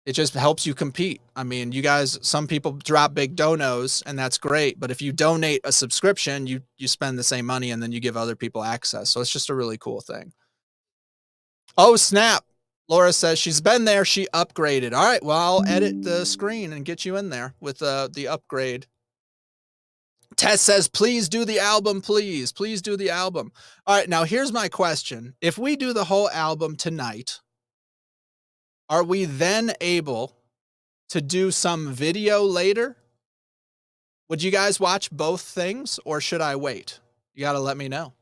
It just helps you compete. I mean, you guys, some people drop big donos and that's great, but if you donate a subscription, you spend the same money and then you give other people access. So it's just a really cool thing. Oh, snap. Laura says she's been there. She upgraded. All right. Well, I'll edit the screen and get you in there with the upgrade. Tess says, please do the album, please. Please do the album. All right. Now, here's my question. If we do the whole album tonight, are we then able to do some video later? Would you guys watch both things or should I wait? You got to let me know.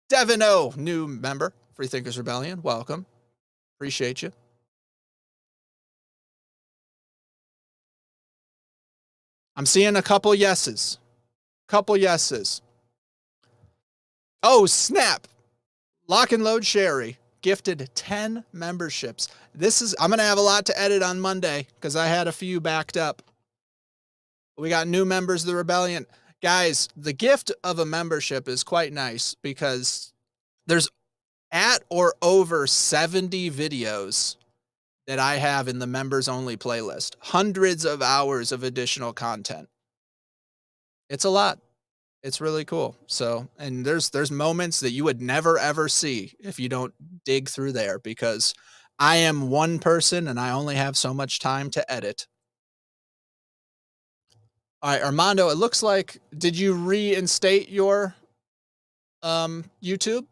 Devin O, new member, Free Thinkers Rebellion. Welcome. Appreciate you. I'm seeing a couple yeses. Couple yeses. Oh, snap. Lock and Load Sherry gifted 10 memberships. I'm going to have a lot to edit on Monday because I had a few backed up. We got new members of the Rebellion. Guys, the gift of a membership is quite nice because there's at or over 70 videos that I have in the members only playlist. Hundreds of hours of additional content. It's a lot. It's really cool. So, and there's moments that you would never ever see if you don't dig through there because I am one person and I only have so much time to edit. All right, Armando, it looks like, did you reinstate your YouTube?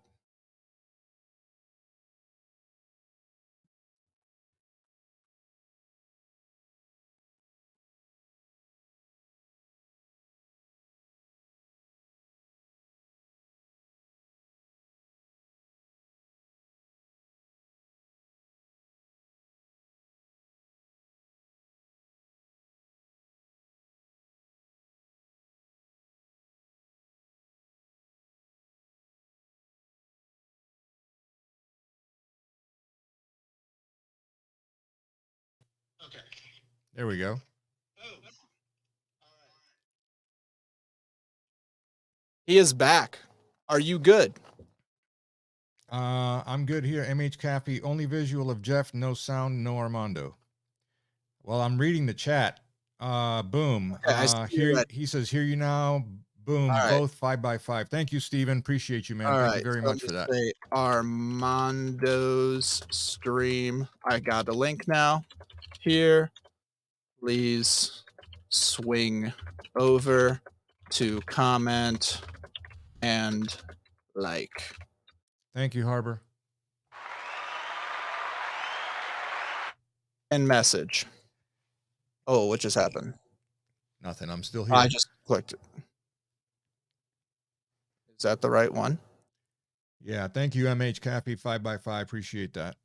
Okay. There we go. He is back. Are you good? I'm good here. MH Caffey, only visual of Jeff, no sound, no Armando. Well, I'm reading the chat. Boom. Okay, he says, hear you now. Boom. All right. Both 5x5. Thank you, Steven. Appreciate you, man. All Thank right. you very much for that. Armando's stream. I got the link now. Here, please swing over to comment and like. Thank you, Harbor. And message. Oh, what just happened? Nothing. I'm still here. I just clicked it. Is that the right one? Yeah. Thank you, MH Caffey, 5x5. Appreciate that.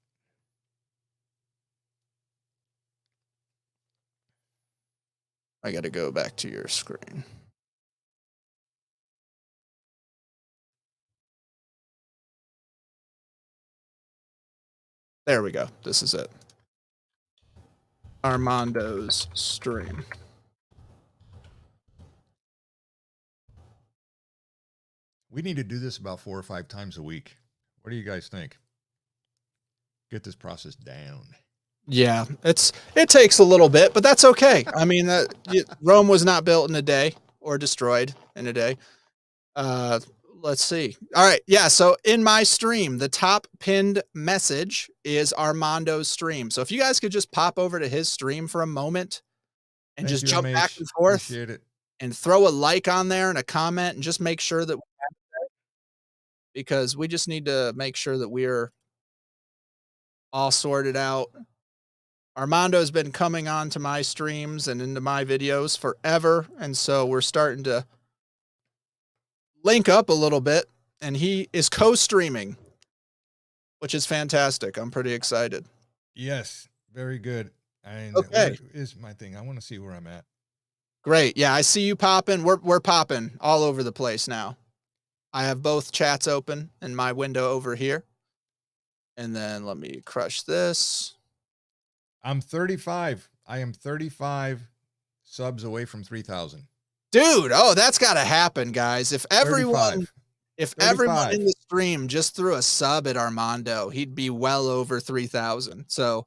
I got to go back to your screen. There we go. This is it. Armando's stream. We need to do this about 4 or 5 times a week. What do you guys think? Get this process down. Yeah, it takes a little bit, but that's okay. I mean, Rome was not built in a day or destroyed in a day. Let's see. All right. Yeah. So in my stream, the top pinned message is Armando's stream. So if you guys could just pop over to his stream for a moment and just jump back and forth and throw a like on there and a comment and just make sure that we have it, because we just need to make sure that we're all sorted out. Armando's been coming on to my streams and into my videos forever. And so we're starting to link up a little bit, and he is co-streaming, which is fantastic. I'm pretty excited. Yes, very good. And okay, is my thing. I want to see where I'm at. Great. Yeah, I see you popping. We're popping all over the place now. I have both chats open in my window over here. And then let me crush this. I'm 35. I am 35 subs away from 3,000. Dude, oh, that's got to happen, guys. If everyone 35. If 35. Everyone in the stream just threw a sub at Armando, he'd be well over 3,000. So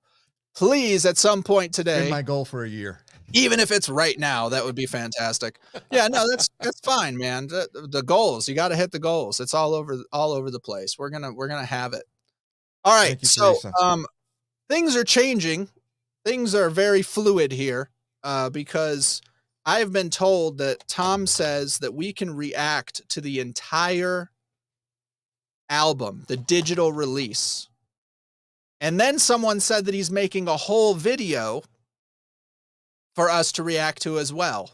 please, at some point It's been today, my goal for a year. even if it's right now, that would be fantastic. Yeah, no, that's fine, man. The goals, you got to hit the goals. It's all over the place. We're gonna have it. All right, Thank you, so Teresa. things are changing. Things are very fluid here because I've been told that Tom says that we can react to the entire album, the digital release. And then someone said that he's making a whole video for us to react to as well.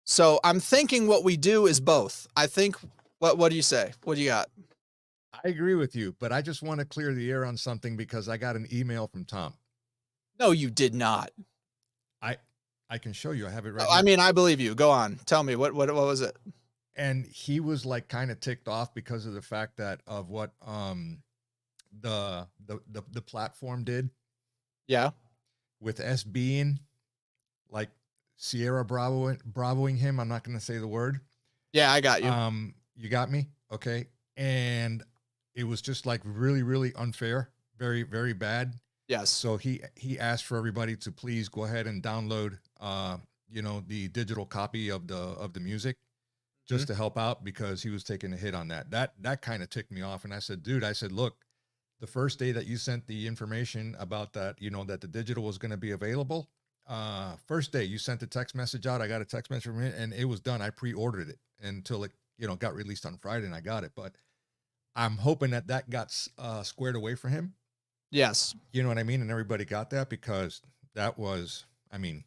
So I'm thinking what we do is both. I think, what do you say? What do you got? I agree with you, but I just want to clear the air on something because I got an email from Tom. No, you did not. I can show you. I have it right I here. mean, I believe you. Go on. Tell me what was it? And he was like kind of ticked off because of the fact that of what the platform did. Yeah. With SBing, like Sierra bravoing him. I'm not going to say the word. Yeah, I got you. You got me? Okay. And it was just like really, really unfair. Very, very bad. Yes. So he asked for everybody to please go ahead and download, the digital copy of the music just to help out because he was taking a hit on that. That kind of ticked me off. And I said, dude, look, the first day that you sent the information about that, that the digital was going to be available, first day you sent the text message out. I got a text message from it and it was done. I pre-ordered it until it, got released on Friday and I got it. But I'm hoping that got squared away for him. Yes. You know what I mean? And everybody got that because that was, I mean,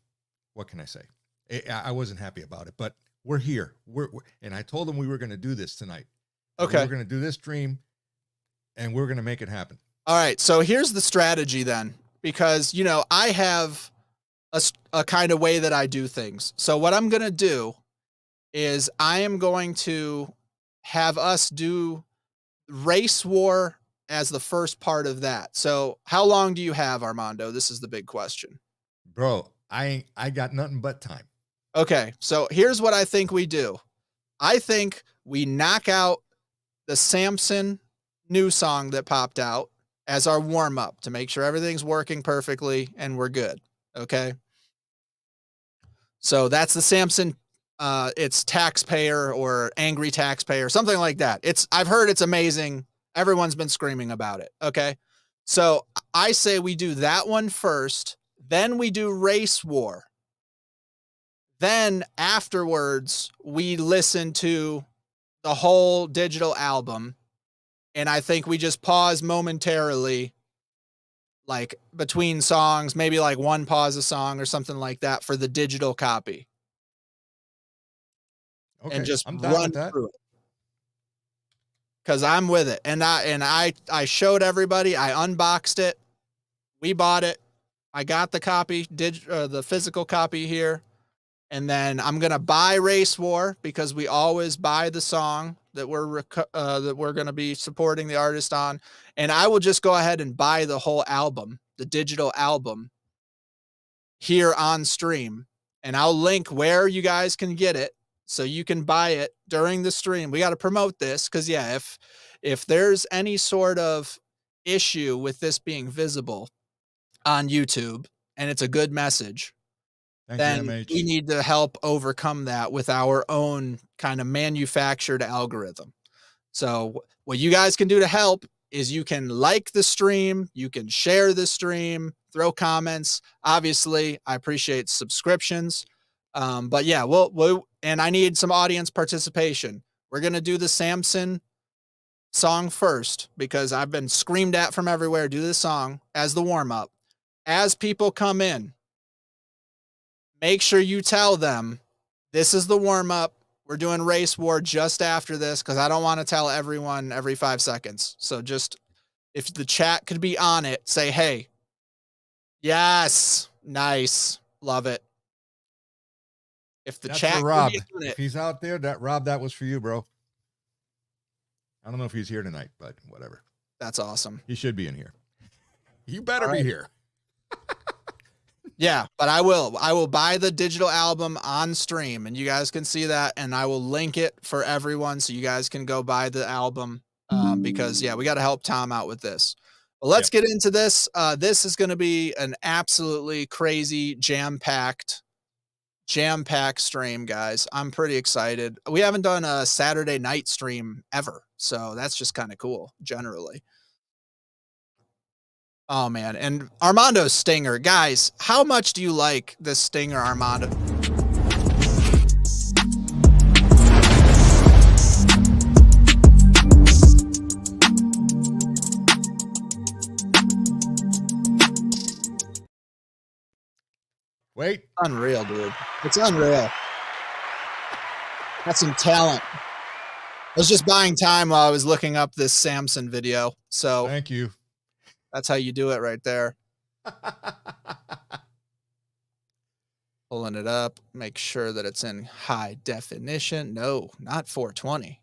what can I say? I wasn't happy about it, but we're here. And I told them we were going to do this tonight. Okay. We're going to do this stream and we're going to make it happen. All right. So here's the strategy then, because, I have a kind of way that I do things. So what I'm going to do is I am going to have us do Race War as the first part of that. So how long do you have, Armando? This is the big question. Bro, I got nothing but time. Okay. So here's what I think we do. I think we knock out the Samson new song that popped out as our warm up to make sure everything's working perfectly and we're good. Okay. So that's the Samson. It's taxpayer or angry taxpayer, something like that. I've heard it's amazing. Everyone's been screaming about it. Okay. So I say we do that one first, then we do Race War. Then afterwards, we listen to the whole digital album. And I think we just pause momentarily, like between songs, maybe like one pause a song or something like that for the digital copy. Okay. And just I'm down run with that. through it. Cause I'm with it. And I showed everybody, I unboxed it. We bought it. I got the copy, the physical copy here. And then I'm going to buy Race War because we always buy the song that we're going to be supporting the artist on. And I will just go ahead and buy the whole album, the digital album here on stream. And I'll link where you guys can get it so you can buy it during the stream. We got to promote this because, yeah, if there's any sort of issue with this being visible on YouTube and it's a good message, then we need to help overcome that with our own kind of manufactured algorithm. So what you guys can do to help is you can like the stream, you can share the stream, throw comments. Obviously, I appreciate subscriptions. But yeah, and I need some audience participation. We're going to do the Samson song first because I've been screamed at from everywhere. Do this song as the warm up. As people come in, make sure you tell them this is the warm up. We're doing Race War just after this because I don't want to tell everyone every 5 seconds. So just if the chat could be on it, say, hey, yes, nice, love it. If the chat for Rob, could be on it, if he's out there, Rob, that was for you, bro. I don't know if he's here tonight, but whatever. That's awesome. He should be in here. You better be here. Yeah, but I will buy the digital album on stream and you guys can see that. And I will link it for everyone. So you guys can go buy the album because yeah, we got to help Tom out with this. But let's get into this. This is going to be an absolutely crazy jam-packed stream, guys. I'm pretty excited. We haven't done a Saturday night stream ever, so that's just kind of cool generally. Oh man, and Armando's stinger, guys, how much do you like this stinger, Armando? Wait. Unreal, dude. It's unreal. That's some talent. I was just buying time while I was looking up this Samson video. So thank you. That's how you do it right there. Pulling it up, make sure that it's in high definition. No, not 420.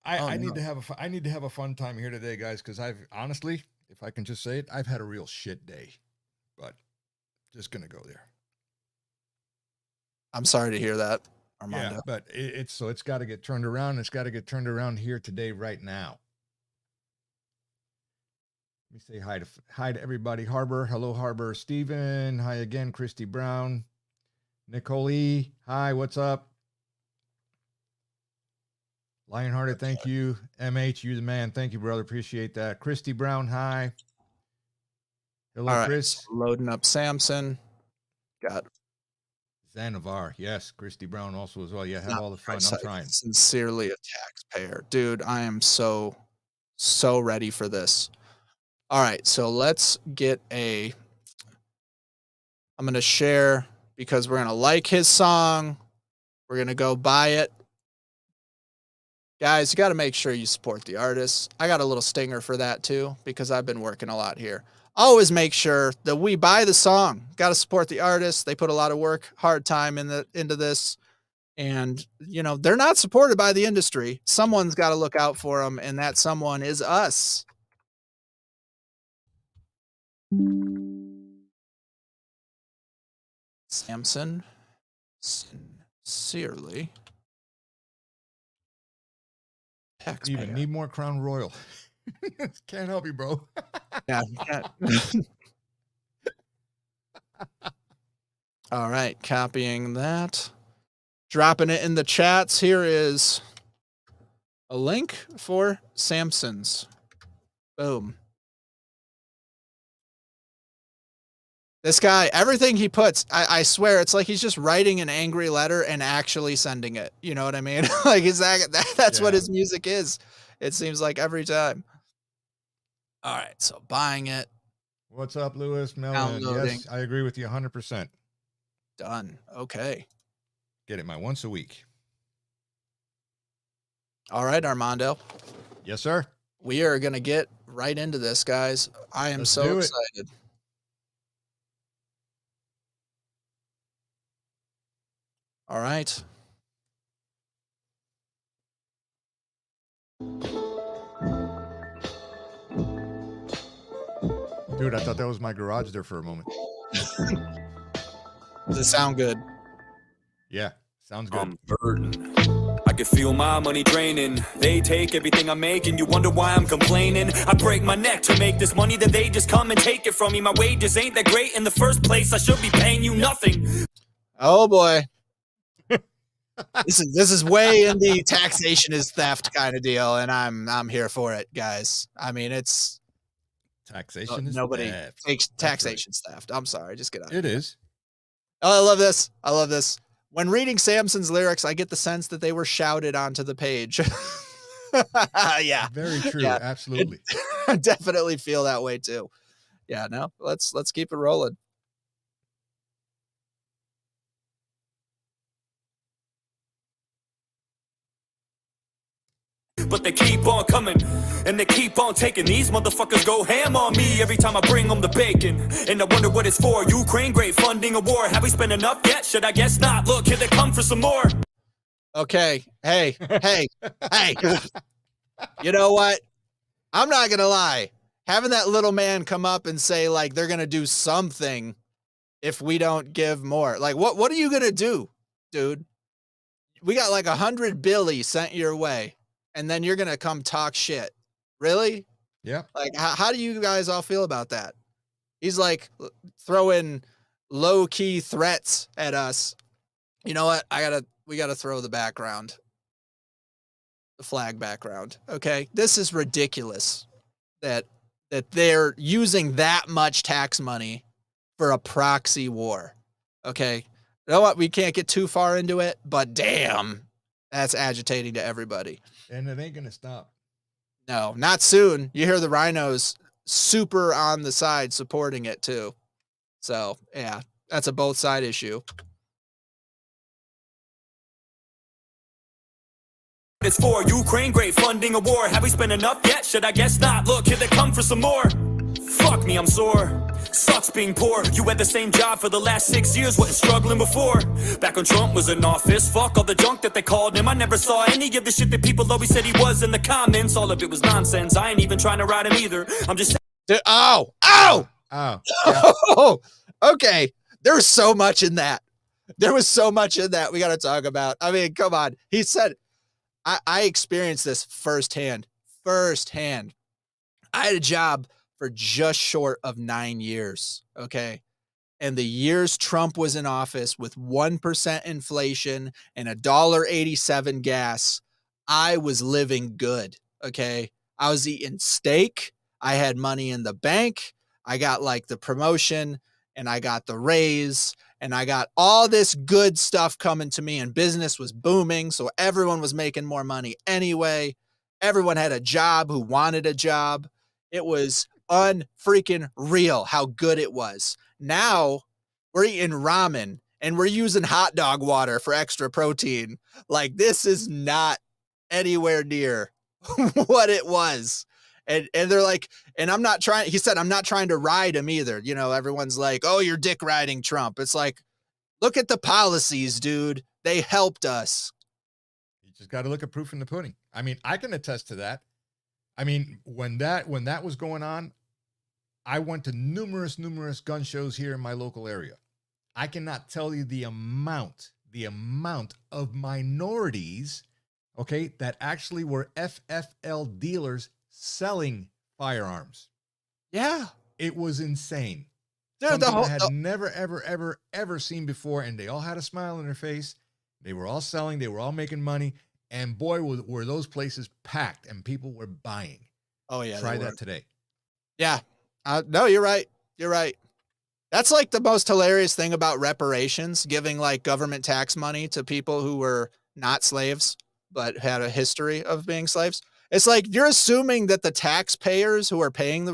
I need to have a fun time here today, guys, because I've honestly, if I can just say it, I've had a real shit day. But just gonna go there. I'm sorry to hear that, Armando. Yeah, but it's got to get turned around. It's got to get turned around here today, right now. Let me say hi to everybody. Harbor, hello, Harbor. Steven, hi again. Christy Brown, Nicole E, hi, what's up? Lionhearted, thank you. MH, you the man. Thank you, brother. Appreciate that. Christy Brown, hi. Hello, right, Chris. so loading up Samson. Got Zanavar, yes. Christy Brown also as well. Yeah, have all the fun. I'm trying. Sincerely a taxpayer. Dude, I am so ready for this. All right, so let's get I'm going to share because we're going to like his song. We're going to go buy it. Guys, you got to make sure you support the artists. I got a little stinger for that too because I've been working a lot here. Always make sure that we buy the song. Got to support the artists. They put a lot of work, hard time into this. And, you know, they're not supported by the industry. Someone's got to look out for them, and that someone is us. Samson, sincerely. Taxpayer. Even need more Crown Royal. Can't help you, bro. Yeah. All right, copying that. Dropping it in the chats. Here is a link for Samson's. Boom. This guy, everything he puts, I swear, it's like he's just writing an angry letter and actually sending it. You know what I mean? Like, that's what his music is. It seems like every time. All right, so buying it. What's up, Lewis? Melon. Yes, I agree with you 100%. Done. Okay. Get it once a week. All right, Armando. Yes, sir. We are going to get right into this, guys. I am so excited. All right. Dude, I thought that was my garage there for a moment. Does it sound good? Yeah, sounds good. I'm burdened. I can feel my money draining. They take everything I'm making. You wonder why I'm complaining. I break my neck to make this money, that they just come and take it from me. My wages ain't that great in the first place. I should be paying you nothing. Oh boy. This is way in the taxation is theft kind of deal, and I'm here for it, guys. I mean, it's taxation is nobody theft. takes taxation's theft. I'm sorry, just get out. It is. Oh, I love this. I love this. When reading Samson's lyrics, I get the sense that they were shouted onto the page. Yeah. Very true. Yeah. Absolutely. I definitely feel that way too. Yeah, no. Let's keep it rolling. But they keep on coming, and they keep on taking. These motherfuckers go ham on me every time I bring them the bacon. And I wonder what it's for. Ukraine, great funding a war. Have we spent enough yet? Should I guess not? Look, here they come for some more. Okay. Hey. You know what? I'm not going to lie. Having that little man come up and say, like, they're going to do something if we don't give more. Like, what are you going to do, dude? We got like 100 Billy sent your way. And then you're going to come talk shit Really? Yeah. Like, how do you guys all feel about that? He's like throwing low key threats at us. You know what? We gotta throw the flag background. Okay. This is ridiculous that they're using that much tax money for a proxy war. Okay. You know what? We can't get too far into it, but damn, that's agitating to everybody. And it ain't going to stop. No, not soon. You hear the rhinos super on the side supporting it too. So yeah, that's a both side issue. It's for Ukraine, great funding a war. Have we spent enough yet? Should I guess not? Look, here they come for some more. Fuck me, I'm sore. Sucks being poor. You had the same job for the last 6 years, wasn't struggling before. Back when Trump was in office, fuck all the junk that they called him. I never saw any of the shit that people always said he was in the comments. All of it was nonsense. I ain't even trying to ride him either. I'm just Oh, Yeah. okay. There's so much in that. There was so much in that we got to talk about. I mean, come on. He said, I experienced this firsthand. I had a job for just short of 9 years. Okay. And the years Trump was in office with 1% inflation and $1.87 gas, I was living good. Okay. I was eating steak. I had money in the bank. I got like the promotion and I got the raise and I got all this good stuff coming to me and business was booming. So everyone was making more money anyway. Everyone had a job who wanted a job. It was unfreaking real how good it was. Now we're eating ramen and we're using hot dog water for extra protein. Like, this is not anywhere near what it was. And they're like, and I'm not trying, he said, I'm not trying to ride him either. You know, everyone's like, oh, you're dick riding Trump. It's like, look at the policies, dude. They helped us. You just got to look at proof in the pudding. I mean, I can attest to that. I mean, when that was going on, I went to numerous gun shows here in my local area. I cannot tell you the amount of minorities, okay, that actually were FFL dealers selling firearms. Yeah. It was insane. Dude, Something I had never, ever seen before. And they all had a smile on their face. They were all selling. They were all making money. And boy, were those places packed and people were buying. Oh, yeah. Try that today. Yeah. No, you're right. You're right. That's like the most hilarious thing about reparations, giving like government tax money to people who were not slaves, but had a history of being slaves. It's like you're assuming that the taxpayers who are paying the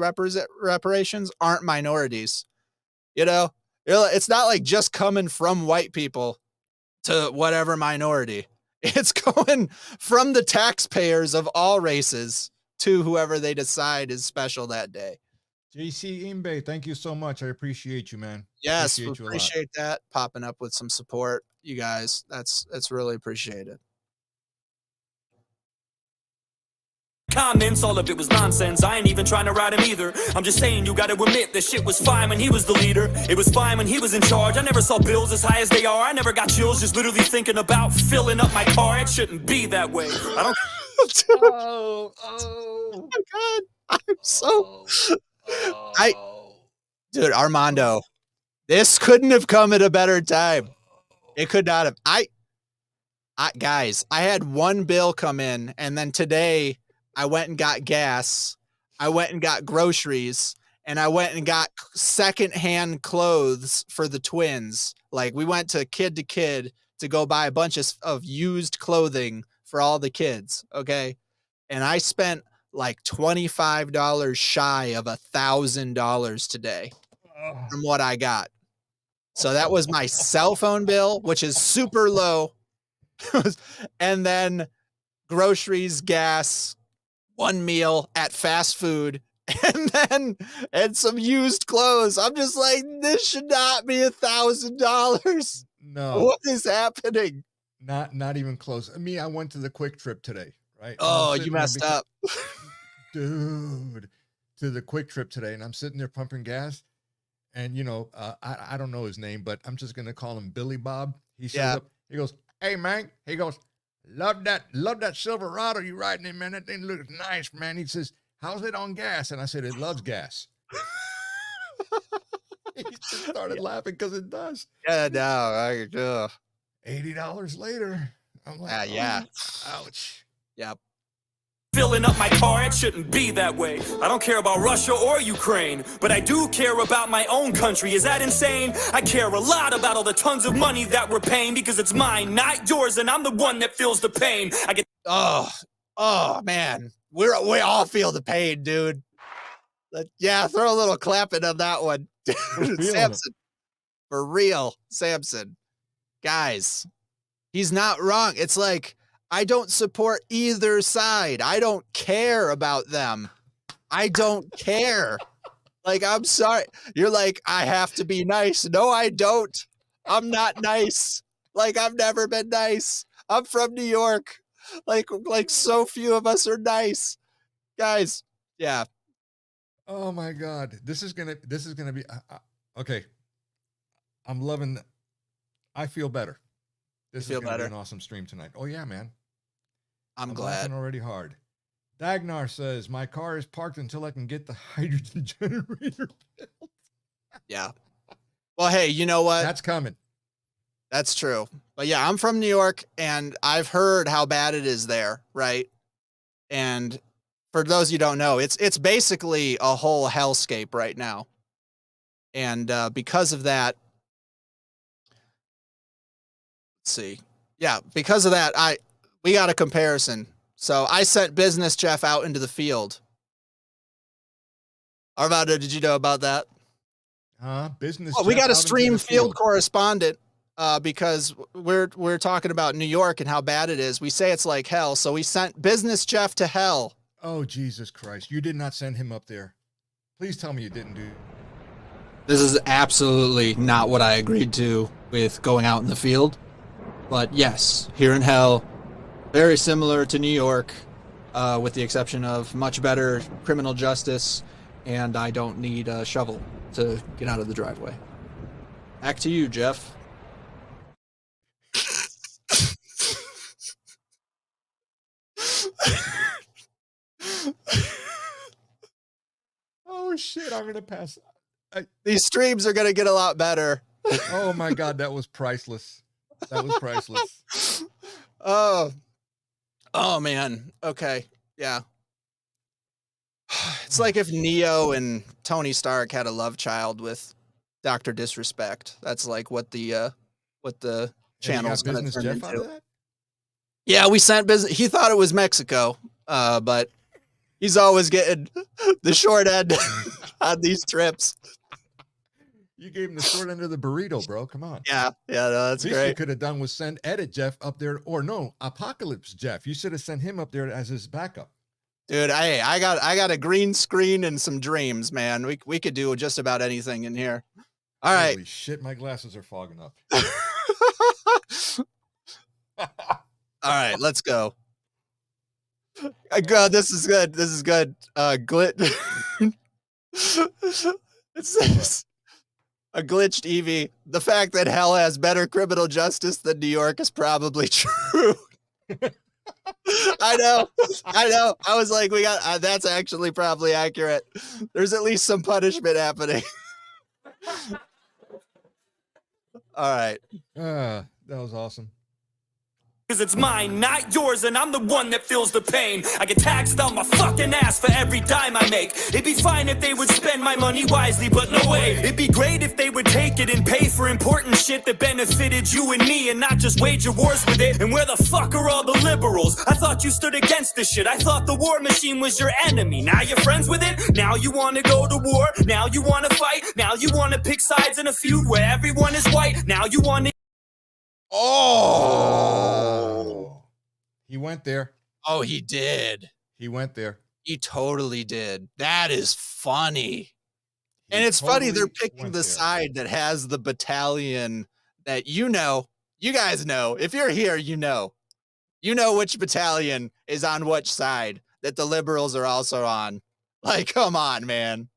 reparations aren't minorities. You know, it's not like just coming from white people to whatever minority. It's going from the taxpayers of all races to whoever they decide is special that day. JC Imbe, thank you so much. I appreciate you, man. Yes, appreciate that. Popping up with some support, you guys. That's really appreciated. Comments, all of it was nonsense. I ain't even trying to ride him either. I'm just saying you gotta admit that shit was fine when he was the leader. It was fine when he was in charge. I never saw bills as high as they are. I never got chills just literally thinking about filling up my car. It shouldn't be that way. I don't. Oh my God. I'm so. Dude, Armando, this couldn't have come at a better time. It could not have. Guys, I had one bill come in, and then today I went and got gas. I went and got groceries, and I went and got secondhand clothes for the twins. Like, we went to Kid to go buy a bunch of used clothing for all the kids. Okay. And I spent like $25 shy of $1,000 today from what I got. So that was my cell phone bill, which is super low. And then groceries, gas, one meal at fast food, and some used clothes. I'm just like, this should not be $1,000. No. What is happening? Not even close. I went to the Quick Trip today, right? Oh, you messed up. Dude, to the Quick Trip today, and I'm sitting there pumping gas, and I don't know his name, but I'm just gonna call him Billy Bob. He shows up. He goes, "Hey man," he goes, "Love that Silverado you riding in, man. That thing looks nice, man." He says, how's it on gas? And I said, it loves gas. He just started laughing because it does. Yeah, no, $80 later. I'm like, yeah. Ouch. Yep. Filling up my car, it shouldn't be that way. I don't care about Russia or Ukraine, but I do care about my own country. Is that insane? I care a lot about all the tons of money that we're paying because it's mine, not yours, and I'm the one that feels the pain. I get oh man, we all feel the pain, dude. Yeah, throw a little clapping on that one, Samson. For real, Samson. Guys, he's not wrong. It's like, I don't support either side. I don't care about them. I don't care. Like, I'm sorry. You're like, I have to be nice. No, I don't. I'm not nice. Like, I've never been nice. I'm from New York. Like so few of us are nice. Guys, yeah. Oh my God. This is gonna be okay. I'm loving. I feel better. This is gonna be an awesome stream tonight. Oh yeah, man. I'm glad. Laughing already hard. Dagnar says, my car is parked until I can get the hydrogen generator built. Yeah. Well, hey, you know what? That's coming. That's true. But yeah, I'm from New York and I've heard how bad it is there, right? And for those you don't know, it's basically a whole hellscape right now. And because of that, let's see. Yeah, because of that, we got a comparison. So I sent Business Jeff out into the field. Armando, did you know about that? Business. Well, we got a stream field correspondent because we're talking about New York and how bad it is. We say it's like hell. So we sent Business Jeff to hell. Oh, Jesus Christ. You did not send him up there. Please tell me you didn't do. This is absolutely not what I agreed to with going out in the field. But yes, here in hell, very similar to New York, with the exception of much better criminal justice, and I don't need a shovel to get out of the driveway. Back to you, Jeff. Oh shit, I'm gonna pass. These streams are gonna get a lot better. Oh my God, that was priceless. That was priceless. Oh man. Okay. Yeah. It's like if Neo and Tony Stark had a love child with Dr. Disrespect. That's like what the channel's gonna turn into. Yeah, we sent business. He thought it was Mexico, but he's always getting the short end on these trips. You gave him the short end of the burrito, bro. Come on. Yeah, no, that's great. What you could have done was send Edit Jeff up there, or no, Apocalypse Jeff. You should have sent him up there as his backup. Dude, I got a green screen and some dreams, man. We could do just about anything in here. All right. Holy shit, my glasses are fogging up. All right, let's go. God, this is good. This is good. It says a glitched Eevee. The fact that hell has better criminal justice than New York is probably true. I know. I was like, we got that's actually probably accurate. There's at least some punishment happening. All right. That was awesome. Cause it's mine, not yours, and I'm the one that feels the pain. I get taxed on my fucking ass for every dime I make. It'd be fine if they would spend my money wisely, but no way. It'd be great if they would take it and pay for important shit that benefited you and me, and not just wage wars with it. And where the fuck are all the liberals? I thought you stood against this shit. I thought the war machine was your enemy. Now you're friends with it? Now you wanna go to war? Now you wanna fight? Now you wanna pick sides in a feud where everyone is white? Now you wanna... Oh, he went there. Oh, he did. He went there. He totally did. That is funny. And it's funny they're picking the side that has the battalion that you guys know. If you're here, you know which battalion is on which side that the liberals are also on. Like, come on, man.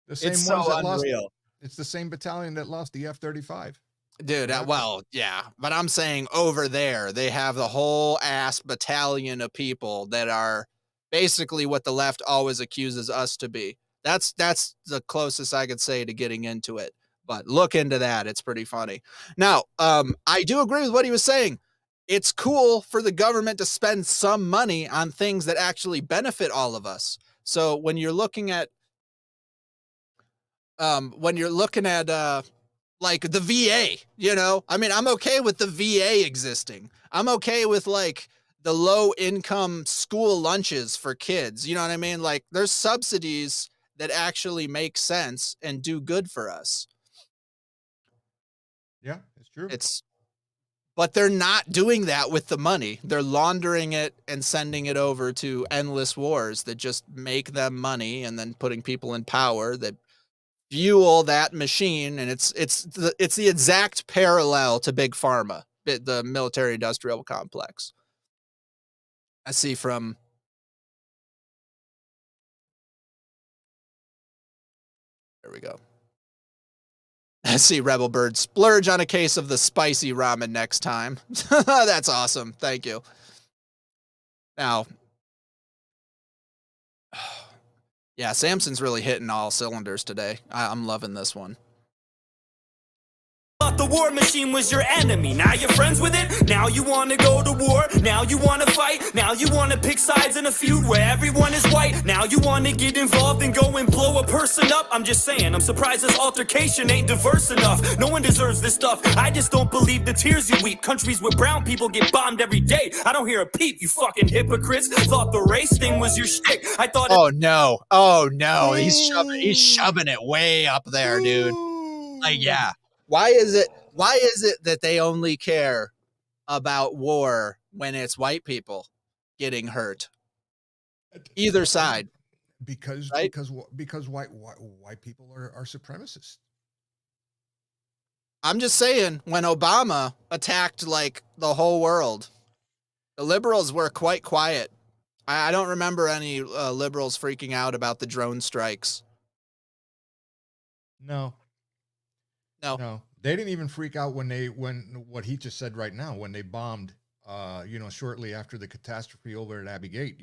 The same it's ones so that unreal. Lost, it's the same battalion that lost the F-35. Dude, well, yeah, but I'm saying over there, they have the whole ass battalion of people that are basically what the left always accuses us to be. That's the closest I could say to getting into it. But look into that. It's pretty funny. Now, I do agree with what he was saying. It's cool for the government to spend some money on things that actually benefit all of us. So when you're looking at like the VA, you know, I mean, I'm okay with the VA existing. I'm okay with like the low income school lunches for kids. You know what I mean? Like there's subsidies that actually make sense and do good for us. Yeah, it's true. But they're not doing that with the money. They're laundering it and sending it over to endless wars that just make them money and then putting people in power that fuel that machine. And it's the exact parallel to big pharma, the military industrial complex. I see from there we go. I see Rebel Bird splurge on a case of the spicy ramen next time. That's awesome. Thank you. Now, yeah, Samson's really hitting all cylinders today. I'm loving this one. Thought the war machine was your enemy. Now you're friends with it. Now you want to go to war. Now you want to fight. Now you want to pick sides in a feud where everyone is white. Now you want to get involved and go and blow a person up. I'm just saying, I'm surprised this altercation ain't diverse enough. No one deserves this stuff. I just don't believe the tears you weep. Countries where brown people get bombed every day. I don't hear a peep, you fucking hypocrites. Thought the race thing was your shtick. I thought. Oh no, he's shoving it way up there, dude. Like, yeah. Why is it that they only care about war when it's white people getting hurt? Either side. Because right? because white people are supremacists. I'm just saying, when Obama attacked like the whole world, the liberals were quite quiet. I don't remember any liberals freaking out about the drone strikes. No, they didn't even freak out when what he just said right now, when they bombed, shortly after the catastrophe over at Abbey Gate,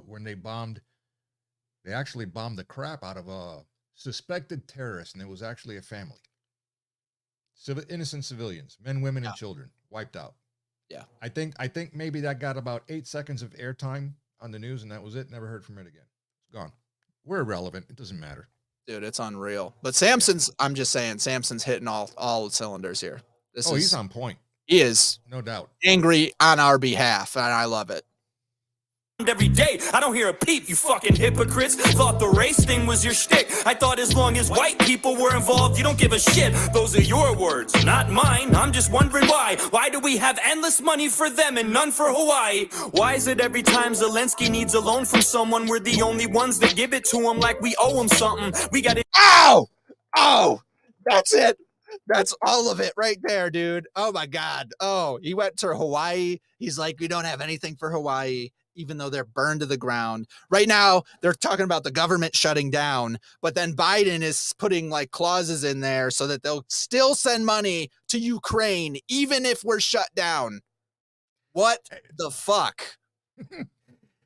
when they actually bombed the crap out of a suspected terrorist, and it was actually a family. Innocent civilians, men, women, and children, wiped out. Yeah. I think maybe that got about 8 seconds of airtime on the news, and that was it. Never heard from it again. It's gone. We're irrelevant. It doesn't matter. Dude, it's unreal. But Samson's, I'm just saying, Samson's hitting all cylinders here. He's on point. He is. No doubt. Angry on our behalf, and I love it. Every day, I don't hear a peep, you fucking hypocrites. Thought the race thing was your shtick. I thought as long as white people were involved, you don't give a shit. Those are your words, not mine. I'm just wondering why. Why do we have endless money for them and none for Hawaii? Why is it every time Zelensky needs a loan from someone, we're the only ones that give it to him like we owe him something? We got it. Ow! Oh, that's it. That's all of it right there, dude. Oh my God. Oh, he went to Hawaii. He's like, we don't have anything for Hawaii, even though they're burned to the ground. Right now, they're talking about the government shutting down, but then Biden is putting like clauses in there so that they'll still send money to Ukraine, even if we're shut down. What the fuck?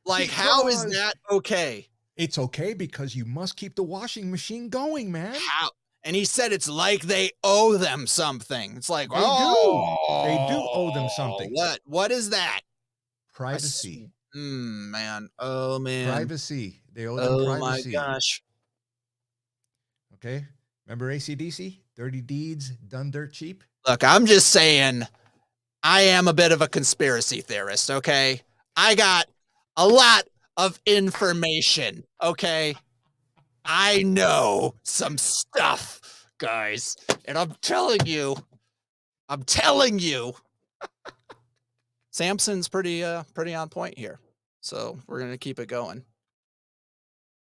Like, how is that okay? It's okay because you must keep the washing machine going, man. How? And he said it's like they owe them something. It's like, They do owe them something. What is that? Privacy. Man. Oh, man. Privacy. They owe them privacy. Oh, my gosh. Okay. Remember AC/DC? Dirty deeds done dirt cheap? Look, I'm just saying I am a bit of a conspiracy theorist, okay? I got a lot of information, okay? I know some stuff, guys. And I'm telling you, Samson's pretty on point here. So we're going to keep it going.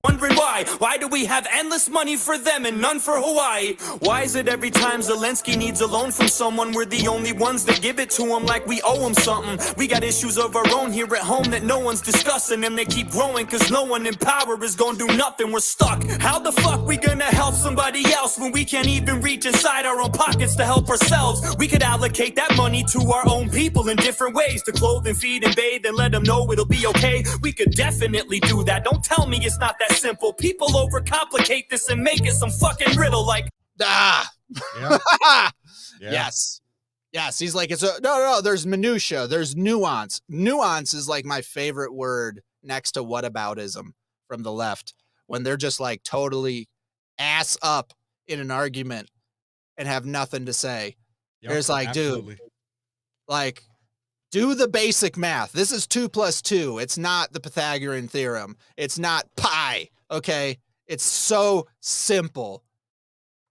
Wondering why do we have endless money for them and none for Hawaii? Why is it every time Zelensky needs a loan from someone, we're the only ones that give it to him like we owe him something? We got issues of our own here at home that no one's discussing, and they keep growing cause no one in power is gonna do nothing. We're stuck. How the fuck we gonna help somebody else when we can't even reach inside our own pockets to help ourselves? We could allocate that money to our own people in different ways, to clothe and feed and bathe and let them know it'll be okay. We could definitely do that. Don't tell me it's not that simple. People overcomplicate this and make it some fucking riddle like Yeah. Yeah. Yeah. Yes, he's like, it's a no, there's minutia, there's nuance. Nuance is like my favorite word next to whataboutism from the left, when they're just like totally ass up in an argument and have nothing to say. Yep, There's like, absolutely. dude, like, do the basic math. This is 2 + 2. It's not the Pythagorean theorem. It's not pi. Okay. It's so simple.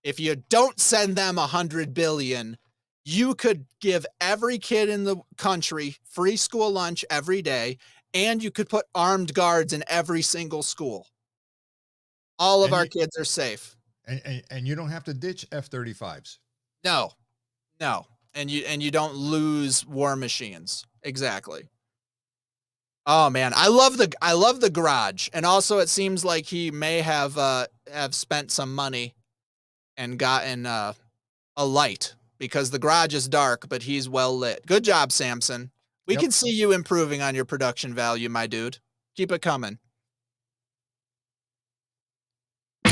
If you don't send them 100 billion, you could give every kid in the country free school lunch every day, and you could put armed guards in every single school. All of our kids are safe. And you don't have to ditch F-35s. No. And you don't lose war machines. Exactly. Oh man, I love the garage. And also it seems like he may have spent some money and gotten a light, because the garage is dark, but he's well lit. Good job, Samson. We Yep. can see you improving on your production value, my dude. Keep it coming.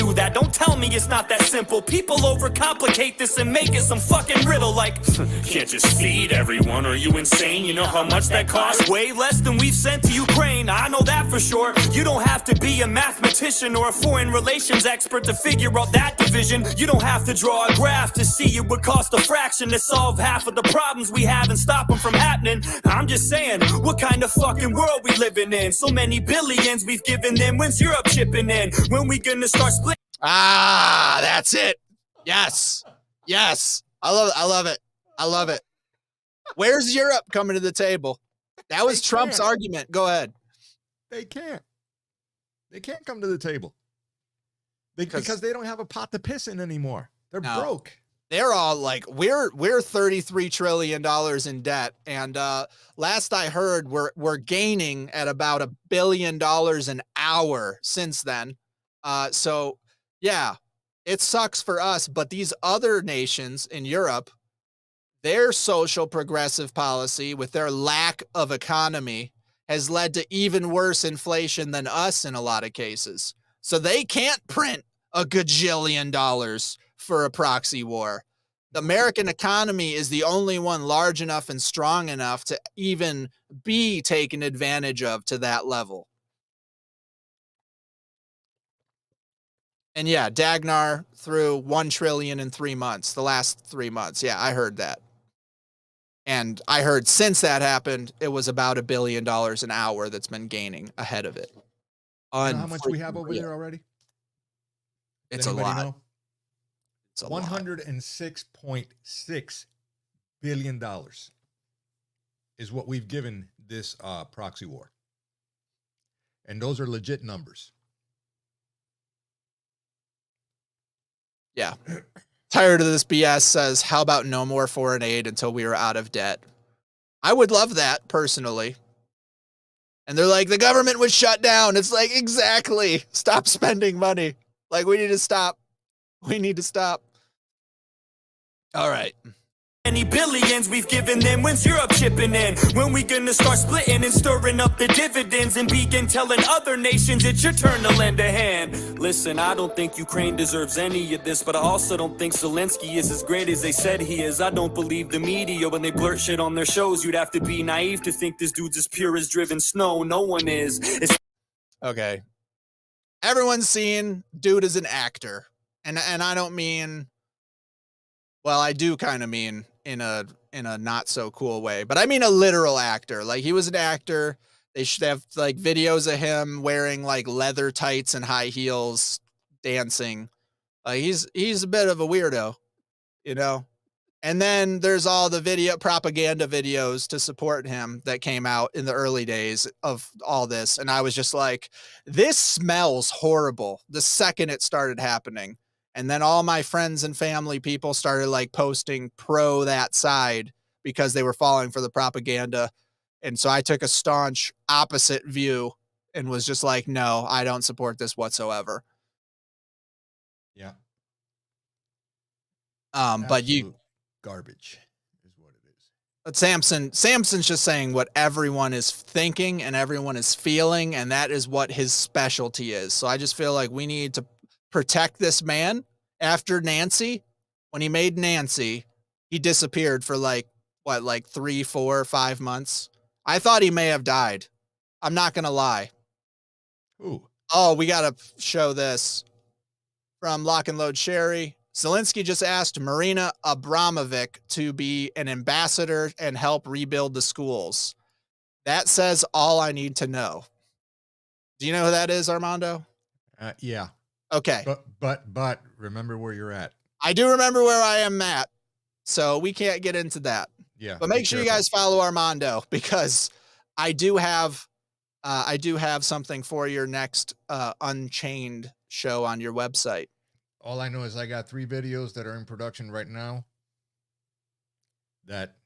do that. Don't tell me it's not that simple. People overcomplicate this and make it some fucking riddle like can't just feed everyone. Are you insane? You know how much that costs? Way less than we've sent to Ukraine. I know that for sure. You don't have to be a mathematician or a foreign relations expert to figure out that division. You don't have to draw a graph to see it would cost a fraction to solve half of the problems we have and stop them from happening. I'm just saying, what kind of fucking world we living in? So many billions we've given them. When's Europe chipping in? When we gonna start splitting? Ah, that's it. Yes. I love it. Where's Europe coming to the table? That was Trump's argument. Go ahead. They can't come to the table because they don't have a pot to piss in anymore. They're broke. They're all like, we're $33 trillion in debt. And last I heard, we're gaining at about $1 billion an hour since then. So yeah, it sucks for us, but these other nations in Europe, their social progressive policy with their lack of economy has led to even worse inflation than us in a lot of cases. So they can't print $1 gajillion for a proxy war. The American economy is the only one large enough and strong enough to even be taken advantage of to that level. And yeah, Dagnar threw 1 trillion in 3 months, the last 3 months. Yeah, I heard that. And I heard since that happened, it was about $1 billion an hour that's been gaining ahead of it. You know how much we have over there already? It's a lot. Know? It's a lot. $106.6 billion is what we've given this proxy war. And those are legit numbers. Yeah. Tired of this BS says, how about no more foreign aid until we are out of debt? I would love that personally. And they're like, the government was shut down. It's like, exactly. Stop spending money. Like, we need to stop. All right. Any billions we've given them. When's Europe chipping in? When we gonna start splitting and stirring up the dividends and begin telling other nations it's your turn to lend a hand? Listen, I don't think Ukraine deserves any of this, but I also don't think Zelensky is as great as they said he is. I don't believe the media when they blurt shit on their shows. You'd have to be naive to think this dude's as pure as driven snow. No one is. Okay. Everyone's seen dude is an actor. And I don't mean, well, I do kind of mean in a not so cool way, but I mean a literal actor. Like, he was an actor. They should have like videos of him wearing like leather tights and high heels dancing. He's a bit of a weirdo, you know? And then there's all the propaganda videos to support him that came out in the early days of all this. And I was just like, this smells horrible the second it started happening. And then all my friends and family people started like posting pro that side because they were falling for the propaganda. And so I took a staunch opposite view and was just like, no, I don't support this whatsoever. Yeah. But Absolute garbage is what it is. but Samson's just saying what everyone is thinking and everyone is feeling, and that is what his specialty is. So I just feel like we need to protect this man. After Nancy, when he made Nancy, he disappeared for like 3, 4, 5 months. I thought he may have died. I'm not gonna lie. Ooh. Oh, we gotta show this from Lock and Load Sherry. Zelensky just asked Marina Abramovic to be an ambassador and help rebuild the schools. That says all I need to know. Do you know who that is, Armando? Yeah. Okay. But remember where you're at. I do remember where I am at, so we can't get into that. Yeah. But make sure you guys follow Armando, because I do have something for your next Unchained show on your website. All I know is I got 3 videos that are in production right now that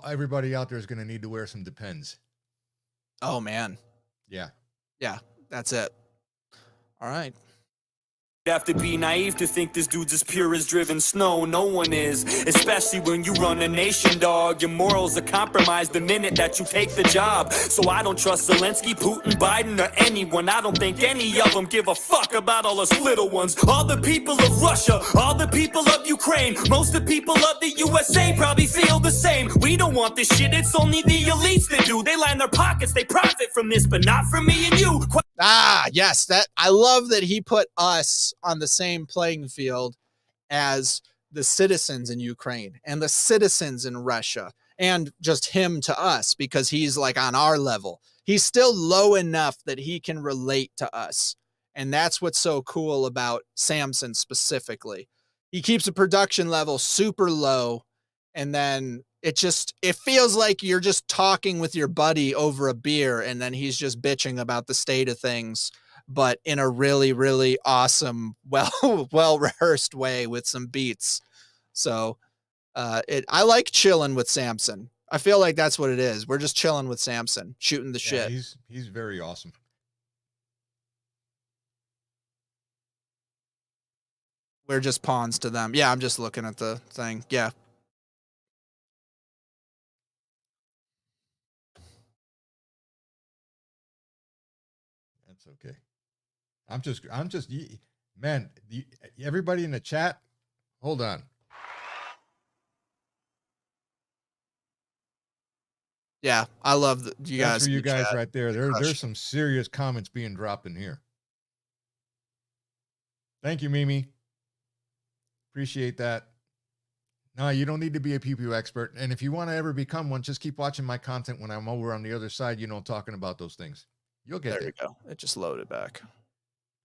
everybody out there is gonna need to wear some Depends. Oh man. Yeah. Yeah, that's it. All right. Have to be naive to think this dude's as pure as driven snow. No one is, especially when you run a nation, dog. Your morals are compromised the minute that you take the job. So I don't trust Zelensky, Putin, Biden, or anyone. I don't think any of them give a fuck about all us little ones. All the people of Russia, all the people of Ukraine, most of the people of the USA probably feel the same. We don't want this shit, it's only the elites that do. They line their pockets, they profit from this, but not from me and you. Yes, that I love that he put us on the same playing field as the citizens in Ukraine and the citizens in Russia, and just him to us, because he's like on our level. He's still low enough that he can relate to us. And that's what's so cool about Samson specifically. He keeps the production level super low, and then it feels like you're just talking with your buddy over a beer, and then he's just bitching about the state of things, but in a really, really awesome, well rehearsed way with some beats. So I like chilling with Samson. I feel like that's what it is. We're just chilling with Samson, shooting the shit. He's very awesome. We're just pawns to them. Yeah, I'm just looking at the thing. Yeah. That's okay. I'm just, man, everybody in the chat, hold on. Yeah, I love you guys. That's for you guys chat. right there. There's some serious comments being dropped in here. Thank you, Mimi. Appreciate that. No, you don't need to be a PewPew expert. And if you want to ever become one, just keep watching my content when I'm over on the other side, talking about those things. You'll get there. You go. It just loaded back.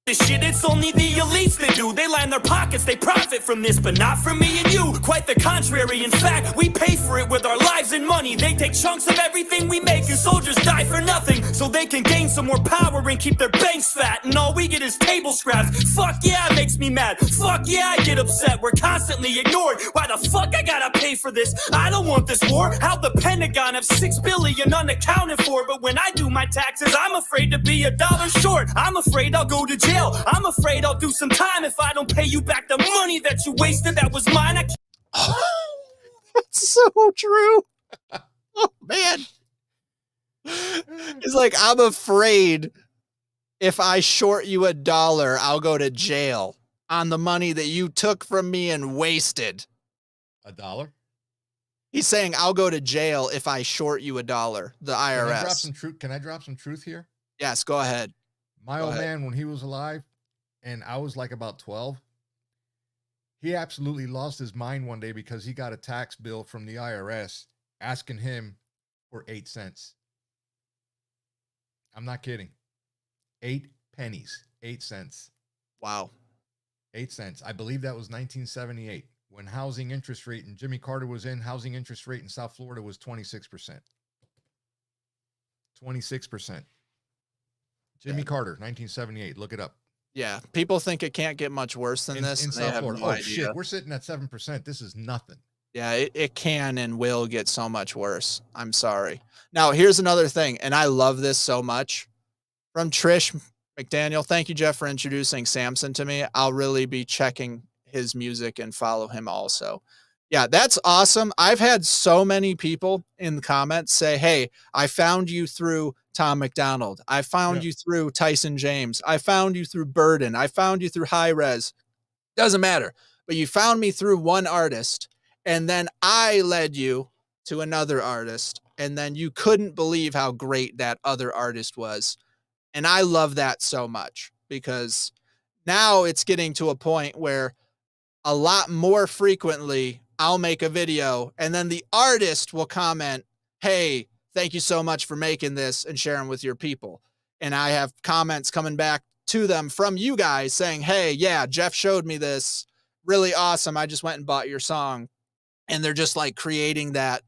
This shit, it's only the elites that do. They line their pockets, they profit from this, but not from me and you. Quite the contrary. In fact, we pay for it with our lives and money. They take chunks of everything we make, and soldiers die for nothing, so they can gain some more power and keep their banks fat. And all we get is table scraps. Fuck yeah, it makes me mad. Fuck yeah, I get upset. We're constantly ignored. Why the fuck I gotta pay for this? I don't want this war. How the Pentagon have $6 billion unaccounted for, but when I do my taxes, I'm afraid to be $1 short. I'm afraid I'll go to jail. I'm afraid I'll do some time if I don't pay you back the money that you wasted. That was mine. That's so true. Oh man. It's like, I'm afraid if I short you $1, I'll go to jail on the money that you took from me and wasted. $1? He's saying I'll go to jail if I short you $1. The IRS. Can I drop some truth here? Yes, go ahead. My old man, when he was alive, and I was like about 12, he absolutely lost his mind one day because he got a tax bill from the IRS asking him for 8 cents. I'm not kidding. 8 pennies, 8 cents. Wow. 8 cents. I believe that was 1978 when housing interest rate and Jimmy Carter was in, housing interest rate in South Florida was 26%. 26%. Jimmy Carter, 1978. Look it up. Yeah, people think it can't get much worse than this. In And they South have Florida. no Oh, idea. shit. We're sitting at 7%. This is nothing. Yeah, it can and will get so much worse. I'm sorry. Now, here's another thing, and I love this so much. From Trish McDaniel, thank you, Jeff, for introducing Samson to me. I'll really be checking his music and follow him also. Yeah, that's awesome. I've had so many people in the comments say, hey, I found you through Tom McDonald. I found you through Tyson James. I found you through Burden. I found you through High Res. Doesn't matter. But you found me through one artist, and then I led you to another artist, and then you couldn't believe how great that other artist was. And I love that so much, because now it's getting to a point where a lot more frequently I'll make a video and then the artist will comment, hey, thank you so much for making this and sharing with your people. And I have comments coming back to them from you guys saying, hey, yeah, Jeff showed me this. Really awesome. I just went and bought your song. And they're just like creating that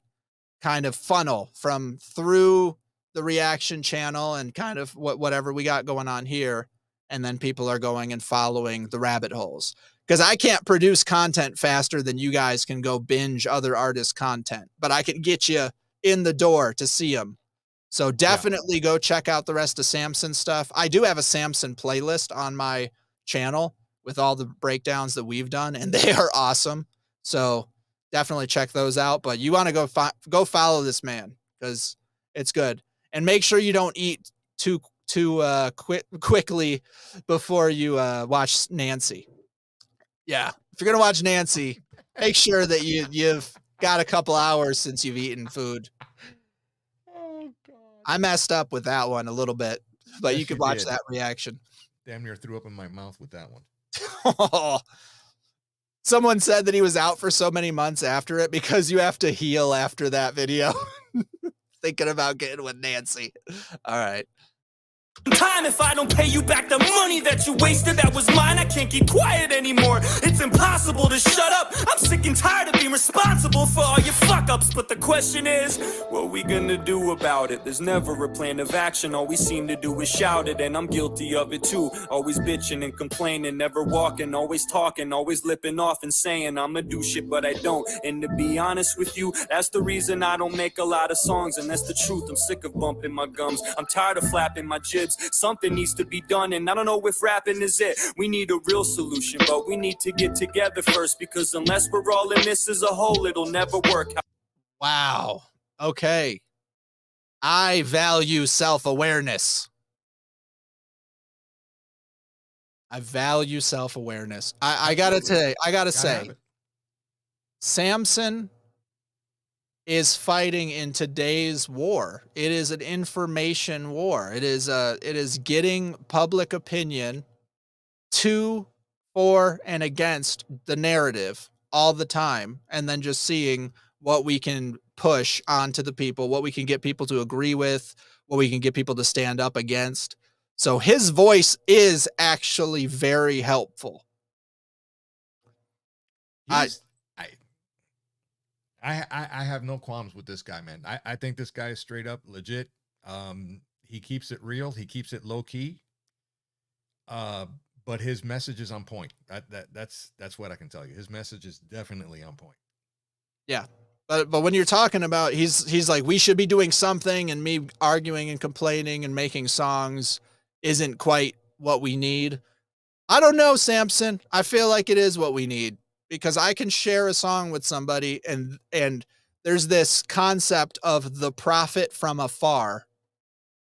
kind of funnel from through the reaction channel and kind of whatever we got going on here. And then people are going and following the rabbit holes, because I can't produce content faster than you guys can go binge other artists' content, but I can get you in the door to see them. So definitely go check out the rest of Samson stuff. I do have a Samson playlist on my channel with all the breakdowns that we've done, and they are awesome. So definitely check those out. But you want to go follow this man, because it's good. And make sure you don't eat too quickly before you watch Nancy. Yeah, if you're gonna watch Nancy, make sure that you've got a couple hours since you've eaten food. Oh God! I messed up with that one a little bit, but Yes, you could you watch did. that reaction. Damn near threw up in my mouth with that one. Someone said that he was out for so many months after it because you have to heal after that video. Thinking about getting with Nancy. All right. Time if I don't pay you back the money that you wasted, that was mine. I can't keep quiet anymore. It's impossible to shut up. I'm sick and tired of being responsible for all your fuck ups. But the question is, what we gonna do about it? There's never a plan of action. All we seem to do is shout it, and I'm guilty of it too. Always bitching and complaining, never walking, always talking, always lipping off and saying I'ma do shit, but I don't. And to be honest with you, that's the reason I don't make a lot of songs, and that's the truth. I'm sick of bumping my gums. I'm tired of flapping my jibs. Something needs to be done, and I don't know if rapping is it. We need a real solution, but we need to get together first, because unless we're all in this as a whole, it'll never work. Wow. Okay. I value self-awareness. I value self-awareness. I gotta say, Samson is fighting in today's war. It is an information war. It is getting public opinion to, for, and against the narrative all the time, and then just seeing what we can push onto the people, what we can get people to agree with, what we can get people to stand up against. So his voice is actually very helpful. I have no qualms with this guy, man. I think this guy is straight up legit. He keeps it real. He keeps it low key. But his message is on point. That's what I can tell you. His message is definitely on point. Yeah. But when you're talking about, he's like, we should be doing something, and me arguing and complaining and making songs isn't quite what we need. I don't know, Samson. I feel like it is what we need, because I can share a song with somebody, and there's this concept of the prophet from afar,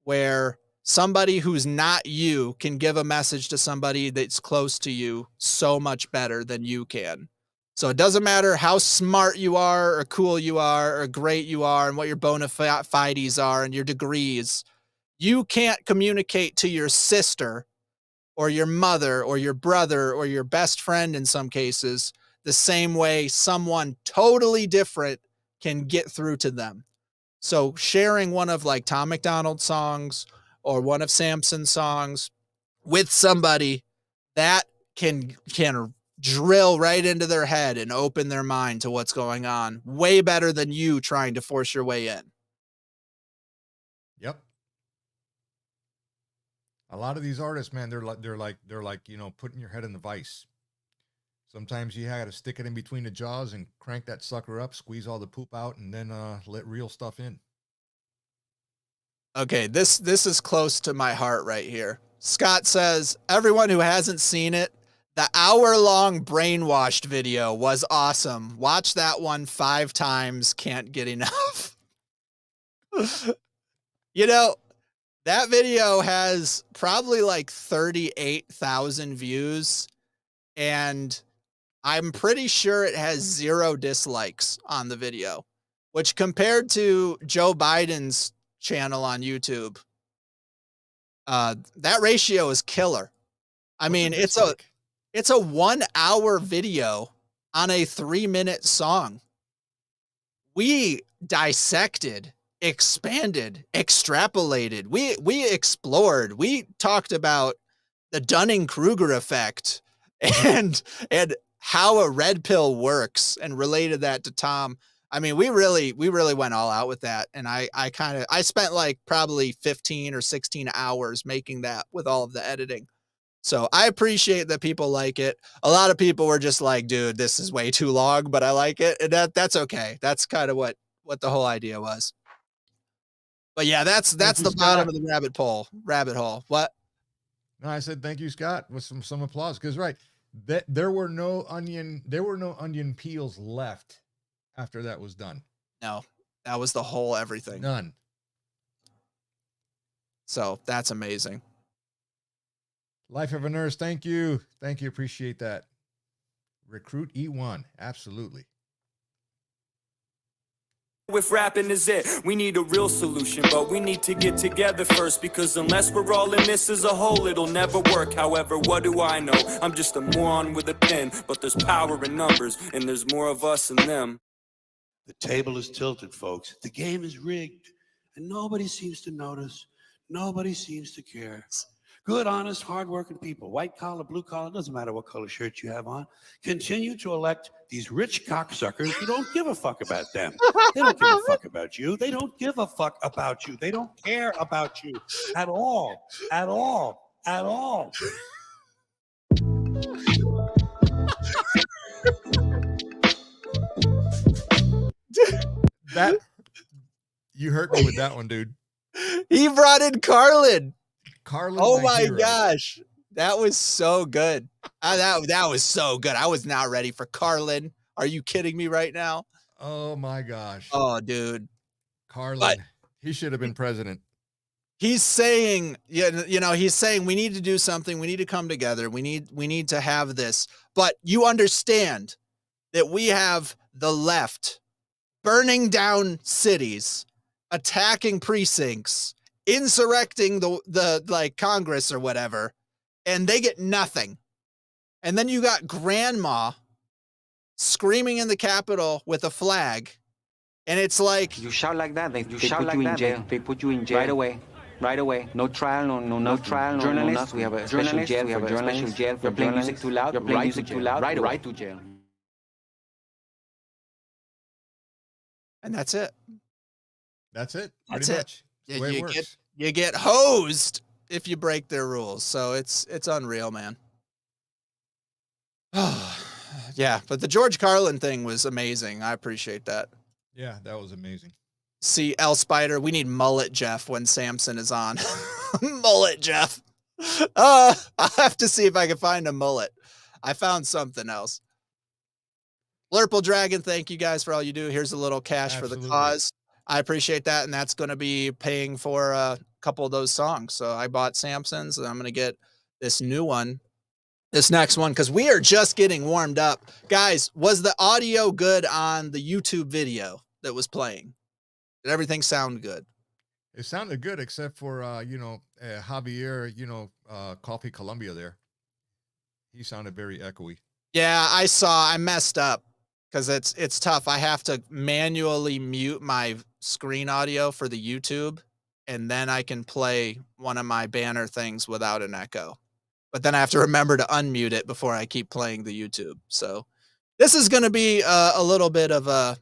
where somebody who's not you can give a message to somebody that's close to you so much better than you can. So it doesn't matter how smart you are or cool you are or great you are and what your bona fides are and your degrees. You can't communicate to your sister or your mother or your brother or your best friend in some cases the same way someone totally different can get through to them. So sharing one of like Tom McDonald's songs or one of Samson's songs with somebody that can drill right into their head and open their mind to what's going on. Way better than you trying to force your way in. Yep. A lot of these artists, man, they're like, you know, putting your head in the vice. Sometimes you got to stick it in between the jaws and crank that sucker up, squeeze all the poop out, and then let real stuff in. Okay, this is close to my heart right here. Scott says, everyone who hasn't seen it, the hour-long brainwashed video was awesome. Watch that one 5 times. Can't get enough. You know, that video has probably like 38,000 views, and I'm pretty sure it has 0 dislikes on the video, which compared to Joe Biden's channel on YouTube, that ratio is killer. I mean, it's a 1 hour video on a 3-minute song. We dissected, expanded, extrapolated. We explored. We talked about the Dunning-Kruger effect and how a red pill works and related that to Tom. I mean, we really went all out with that. And I spent like probably 15 or 16 hours making that with all of the editing. So I appreciate that people like it. A lot of people were just like, dude, this is way too long, but I like it. And that's okay. That's kind of what the whole idea was. But yeah, that's the bottom of the rabbit hole. What? No, I said thank you, Scott, with some applause, because right, that there were no onion peels left after that was done. No, that was the whole everything. None. So that's amazing. Life of a Nurse, thank you. Thank you. Appreciate that. Recruit E1. Absolutely. If rapping is it, we need a real solution, but we need to get together first, because unless we're all in this as a whole, it'll never work. However, what do I know? I'm just a moron with a pen, but there's power in numbers, and there's more of us than them. The table is tilted, folks. The game is rigged, and nobody seems to notice. Nobody seems to care. Good, honest, hardworking people, white collar, blue collar, doesn't matter what color shirt you have on, continue to elect these rich cocksuckers who don't give a fuck about them. They don't give a fuck about you. They don't give a fuck about you. They don't care about you at all, at all, at all. That, you hurt me with that one, dude. He brought in Carlin. Oh my gosh, that was so good. That was so good. I was not ready for Carlin. Are you kidding me right now? Oh my gosh. Oh, dude. Carlin, he should have been president. He's saying, he's saying we need to do something. We need to come together. We need to have this. But you understand that we have the left burning down cities, attacking precincts, insurrecting the like Congress or whatever, and they get nothing. And then you got grandma screaming in the Capitol with a flag, and it's like, you shout like that, they put you in jail. They put you in jail right away. No trial, no trial. Journalists, we have a special jail. We have a special jail. You're playing music too loud. You're playing music too loud. Right to jail. And that's it. That's it. That's it. You get hosed if you break their rules. So it's unreal, man. Yeah, but the George Carlin thing was amazing. I appreciate that. Yeah, that was amazing. See, L Spider, we need Mullet Jeff when Samson is on. Mullet Jeff. I'll have to see if I can find a mullet. I found something else. Blurple Dragon, thank you guys for all you do. Here's a little cash for the cause. I appreciate that, and that's going to be paying for a couple of those songs. So I bought Samson's, and I'm going to get this new one, this next one, because we are just getting warmed up. Guys, was the audio good on the YouTube video that was playing? Did everything sound good? It sounded good, except for, Javier, Coffee Columbia there. He sounded very echoey. Yeah, I messed up. Because it's tough. I have to manually mute my screen audio for the YouTube, and then I can play one of my banner things without an echo. but then I have to remember to unmute it before I keep playing the YouTube. So this is going to be a little bit of a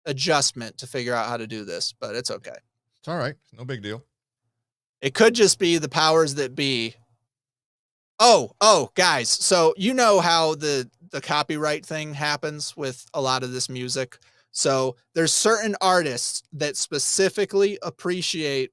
adjustment to figure out how to do this, but it's okay. It's all right. No big deal. It could just be the powers that be. Oh, guys. So you know how the copyright thing happens with a lot of this music. So there's certain artists that specifically appreciate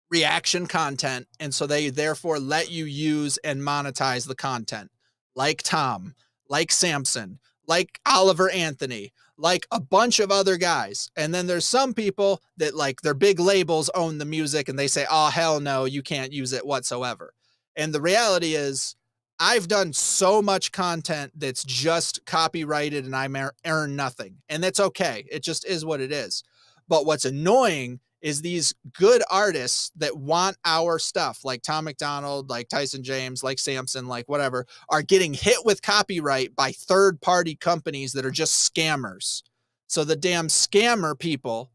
reaction content, and so they therefore let you use and monetize the content, like Tom, like Samson, like Oliver Anthony, like a bunch of other guys. And then there's some people that, like, their big labels own the music and they say, oh hell no, you can't use it whatsoever. And the reality is, I've done so much content that's just copyrighted and I earn nothing, and that's okay. It just is what it is. But what's annoying is these good artists that want our stuff, like Tom McDonald, like Tyson James, like Samson, like whatever, are getting hit with copyright by third-party companies that are just scammers. So the damn scammer people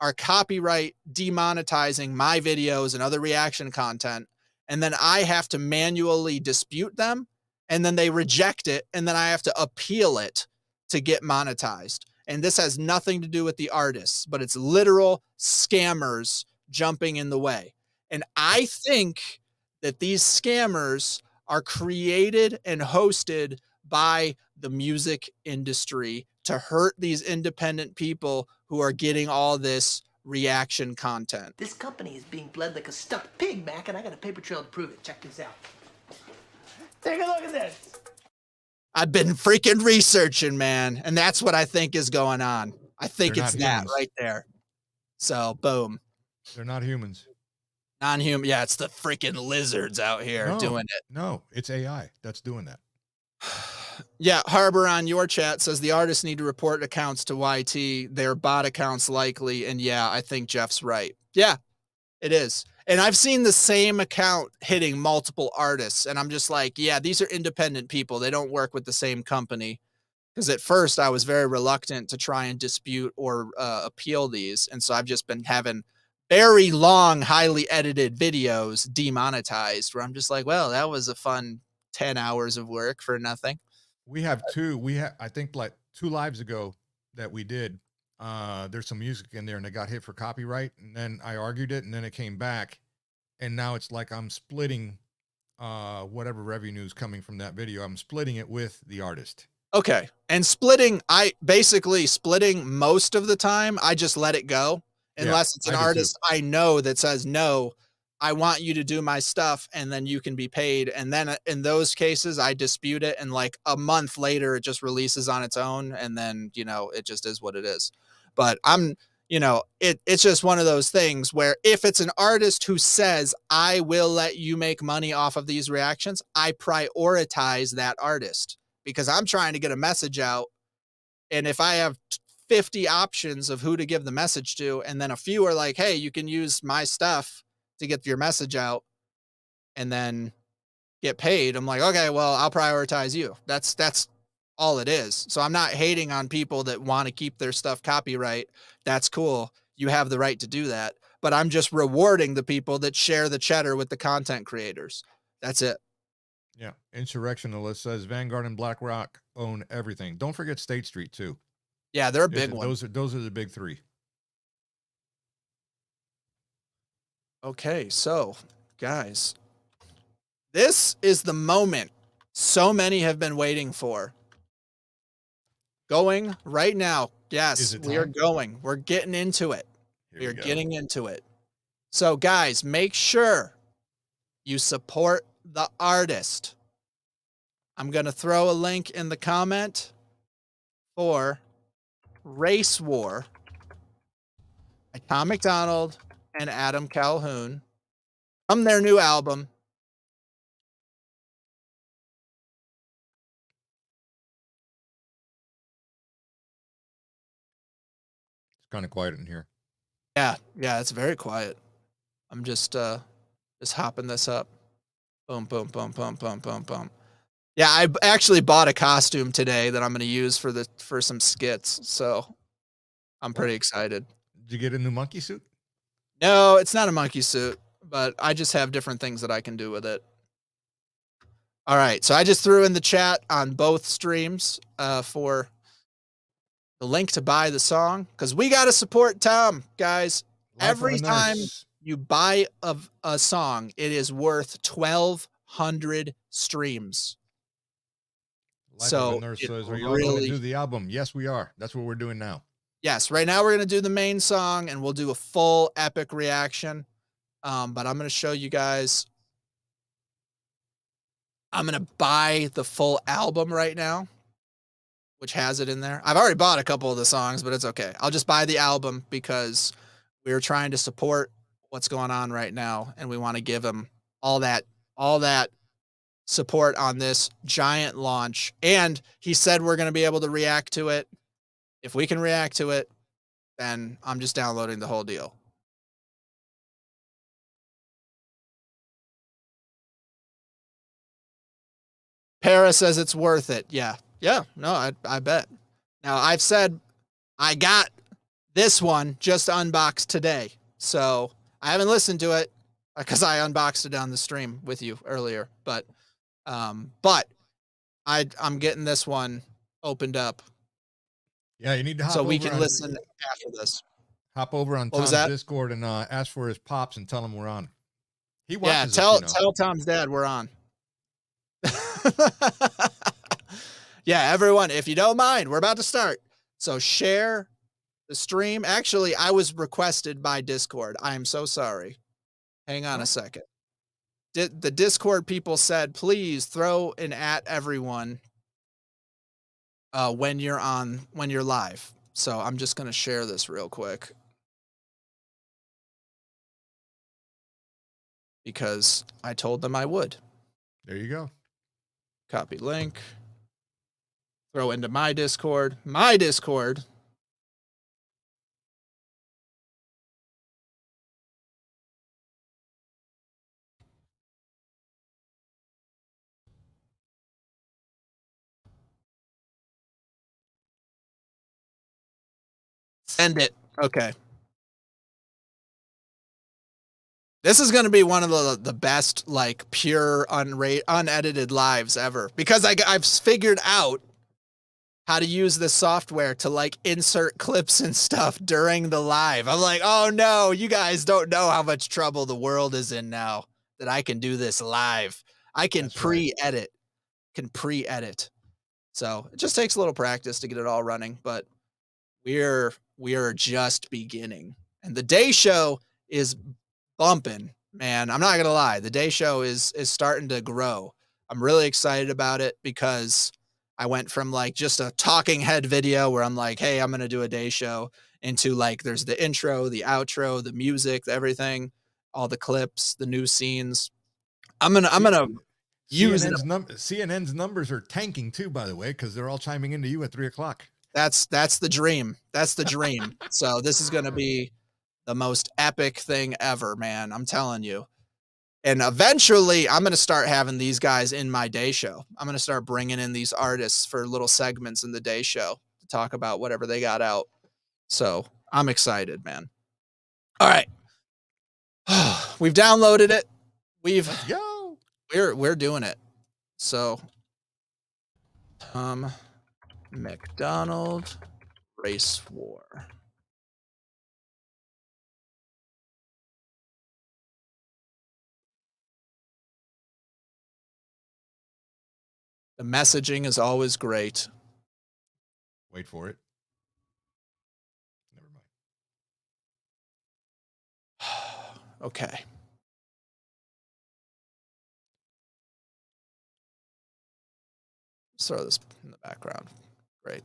are copyright demonetizing my videos and other reaction content, and then I have to manually dispute them, and then they reject it, and then I have to appeal it to get monetized. And this has nothing to do with the artists, but it's literal scammers jumping in the way. And I think that these scammers are created and hosted by the music industry to hurt these independent people who are getting all this reaction content. This company is being bled like a stuffed pig, Mac, and I got a paper trail to prove it. Check this out. Take a look at this. I've been freaking researching, man, and that's what I think is going on. I think it's that right there. So, boom. They're not humans. Non-human. Yeah, it's the freaking lizards out here doing it. No, it's AI that's doing that. Yeah, Harbor on your chat says the artists need to report accounts to YT. Their bot accounts likely, and yeah, I think Jeff's right. Yeah, it is. And I've seen the same account hitting multiple artists, and I'm just like, yeah, these are independent people. They don't work with the same company. Because at first I was very reluctant to try and dispute or appeal these. And so I've just been having very long, highly edited videos demonetized where I'm just like, well, that was a fun 10 hours of work for nothing. We have I think like 2 lives ago that we did. There's some music in there and it got hit for copyright, and then I argued it, and then it came back, and now it's like I'm splitting whatever revenue is coming from that video. I'm splitting it with the artist. Okay. And basically splitting most of the time, I just let it go unless it's an artist I know that says, no, I want you to do my stuff and then you can be paid. And then in those cases, I dispute it. And like a month later, it just releases on its own. And then, it just is what it is. But it's just one of those things where if it's an artist who says, I will let you make money off of these reactions, I prioritize that artist because I'm trying to get a message out. And if I have 50 options of who to give the message to, and then a few are like, hey, you can use my stuff to get your message out and then get paid, I'm like, okay, well, I'll prioritize you. That's all it is. So I'm not hating on people that want to keep their stuff copyright. That's cool. You have the right to do that. But I'm just rewarding the people that share the cheddar with the content creators. That's it. Yeah. Insurrectionalist says Vanguard and BlackRock own everything. Don't forget State Street too. Yeah, they're a big one. Those are the big 3. Okay, so guys, this is the moment so many have been waiting for. Going right now. Yes, we are going. We're getting into it. We're getting into it. So guys, make sure you support the artist. I'm going to throw a link in the comment for Race War by Tom McDonald and Adam Calhoun from their new album. It's kind of quiet in here. Yeah, it's very quiet. I'm just hopping this up. Boom, boom, boom, boom, boom, boom, boom. Yeah, I actually bought a costume today that I'm going to use for some skits, so I'm pretty excited. Did you get a new monkey suit? No, it's not a monkey suit, but I just have different things that I can do with it. All right. So I just threw in the chat on both streams for the link to buy the song, because we got to support Tom, guys. Life of a Every time Nurse. you buy a song, it is worth 1,200 streams. Life of a So Nurse it says, are y'all going to really, do the album? Yes, we are. That's what we're doing now. yes, right now we're going to do the main song and we'll do a full epic reaction. But I'm going to show you guys. I'm going to buy the full album right now, which has it in there. I've already bought a couple of the songs, but it's okay. I'll just buy the album because we're trying to support what's going on right now. And we want to give him all that support on this giant launch. And he said we're going to be able to react to it. If we can react to it, then I'm just downloading the whole deal. Para says it's worth it. Yeah. Yeah. No, I bet. Now, I've said I got this one just unboxed today. So I haven't listened to it because I unboxed it on the stream with you earlier. But I'm getting this one opened up. Yeah, you need to hop so we over can listen after this. Hop over on Tom's Discord and ask for his pops and tell him we're on. He watches tell us, tell Tom's dad we're on. Yeah, everyone, if you don't mind, we're about to start. So share the stream. Actually, I was requested by Discord. I am so sorry. Hang on a second. The Discord people said, please throw an at everyone when you're live. So I'm just going to share this real quick, because I told them I would. There you go. Copy link. Throw into my Discord. My Discord. Send it. Okay. This is going to be one of the best, like, pure, unedited lives ever, because I've figured out how to use this software to, like, insert clips and stuff during the live. I'm like, oh no, you guys don't know how much trouble the world is in now that I can do this live. I can pre-edit. So it just takes a little practice to get it all running, but we are just beginning. And the day show is bumping, man. I'm not gonna lie. The day show is starting to grow. I'm really excited about it because I went from, like, just a talking head video where I'm like, hey, I'm gonna do a day show, into, like, there's the intro, the outro, the music, everything, all the clips, the new scenes. I'm gonna use CNN's numbers are tanking too, by the way, because they're all chiming into you at 3 o'clock. That's the dream. That's the dream. So this is gonna be the most epic thing ever, man. I'm telling you. And eventually I'm going to start having these guys in my day show. I'm going to start bringing in these artists for little segments in the day show to talk about whatever they got out. So I'm excited, man. All right. We've downloaded it. Let's go. We're doing it. So McDonald Race War. The messaging is always great. Wait for it. Never mind. Okay. Let's throw this in the background. Great.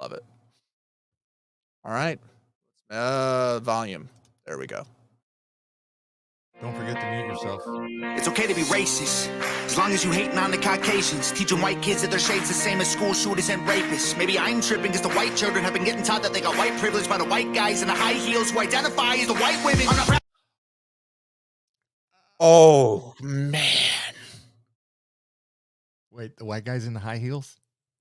Love it. All right. Volume. There we go. Don't forget to mute yourself. It's okay to be racist, as long as you hating on the Caucasians, teaching white kids that their shade's the same as school shooters and rapists. Maybe I'm tripping because the white children have been getting taught that they got white privilege by the white guys in the high heels who identify as the white women. Oh, man. Wait, the white guys in the high heels?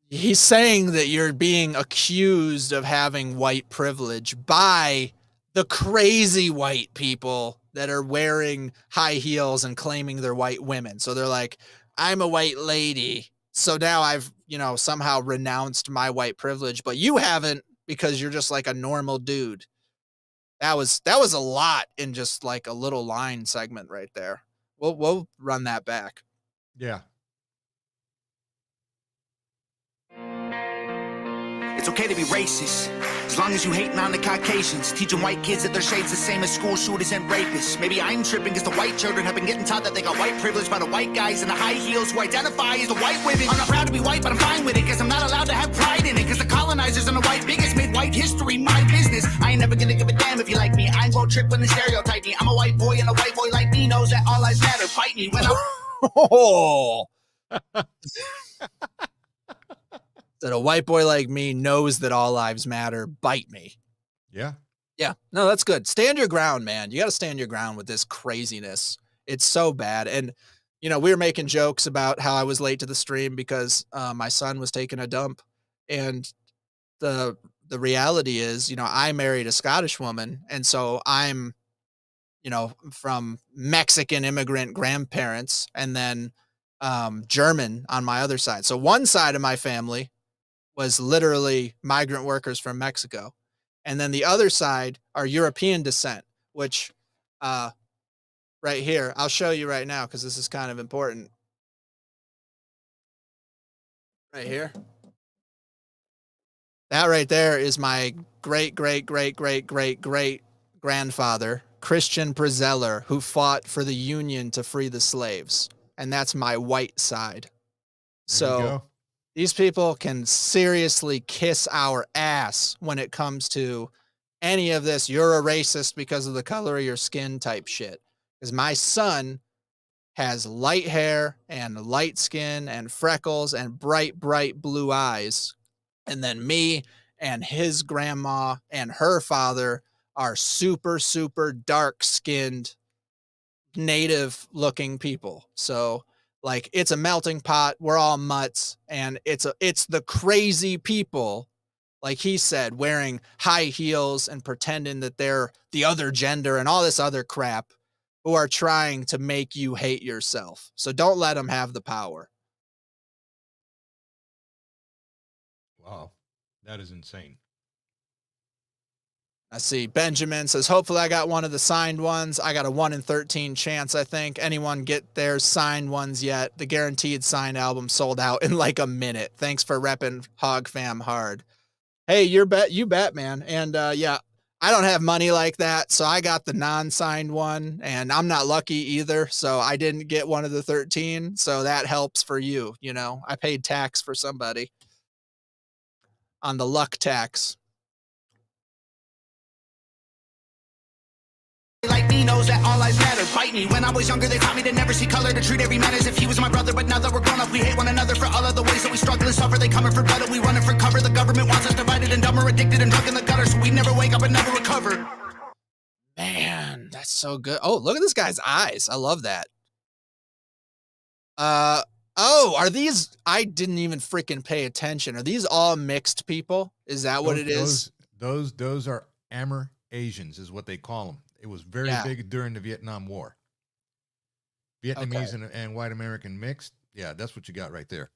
He's saying that you're being accused of having white privilege by the crazy white people that are wearing high heels and claiming they're white women. So they're like, I'm a white lady. So now I've, somehow renounced my white privilege, but you haven't because you're just like a normal dude. That was a lot in just like a little line segment right there. We'll run that back. Yeah. It's okay to be racist, as long as you hating on the Caucasians, teaching white kids that their shade's the same as school shooters and rapists. Maybe I'm tripping because the white children have been getting taught that they got white privilege by the white guys in the high heels who identify as the white women. I'm not proud to be white, but I'm fine with it, because I'm not allowed to have pride in it, because the colonizers and the white bigots made white history my business. I ain't never gonna give a damn if you like me. I ain't gonna trip when they stereotype me. I'm a white boy, and a white boy like me knows that all lives matter. Fight me when I'm... Oh. That a white boy like me knows that all lives matter. Bite me. Yeah. Yeah. No, that's good. Stand your ground, man. You got to stand your ground with this craziness. It's so bad. And, we were making jokes about how I was late to the stream because my son was taking a dump. And the reality is, I married a Scottish woman. And so I'm, from Mexican immigrant grandparents and then German on my other side. So one side of my family was literally migrant workers from Mexico. And then the other side are European descent, which right here, I'll show you right now because this is kind of important. Right here. That right there is my great, great, great, great, great, great grandfather, Christian Prezeller, who fought for the Union to free the slaves. And that's my white side. So these people can seriously kiss our ass when it comes to any of this. You're a racist because of the color of your skin type shit. Because my son has light hair and light skin and freckles and bright, bright blue eyes. And then me and his grandma and her father are super, super dark skinned, native looking people. So like it's a melting pot. We're all mutts, and it's the crazy people, like he said, wearing high heels and pretending that they're the other gender and all this other crap, who are trying to make you hate yourself. So don't let them have the power. Wow. That is insane. I see Benjamin says, hopefully I got one of the signed ones. I got a 1 in 13 chance, I think. Anyone get their signed ones yet? The guaranteed signed album sold out in like a minute. Thanks for repping Hog Fam hard. Hey, you bet, man. And yeah, I don't have money like that, so I got the non-signed one, and I'm not lucky either, so I didn't get one of the 13, so that helps for you, I paid tax for somebody on the luck tax. Like me knows that all lives matter. Fight me. When I was younger, they taught me to never see color, to treat every man as if he was my brother. But now that we're grown up, we hate one another for all of the ways that we struggle and suffer. They coming for better, we running for cover. The government wants us divided and dumber, addicted and drunk in the gutter, so we never wake up and never recover. Man, that's so good. Oh, look at this guy's eyes. I love that. Oh, are these? I didn't even freaking pay attention. Are these all mixed people? Is that what it is? Those are Amer Asians, is what they call them. It was very big during the Vietnam War. Vietnamese and white American mixed. Yeah, that's what you got right there.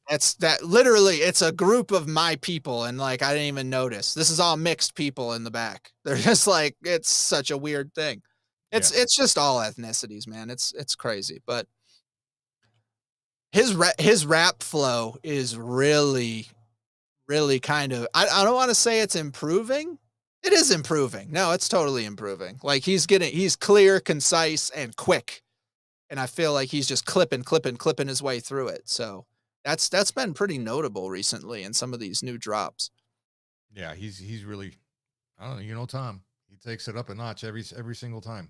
Literally, it's a group of my people, and like I didn't even notice. This is all mixed people in the back. They're just like, it's such a weird thing. It's just all ethnicities, man. It's crazy. But his rap flow is really, really kind of, I don't want to say it's improving. It is improving. No, it's totally improving. Like he's clear, concise, and quick. And I feel like he's just clipping his way through it. So that's been pretty notable recently in some of these new drops. Yeah, he's really, I don't know, Tom, he takes it up a notch every single time.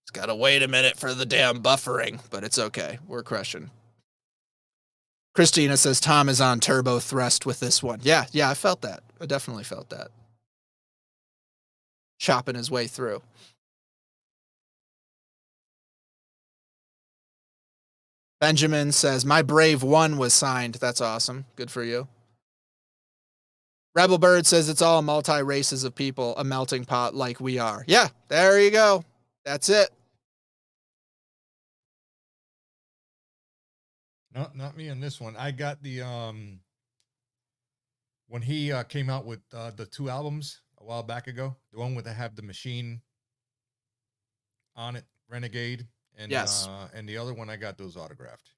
It's got to wait a minute for the damn buffering, but it's okay. We're crushing. Christina says Tom is on turbo thrust with this one. Yeah, I felt that. I definitely felt that. Chopping his way through. Benjamin says, my Brave 1 was signed. That's awesome. Good for you. Rebel Bird says it's all multi-races of people, a melting pot like we are. Yeah, there you go. That's it. Not me on this one. I got the when he came out with the 2 albums a while back ago, the one with have the machine on it, Renegade, and and the other one I got those autographed.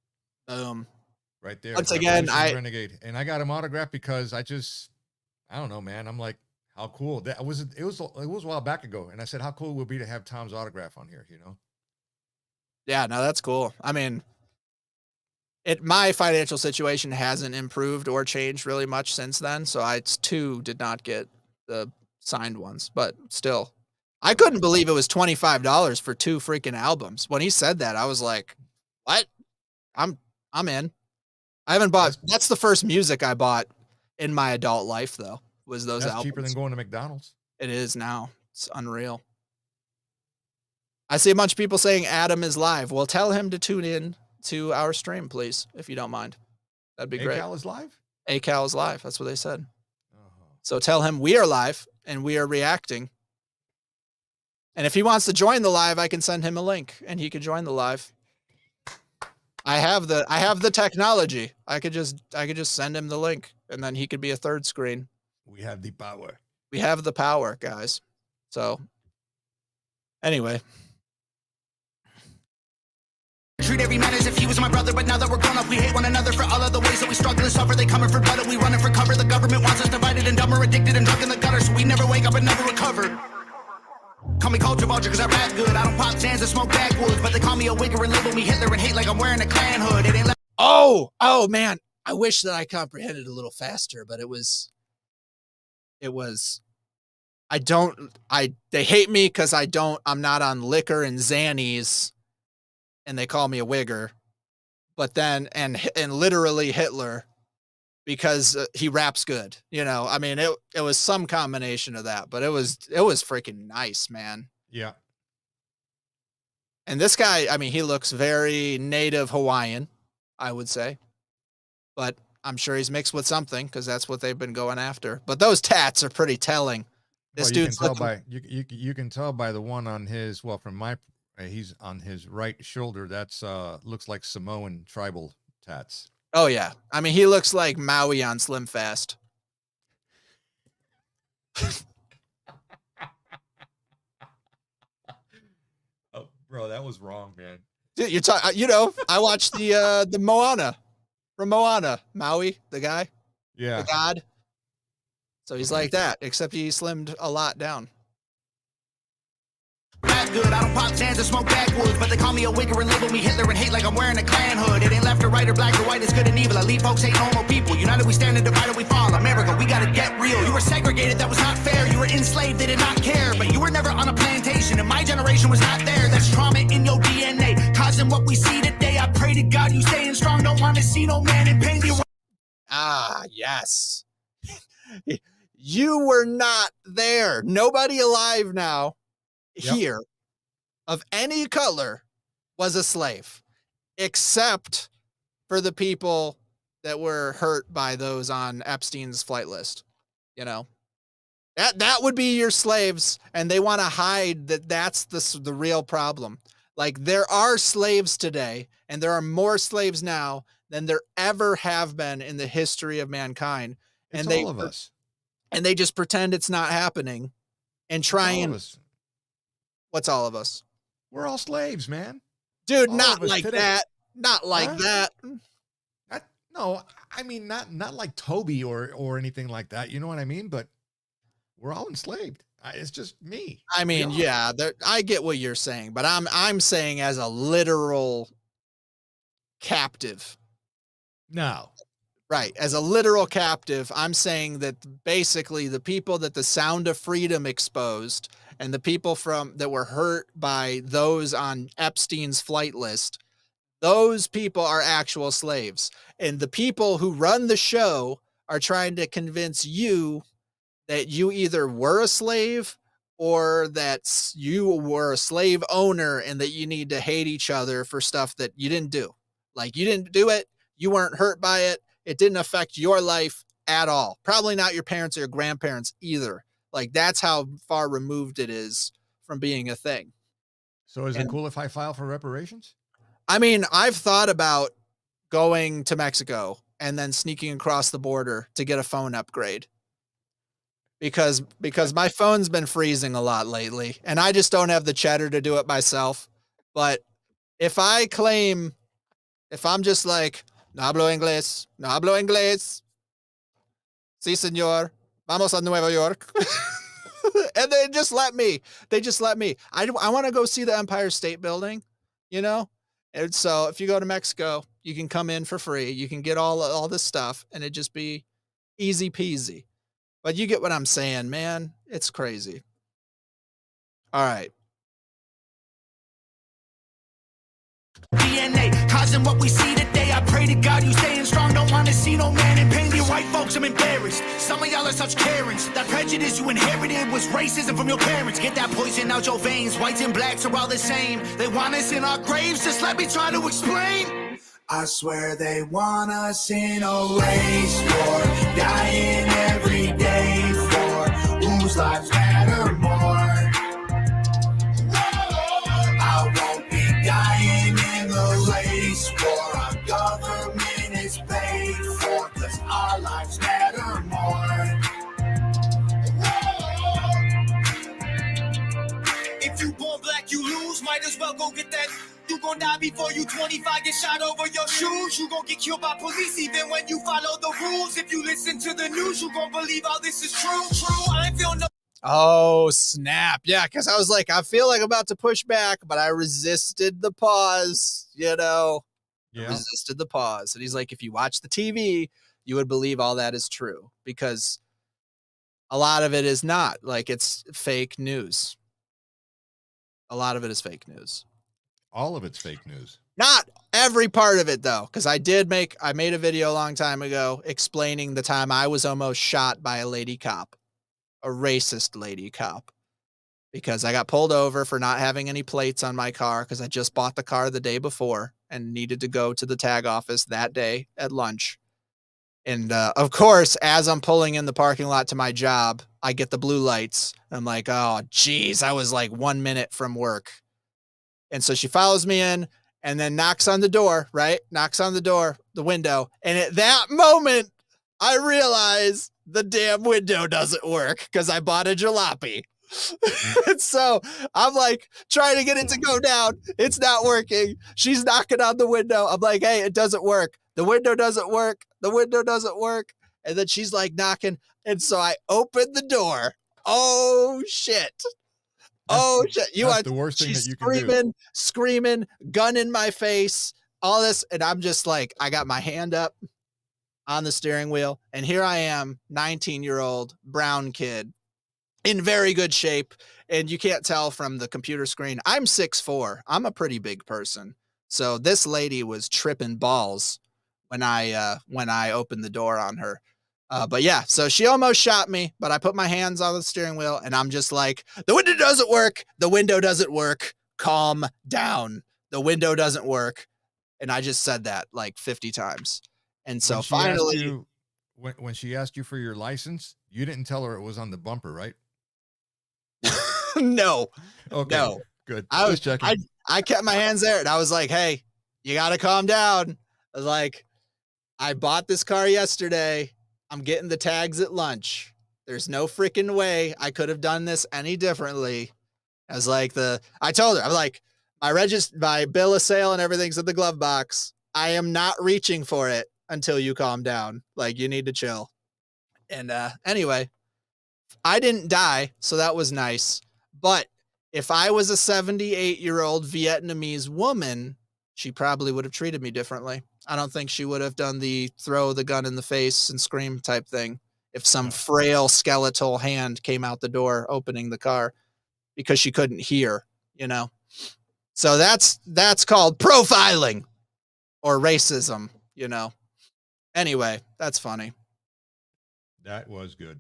Right there. Once again, Renegade, and I got him autographed because I don't know, man. I'm like, how cool that was. It was a while back ago, and I said, how cool it would be to have Tom's autograph on here, you know? Yeah, no, that's cool. I mean, my financial situation hasn't improved or changed really much since then, so I too did not get the signed ones, but still, I couldn't believe it was $25 for 2 freaking albums. When he said that, I was like, what? I'm in. I haven't bought. That's the first music I bought in my adult life, though. Was those albums? Cheaper than going to McDonald's. It is now. It's unreal. I see a bunch of people saying Adam is live. Well, tell him to tune in to our stream, please, if you don't mind. That'd be great. ACAL is live? ACAL is live. That's what they said. So tell him we are live and we are reacting. And if he wants to join the live, I can send him a link and he can join the live. I have the technology. I could just send him the link and then he could be a third screen. We have the power. We have the power, guys. So anyway. Treat every man as if he was my brother, but now that we're grown up, we hate one another for all of the ways that we struggle and suffer. They coming for blood and we running for cover. The government wants us divided and dumber, addicted and drunk in the gutter, so we never wake up and never recover. Call me culture vulture because I rap good. I don't pop Zans and smoke backwoods, but they call me a wigger and label me Hitler and hate like I'm wearing a Klan hood. It ain't oh man, I wish that I comprehended a little faster, but they hate me because I'm not on liquor and Xannies and they call me a wigger, but then, and literally Hitler because he raps good, you know. I mean, it was some combination of that, but it was freaking nice, man. Yeah. And this guy, I mean, he looks very native Hawaiian, I would say, but I'm sure he's mixed with something because that's what they've been going after. But those tats are pretty telling. This dude's you can tell by the one on his, from my, he's on his right shoulder. That's looks like Samoan tribal tats. Oh yeah. I mean, he looks like Maui on Slim Fast. Oh, bro, that was wrong, man. Dude, I watched the Moana from Moana, Maui, the guy. Yeah. The god. So he's like that, except he slimmed a lot down. rap good. I don't pop Zans or smoke backwoods, but they call me a wigger and label me Hitler and hate like I'm wearing a Klan hood. It ain't left or right or black or white, it's good and evil. Elite folks hate normal people. United we stand and divided we fall. America, we gotta get real. You were segregated, that was not fair. You were enslaved, they did not care. But you were never on a plantation, and my generation was not there. That's trauma in your DNA, causing what we see today. I pray to God you staying strong. Don't want to see no man in pain. Ah, yes. You were not there. Nobody alive now here of any color was a slave, except for the people that were hurt by those on Epstein's flight list. You know, that would be your slaves, and they want to hide that that's the real problem. Like, there are slaves today, and there are more slaves now than there ever have been in the history of mankind. It's and all of us. And they just pretend it's not happening and try and... What's all of us? We're all slaves, man. Dude, all not like today. That. Not like that. No, I mean, not like Toby or anything like that. You know what I mean? But we're all enslaved. It's just me. I mean, yeah, I get what you're saying, but I'm saying as a literal captive. No. Right. As a literal captive, I'm saying that basically the people that the Sound of Freedom exposed and the people that were hurt by those on Epstein's flight list, those people are actual slaves. And the people who run the show are trying to convince you that you either were a slave or that you were a slave owner and that you need to hate each other for stuff that you didn't do. Like, you didn't do it. You weren't hurt by it. It didn't affect your life at all. Probably not your parents or your grandparents either. Like, that's how far removed it is from being a thing. So is it cool if I file for reparations? I mean, I've thought about going to Mexico and then sneaking across the border to get a phone upgrade. Because my phone's been freezing a lot lately and I just don't have the cheddar to do it myself. But if I'm just like, no hablo inglés, sí, señor, vamos a Nueva York. And they just let me. I want to go see the Empire State Building, you know? And so if you go to Mexico, you can come in for free. You can get all this stuff and it just be easy peasy. But you get what I'm saying, man. It's crazy. All right. DNA causing what we see today. I pray to God you staying strong. Don't want to see no man in pain. Dear white folks, I'm embarrassed. Some of y'all are such Karens. That prejudice you inherited was racism from your parents. Get that poison out your veins. Whites and blacks are all the same. They want us in our graves. Just let me try to explain. I swear they want us in a race war, dying every day for whose lives matter more. I won't be dying in the race war. Our government is paid for, 'cause our lives matter more. If you born black, you lose. Might as well go get that. You gon' die before you 25, get shot over your shoes. You gon' get killed by police even when you follow the rules. If you listen to the news, you gon' believe all this is true. I ain't feel no. Oh, snap. Yeah, because I was like, I feel like I'm about to push back, but I resisted the pause, you know? Yeah. Resisted the pause. And he's like, if you watch the TV, you would believe all that is true, because a lot of it is not. Like, it's fake news. A lot of it is fake news. All of it's fake news. Not every part of it, though, because I made a video a long time ago explaining the time I was almost shot by a lady cop, a racist lady cop, because I got pulled over for not having any plates on my car because I just bought the car the day before and needed to go to the tag office that day at lunch. And of course, as I'm pulling in the parking lot to my job, I get the blue lights. I'm like, oh, geez, I was like 1 minute from work. And so she follows me in and then knocks on the door, right? Knocks on the door, the window. And at that moment, I realize the damn window doesn't work because I bought a jalopy. And so I'm like trying to get it to go down. It's not working. She's knocking on the window. I'm like, hey, it doesn't work. The window doesn't work. The window doesn't work. And then she's like knocking. And so I open the door. Oh, shit. Oh shit! That's the worst thing that you can do. Screaming, gun in my face, all this, and I'm just like, I got my hand up on the steering wheel, and here I am, 19-year-old brown kid, in very good shape, and you can't tell from the computer screen. I'm 6'4". I'm a pretty big person, so this lady was tripping balls when I opened the door on her. But yeah, so she almost shot me, but I put my hands on the steering wheel and I'm just like, the window doesn't work. The window doesn't work. Calm down. The window doesn't work. And I just said that like 50 times. And so finally, when she asked you for your license, you didn't tell her it was on the bumper, right? No. Okay. No. Good. I kept my hands there and I was like, hey, you got to calm down. I was like, I bought this car yesterday. I'm getting the tags at lunch. There's no freaking way I could have done this any differently. I was like, I told her, I'm like, my bill of sale and everything's in the glove box. I am not reaching for it until you calm down. Like, you need to chill. And anyway, I didn't die, so that was nice. But if I was a 78-year-old Vietnamese woman, she probably would have treated me differently. I don't think she would have done the throw the gun in the face and scream type thing if some frail skeletal hand came out the door opening the car because she couldn't hear, you know? So that's called profiling or racism, you know? Anyway, that's funny. That was good.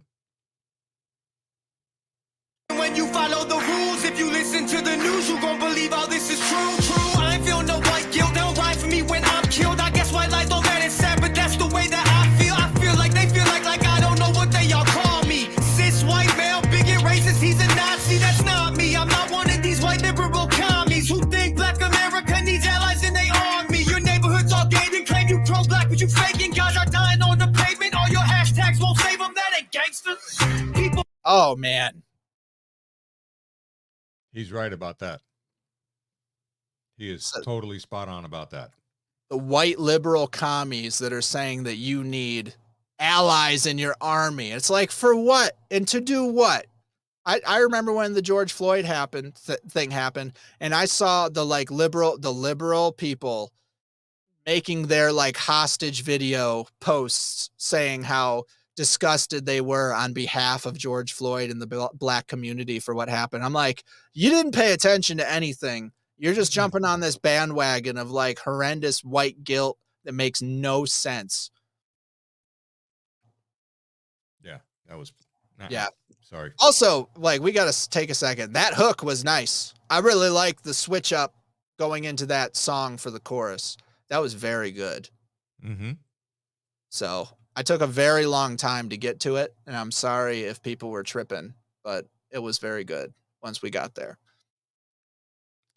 When you follow the rules, if you listen to the news, you gon' believe all this is true. I ain't feel no white guilt. They'll ride for me when I'm killed. I guess white lies don't let it sad, but that's the way that I feel. I feel like they feel like I don't know what they all call me. Cis white male, bigot racist, he's a Nazi. That's not me. I'm not one of these white liberal commies who think black America needs allies in their army. Your neighborhood's all gay and claim you gangster. People. Oh man. He's right about that. He is totally spot on about that. The white liberal commies that are saying that you need allies in your army. It's like, for what? And to do what? I remember when the George Floyd thing happened, and I saw the liberal people making their like hostage video posts saying how disgusted they were on behalf of George Floyd and the black community for what happened. I'm like, you didn't pay attention to anything. You're just jumping on this bandwagon of like horrendous white guilt that makes no sense. Yeah, that was. Yeah. Sorry. Also, like, we got to take a second. That hook was nice. I really like the switch up going into that song for the chorus. That was very good. Mm-hmm. So I took a very long time to get to it, and I'm sorry if people were tripping, but it was very good once we got there.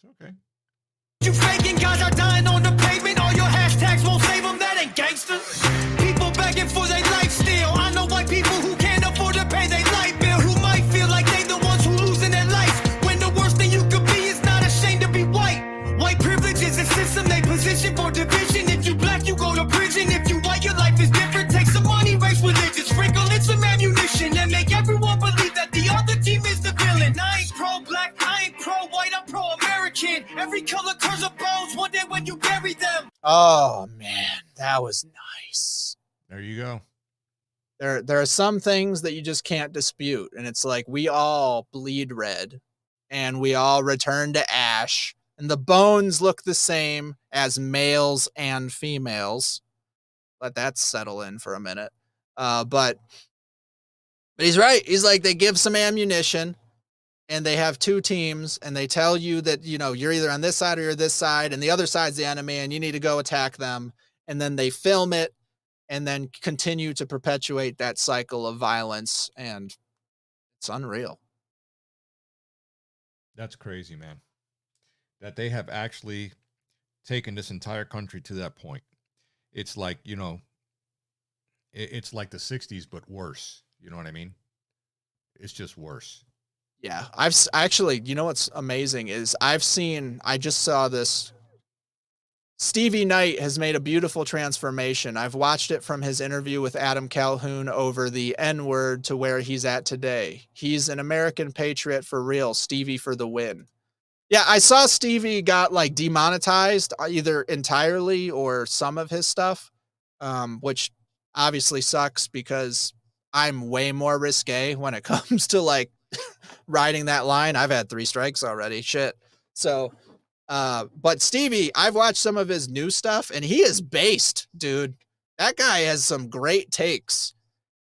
It's okay. You faking guys are dying on the pavement. All your hashtags won't save them. That ain't gangster. People begging for their life still. I know white people who can't afford to pay their light bill, who might feel like they the ones who losing their life, when the worst thing you could be is not ashamed to be white. White privilege is a system they position for division. If you black, you go to prison. If you white, your life is different. Take some money, race religion, sprinkle in some ammunition, and make everyone believe that the other team is the villain. I ain't pro-black, I ain't pro-white, I'm pro-American. Every color curves of bones one day when you bury them. Oh man, that was nice. There you go. There are some things that you just can't dispute, and it's like, we all bleed red and we all return to ash, and the bones look the same as males and females. Let that settle in for a minute. But he's right. He's like, they give some ammunition and they have two teams and they tell you that, you know, you're either on this side or you're this side, and the other side's the enemy and you need to go attack them. And then they film it and then continue to perpetuate that cycle of violence. And it's unreal. That's crazy, man. That they have actually taken this entire country to that point. It's like, you know, it's like the 60s, but worse. You know what I mean? It's just worse. Yeah. I've actually, you know, what's amazing is I just saw this. Stevie Knight has made a beautiful transformation. I've watched it from his interview with Adam Calhoun over the N-word to where he's at today. He's an American patriot for real. Stevie for the win. Yeah, I saw Stevie got like demonetized either entirely or some of his stuff, which obviously sucks because I'm way more risque when it comes to like riding that line. I've had 3 strikes already. Shit. So, but Stevie, I've watched some of his new stuff and he is based, dude. That guy has some great takes.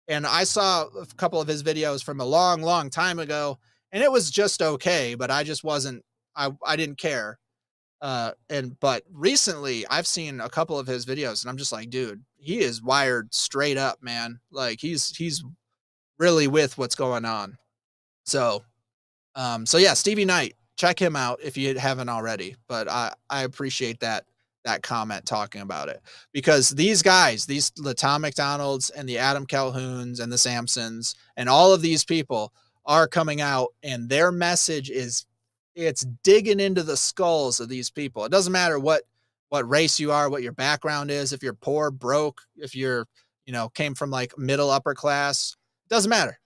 And I saw a couple of his videos from a long, long time ago, and it was just okay, but I just wasn't, I didn't care. But recently I've seen a couple of his videos and I'm just like, dude, he is wired straight up, man. Like he's really with what's going on. So yeah, Stevie Knight, check him out if you haven't already, but I appreciate that comment talking about it, because these guys, the Tom McDonalds and the Adam Calhouns and the Samsons and all of these people are coming out, and their message it's digging into the skulls of these people. It doesn't matter what race you are, what your background is, if you're poor, broke, if you're, you know, came from like middle upper class, it doesn't matter.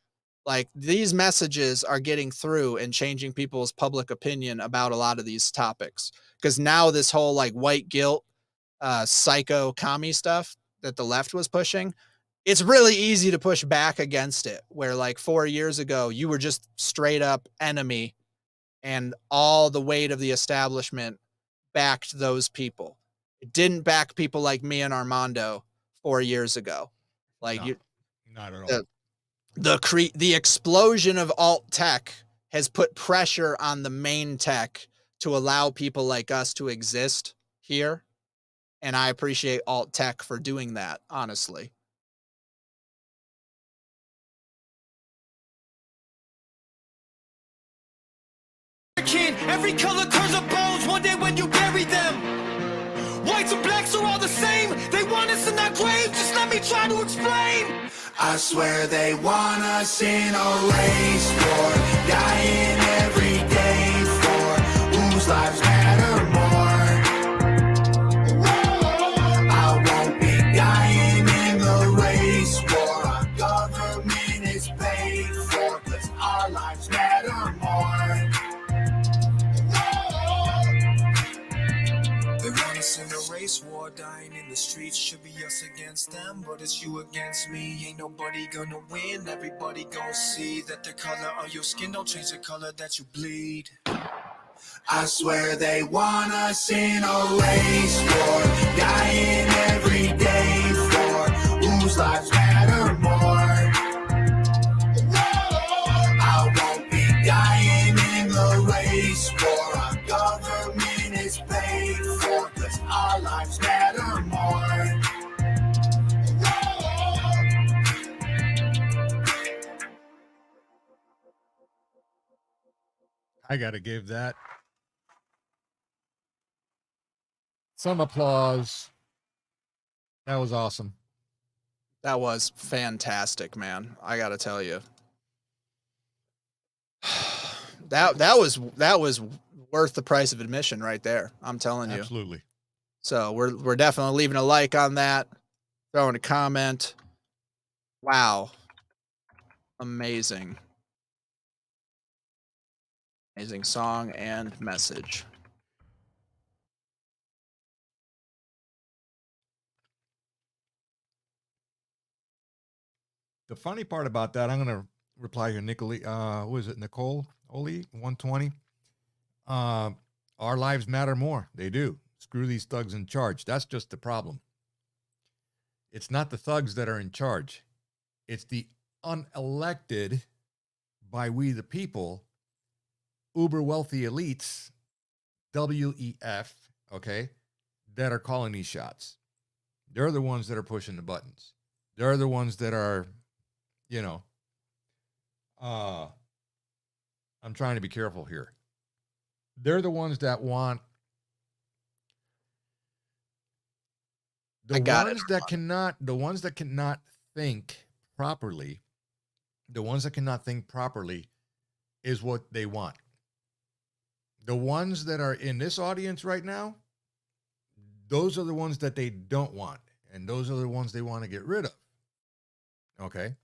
Like, these messages are getting through and changing people's public opinion about a lot of these topics. Because now this whole like white guilt, psycho commie stuff that the left was pushing, it's really easy to push back against it. Where like 4 years ago, you were just straight up enemy, and all the weight of the establishment backed those people. It didn't back people like me and Armando 4 years ago. Like, No, not at all. The explosion of alt tech has put pressure on the main tech to allow people like us to exist here. And I appreciate alt tech for doing that, honestly. Every color curves of bones one day when you bury them. Whites and blacks are all the same. They want us in that grave. Just let me try to explain. I swear they want us in a race war, dying every day for whose lives matter more. I won't be dying in the race war. Our government is paid for, 'cause our lives matter more. They want us in a race war, dying in the streets. Should be us against them, but it's you against me. Ain't nobody gonna win. Everybody gonna see that the color of your skin don't change the color that you bleed. I swear they want us in a race war, dying every day for whose lives matter more. I won't be dying in the race war. Our government is paid for, 'cause our lives matter more. I got to give that some applause. That was awesome. That was fantastic, man. I got to tell you. That was worth the price of admission right there. I'm telling you. Absolutely. So we're definitely leaving a like on that, throwing a comment. Wow. Amazing. Amazing song and message. The funny part about that, I'm going to reply here, what is it, Nicole Oli 120? Our lives matter more. They do. Screw these thugs in charge. That's just the problem. It's not the thugs that are in charge. It's the unelected by we the people, uber wealthy elites, WEF, okay, that are calling these shots. They're the ones that are pushing the buttons. They're the ones that are, you know, I'm trying to be careful here. They're the ones that want the ones that cannot think properly. The ones that cannot think properly is what they want. The ones that are in this audience right now, those are the ones that they don't want. And those are the ones they want to get rid of. Okay?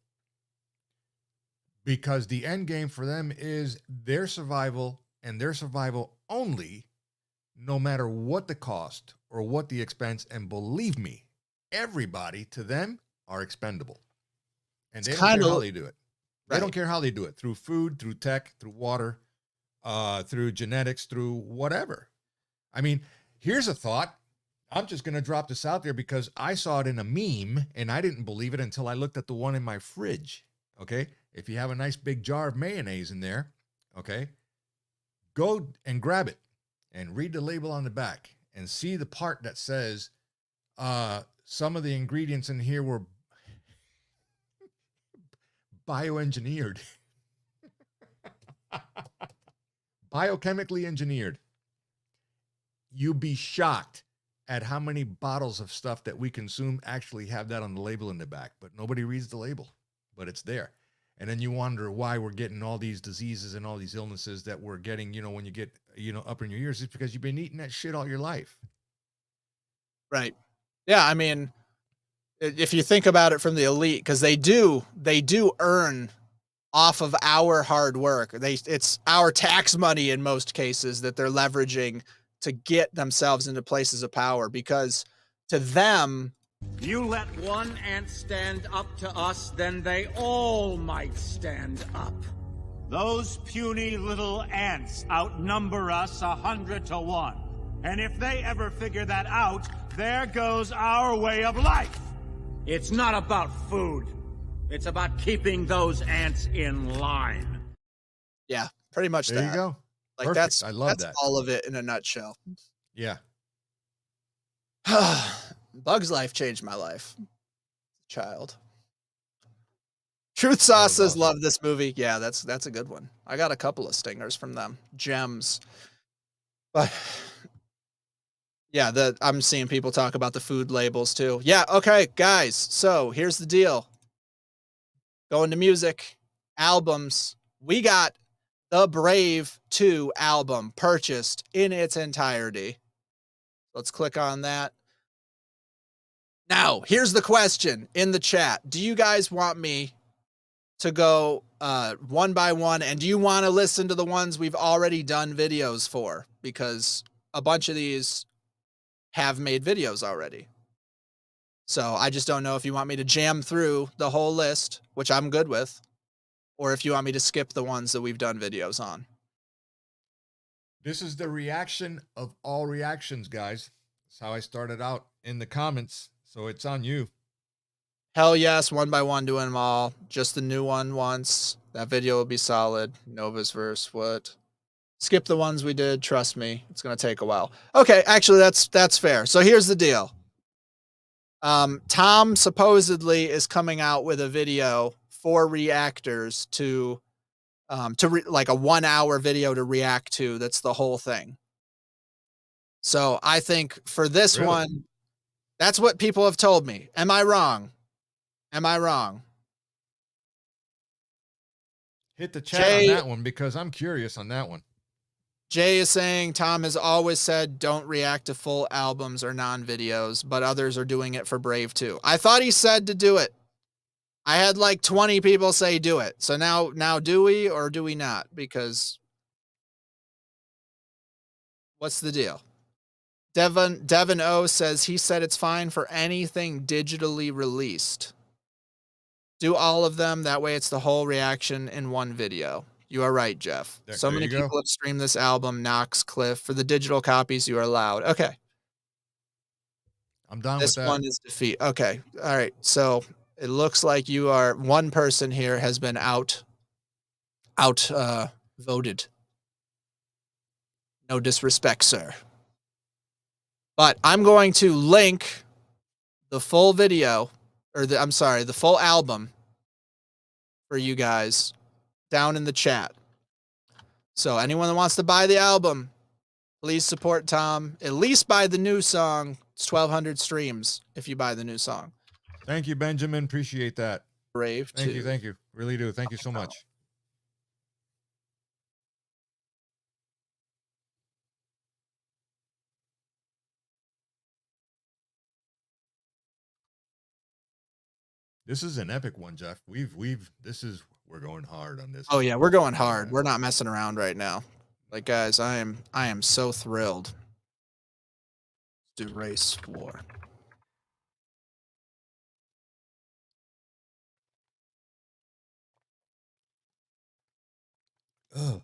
Because the end game for them is their survival and their survival only, no matter what the cost or what the expense. And believe me, everybody to them are expendable. And they don't care how they do it. They don't care how they do it, through food, through tech, through water, through genetics, through whatever. I mean, here's a thought. I'm just going to drop this out there because I saw it in a meme and I didn't believe it until I looked at the one in my fridge. Okay. If you have a nice big jar of mayonnaise in there, okay, go and grab it and read the label on the back and see the part that says some of the ingredients in here were bioengineered, biochemically engineered. You'd be shocked at how many bottles of stuff that we consume actually have that on the label in the back, but nobody reads the label, but it's there. And then you wonder why we're getting all these diseases and all these illnesses that we're getting, you know, when you get, you know, up in your years. It's because you've been eating that shit all your life. Right. Yeah. I mean, if you think about it from the elite, because they do earn off of our hard work. It's our tax money in most cases that they're leveraging to get themselves into places of power, because to them, you let one ant stand up to us, then they all might stand up. Those puny little ants outnumber us 100 to 1. And if they ever figure that out, there goes our way of life. It's not about food. It's about keeping those ants in line. Yeah, pretty much there you go. Like Perfect. I love that's that. all of it in a nutshell. Yeah. Bug's Life changed my life. Child. Truth Sauce says, awesome. Love this movie. Yeah, that's a good one. I got a couple of stingers from them. Gems. But yeah, I'm seeing people talk about the food labels too. Yeah, okay, guys. So here's the deal. going to music, albums. We got the Brave 2 album purchased in its entirety. Let's click on that. Now, here's the question in the chat. Do you guys want me to go one by one? And do you want to listen to the ones we've already done videos for? Because a bunch of these have made videos already. So I just don't know if you want me to jam through the whole list, which I'm good with, or if you want me to skip the ones that we've done videos on. This is the reaction of all reactions, guys. That's how I started out in the comments. So it's on you. Hell yes, one by one, doing them all. Just the new one once. That video will be solid. Nova's verse, what? Skip the ones we did. Trust me, it's going to take a while. Okay, actually, that's fair. So here's the deal. Tom supposedly is coming out with a video for reactors to like a 1 hour video to react to. That's the whole thing. So I think for this one, that's what people have told me. Am I wrong? Am I wrong? Hit the chat on that one because I'm curious on that one. Jay is saying Tom has always said don't react to full albums or non-videos, but others are doing it for Brave too. I thought he said to do it. I had like 20 people say do it. So now do we or do we not? Because what's the deal? Devin O says he said it's fine for anything digitally released. Do all of them. That way it's the whole reaction in one video. You are right, Jeff. So many people have streamed this album, Knox, Cliff. For the digital copies, you are allowed. Okay. I'm done with that. This one is defeat. Okay. All right. So it looks like you are one person here has been out voted. No disrespect, sir. But I'm going to link the full video or the full album for you guys down in the chat. So anyone that wants to buy the album, please support Tom. At least buy the new song. It's 1,200 streams if you buy the new song. Thank you, Benjamin. Appreciate that. Brave. Thank you. Thank you. Really do. Thank you so much. This is an epic one, Jeff. We're going hard on this. Oh yeah, we're going hard. We're not messing around right now. Like guys, I am so thrilled. Let's do race war. Oh.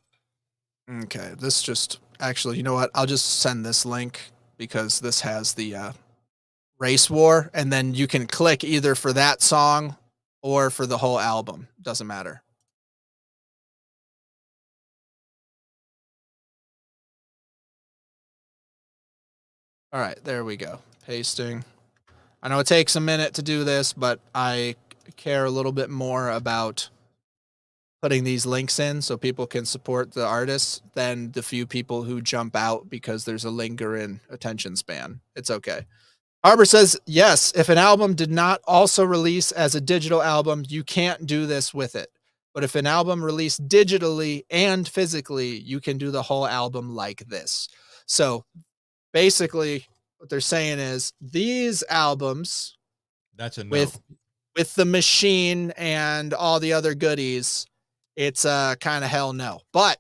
Okay, this just actually, you know what? I'll just send this link because this has the race war, and then you can click either for that song or for the whole album. Doesn't matter. All right, there we go. Pasting. I know it takes a minute to do this, but I care a little bit more about putting these links in so people can support the artists than the few people who jump out because there's a lingering attention span. It's okay. Arbor says, yes, if an album did not also release as a digital album, you can't do this with it. But if an album released digitally and physically, you can do the whole album like this. So basically what they're saying is these albums that's a no. with the machine and all the other goodies, it's kind of hell no. But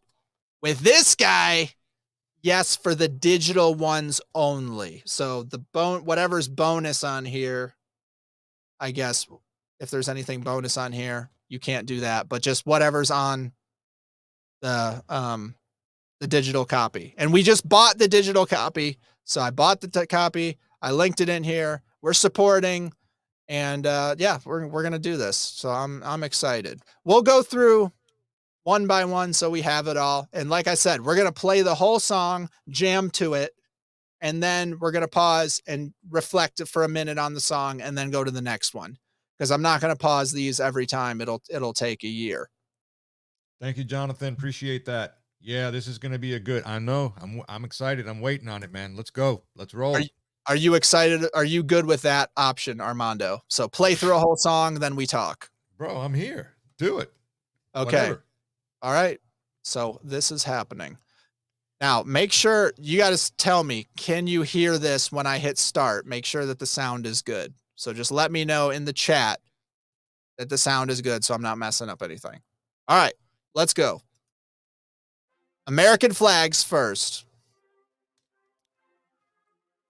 with this guy, yes, for the digital ones only. So the whatever's bonus on here, I guess if there's anything bonus on here, you can't do that, but just whatever's on the digital copy. And we just bought the digital copy. So I bought the copy. I linked it in here. We're supporting, and yeah, we're going to do this. So I'm excited. We'll go through one by one so we have it all. And like I said, we're going to play the whole song, jam to it, and then we're going to pause and reflect for a minute on the song and then go to the next one. Because I'm not going to pause these every time. It'll take a year. Thank you, Jonathan. Appreciate that. Yeah, this is going to be a good. I know. I'm excited. I'm waiting on it, man. Let's go. Let's roll. Are you excited? Are you good with that option, Armando? So play through a whole song, then we talk. Bro, I'm here. Do it. Okay. Whatever. All right. So this is happening. Now, make sure you got to tell me, can you hear this when I hit start? Make sure that the sound is good. So just let me know in the chat that the sound is good so I'm not messing up anything. All right, let's go. American flags first.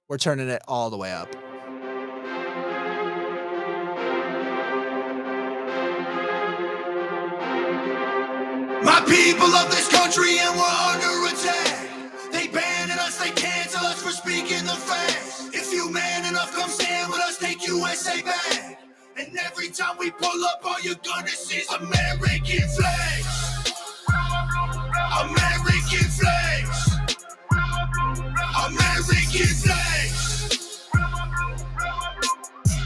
We're turning it all the way up. My people of this country and we're under attack. They banning us, they cancel us for speaking the facts. If you man enough, come stand with us, take USA back. And every time we pull up, all you're gonna see is American flags. American flags. American flags.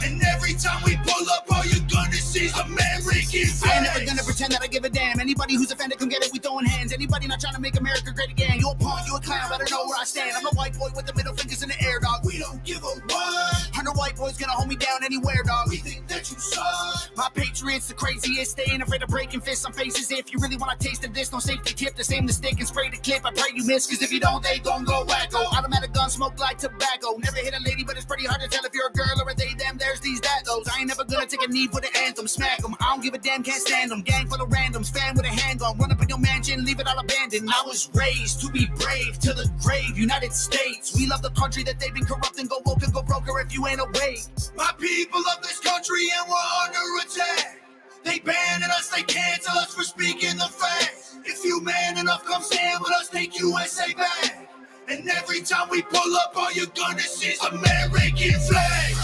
And every time we pull up, all you're gonna see is American flags. I ain't never gonna pretend that I give a damn. Anybody who's offended, come get it, we throwing hands. Anybody not trying to make America great again, you a punk, you a clown, better know where I stand. I'm a white boy with the middle fingers in the air, dog. We don't give a what. 100 white boys gonna hold me down anywhere, dog. We think that you suck. My patriots the craziest, they ain't afraid of breaking fists on faces. If you really wanna taste of this, no safety tip, the same mistake and spray the clip. I pray you miss, cause if you don't, they gon' go wacko. Automatic gun smoke like tobacco. Never hit a lady, but it's pretty hard to tell if you're a girl or a they, them, there's these, that, those. I ain't never gonna take a knee for the anthem, smack them. I don't give a damn, can't stand them. Gang full of randoms, fan with a handgun, run up in your mansion, leave it all abandoned. I was raised to be brave to the grave, United States. We love the country that they've been corrupting, go woke and go broker if you ain't awake. My people of this country and we're under attack. They banning us, they cancel us for speaking the facts. If you man enough, come stand with us, take USA back. And every time we pull up, all you're gonna see is American flags.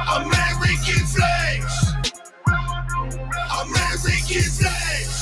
American flags. American flags.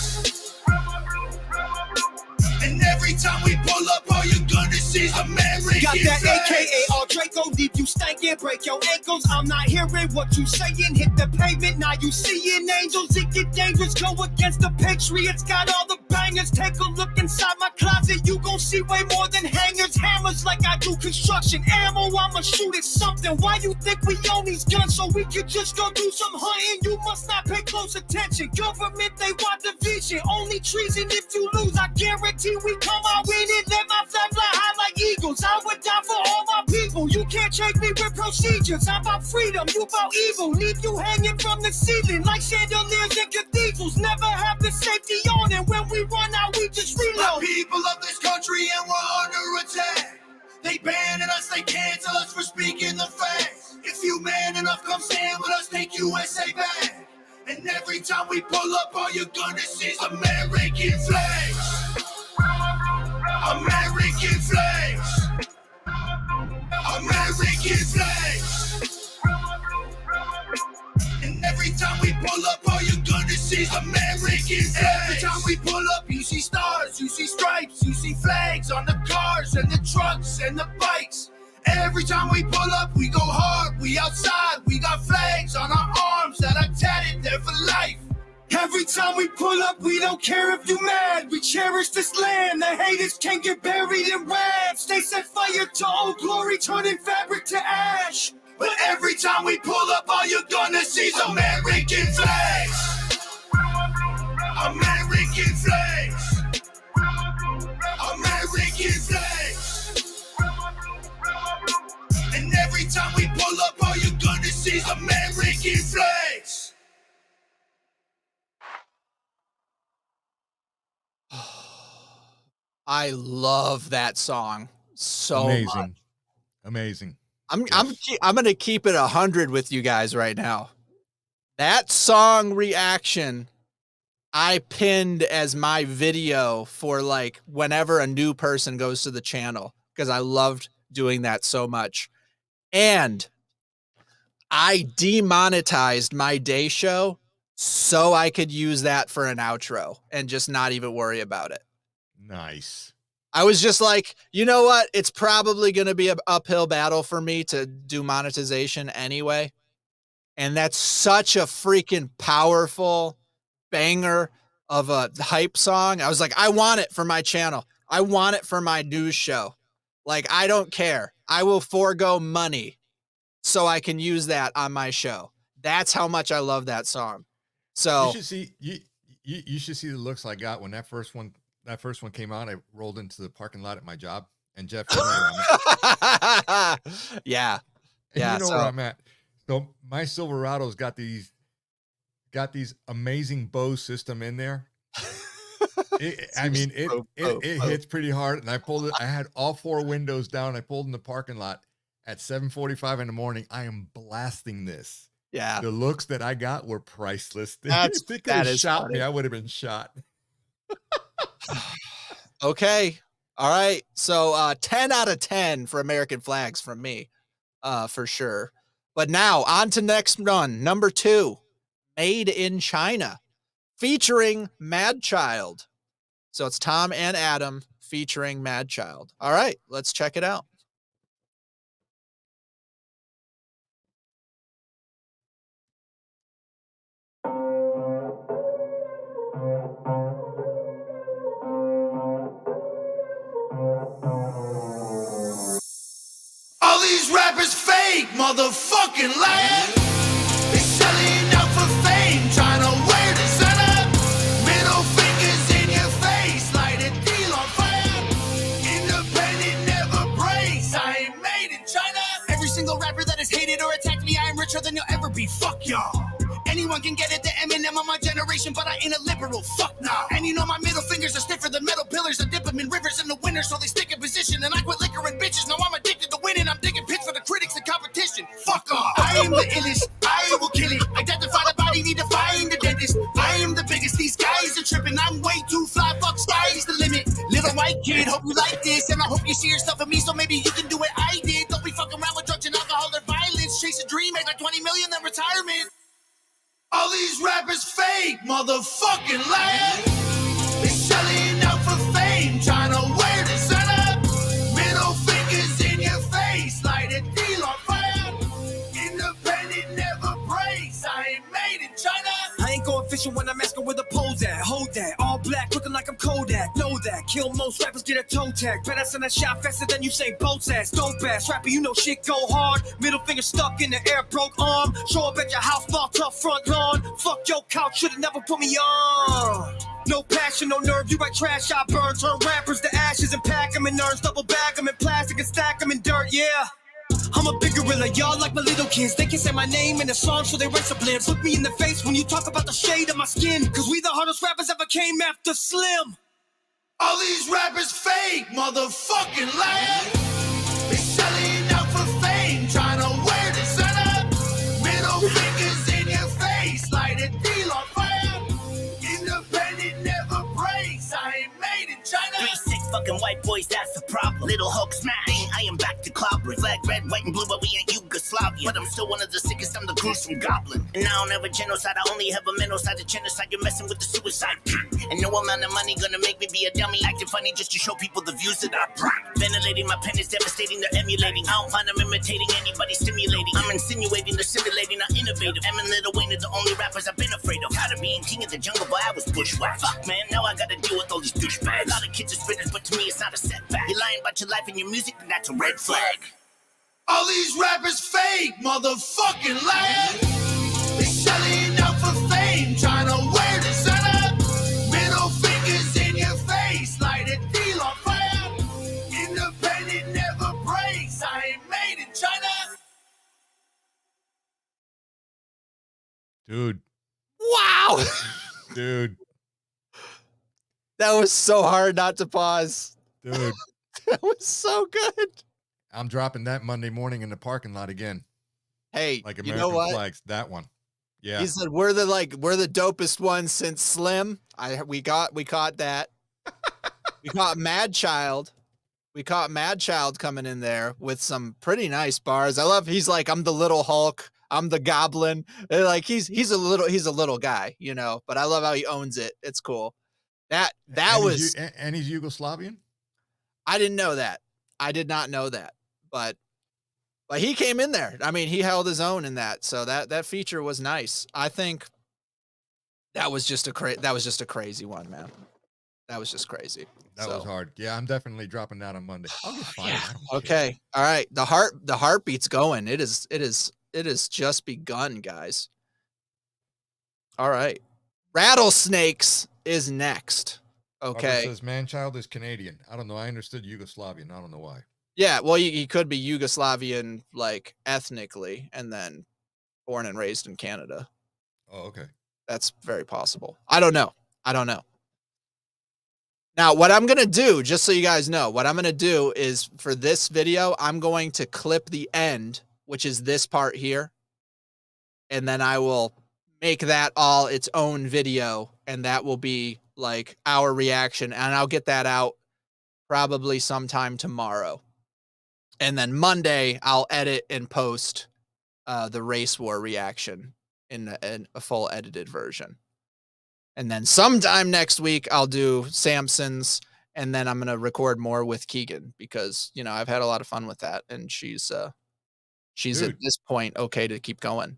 And every time we pull up, all you're gonna see is American Got that flags. AKA all Draco, leave you stankin', break your ankles. I'm not hearing what you saying. Hit the pavement, now you seeing angels. It get dangerous, go against the Patriots. Got all the bangers. Take a look inside my closet. You gon' see way more than hangers, hammers like I do construction. Ammo, I'ma shoot at something. Why you think we own these guns? So we could just go do some hunting. You must not pay close attention. Government, they want division. Only treason if you lose. I guarantee we come out winning. Let my flag fly high like eagles. I would die for all my people. You can't change me with procedures. I'm about freedom, you about evil. Leave you hanging from the ceiling like chandeliers in cathedrals. Never have the safety on, and when we run out, we just The reload. people of this country and we're under attack. They banning us, they cancel us for speaking the facts. If you man enough, come stand with us, take USA back. And every time we pull up, all you're gonna see is American flags. American flags. American flags. And every time we pull up, all you're gonna see is American flags. Every time we pull up, you see stars, you see stripes, you see flags on the cars and the trucks and the bikes. Every time we pull up, we go hard, we outside, we got flags on our arms that are tatted there for life. Every time we pull up, we don't care if you mad. We cherish this land. The haters can't get buried in rags. They set fire to old glory, turning fabric to ash. But every time we pull up, all you're gonna see is American flags. American flags. American flags. And every time we pull up, all you're gonna see is American flags. I love that song so Amazing. much. Amazing. I'm gonna keep it 100 with you guys right now. That song reaction, I pinned as my video for like whenever a new person goes to the channel because I loved doing that so much. And I demonetized my day show so I could use that for an outro and just not even worry about it. Nice. I was just like, you know what? It's probably going to be an uphill battle for me to do monetization anyway. And that's such a freaking powerful banger of a hype song. I was like, I want it for my channel. I want it for my news show. Like, I don't care. I will forego money so I can use that on my show. That's how much I love that song. So you should see the looks I got when that first one came out. I rolled into the parking lot at my job, and Jeff, you know where I'm at. Yeah. And Yeah. you know where I'm at. So my Silverado's got these amazing Bose system in there. It hits pretty hard. And I had all 4 windows down. I pulled in the parking lot at 7:45 in the morning. I am blasting this. Yeah. The looks that I got were priceless. If they could have shot me, I would have been shot. Okay. All right. So 10 out of 10 for American flags from me. For sure. But now on to next run. Number 2, Made in China, featuring Mad Child. So it's Tom and Adam featuring Mad Child. All right, let's check it out. All these rappers fake, motherfucking liars. They selling out for fame, trying to wear designer. Middle fingers in your face, light a deal on fire. Independent never breaks, I ain't made in China. Every single rapper that has hated or attacked me, I am richer than you'll ever be. Fuck y'all. Anyone can get it, the Eminem of my generation, but I ain't a liberal, fuck nah. And you know my middle fingers are stiffer than metal pillars. I dip them in rivers in the winter so they stick in position. And I quit liquor and bitches, now I'm addicted to winning. I'm digging pits for the critics and competition. Fuck off. I am the illest, I will kill it. Identify the body, need to find the dentist. I am the biggest, these guys are tripping. I'm way too fly, fuck, sky's the limit. Little white kid, hope you like this. And I hope you see yourself in me, so maybe you can do what I did. Don't be fucking around with drugs and alcohol or violence. Chase a dream, make like 20 million, then retirement. All these rappers fake, motherfucking liars. They selling out for fame, trying to wear designer. Middle fingers in your face, light a deal on fire. Independent never breaks, I ain't made in China. I ain't going fishing when I'm asking where the pole's at. Hold that, all black, looking like I'm Kodak. Know that, kill most rappers, get a toe tag. Bet I send a shot faster than you say boats ass. Dope ass rapper, you know shit go hard. Middle finger stuck in the air, broke arm. Show up at your house, locked up front lawn. Fuck your couch, should've never put me on. No passion, no nerve, you write trash, I burn. Turn rappers to ashes and pack them in urns. Double bag them in plastic and stack them in dirt, yeah. I'm a big gorilla, y'all like my little kids. They can say my name in a song, so they write sublims. Look me in the face when you talk about the shade of my skin. Cause we the hardest rappers ever came after Slim. All these rappers fake, motherfucking liars. They selling out for fame, trying to wear designer. Middle fingers in your face, light a deal on fire. Independent never breaks, I ain't made in China. 3-6 fucking white boys, that's the problem. Little Hulk smash, I am back to clobbering. Flag red, white, and blue, but we ain't Yugoslavia. But I'm still one of the sickest, I'm the gruesome goblin. And I don't have a genocide, I only have a mental side of genocide. You're messing with the suicide. And no amount of money gonna make me be a dummy. Acting funny just to show people the views that I bring. Ventilating, my pen is devastating, they're emulating. I don't find them imitating anybody stimulating. I'm insinuating, they're simulating, not innovative. Em and Lil Wayne are the only rappers I've been afraid of. Tired of being king of the jungle, but I was bushwhacked. Fuck man, now I gotta deal with all these douchebags. A lot of kids are spitters, but to me it's not a setback. You're lying about your life and your music, and that's a red flag. All these rappers fake, motherfucking liars. They selling out for fame, trying to wear designer. Middle fingers in your face, light a deal on fire. Independent never breaks, I ain't made in China. Dude. Wow. Dude. That was so hard not to pause. Dude. That was so good. I'm dropping that Monday morning in the parking lot again. Hey, like you American know what? flags, that one. Yeah. He said we're the dopest ones since Slim. We caught that. We caught Mad Child. We caught Mad Child coming in there with some pretty nice bars. I love he's like, I'm the little Hulk, I'm the Goblin. And like he's a little guy, you know, but I love how he owns it. It's cool. That and was and he's Yugoslavian? I didn't know that. I did not know that. But he came in there. I mean, he held his own in that. So that feature was nice. I think that was just a crazy one, man. That was just crazy. That was hard. Yeah, I'm definitely dropping that on Monday. I'll get fine. Yeah. Okay. All right. The heartbeat's going. It is just begun, guys. All right. Rattlesnakes is next. Barbara Okay. says man-child is Canadian. I don't know. I understood Yugoslavian. I don't know why. Yeah, well, he could be Yugoslavian, like, ethnically, and then born and raised in Canada. Oh, okay. That's very possible. I don't know. Now, what I'm going to do, just so you guys know, what I'm going to do is for this video, I'm going to clip the end, which is this part here. And then I will make that all its own video. And that will be like our reaction. And I'll get that out probably sometime tomorrow. And then Monday, I'll edit and post the race war reaction in a full edited version. And then sometime next week, I'll do Samson's, and then I'm going to record more with Keegan because, you know, I've had a lot of fun with that. And she's at this point okay to keep going.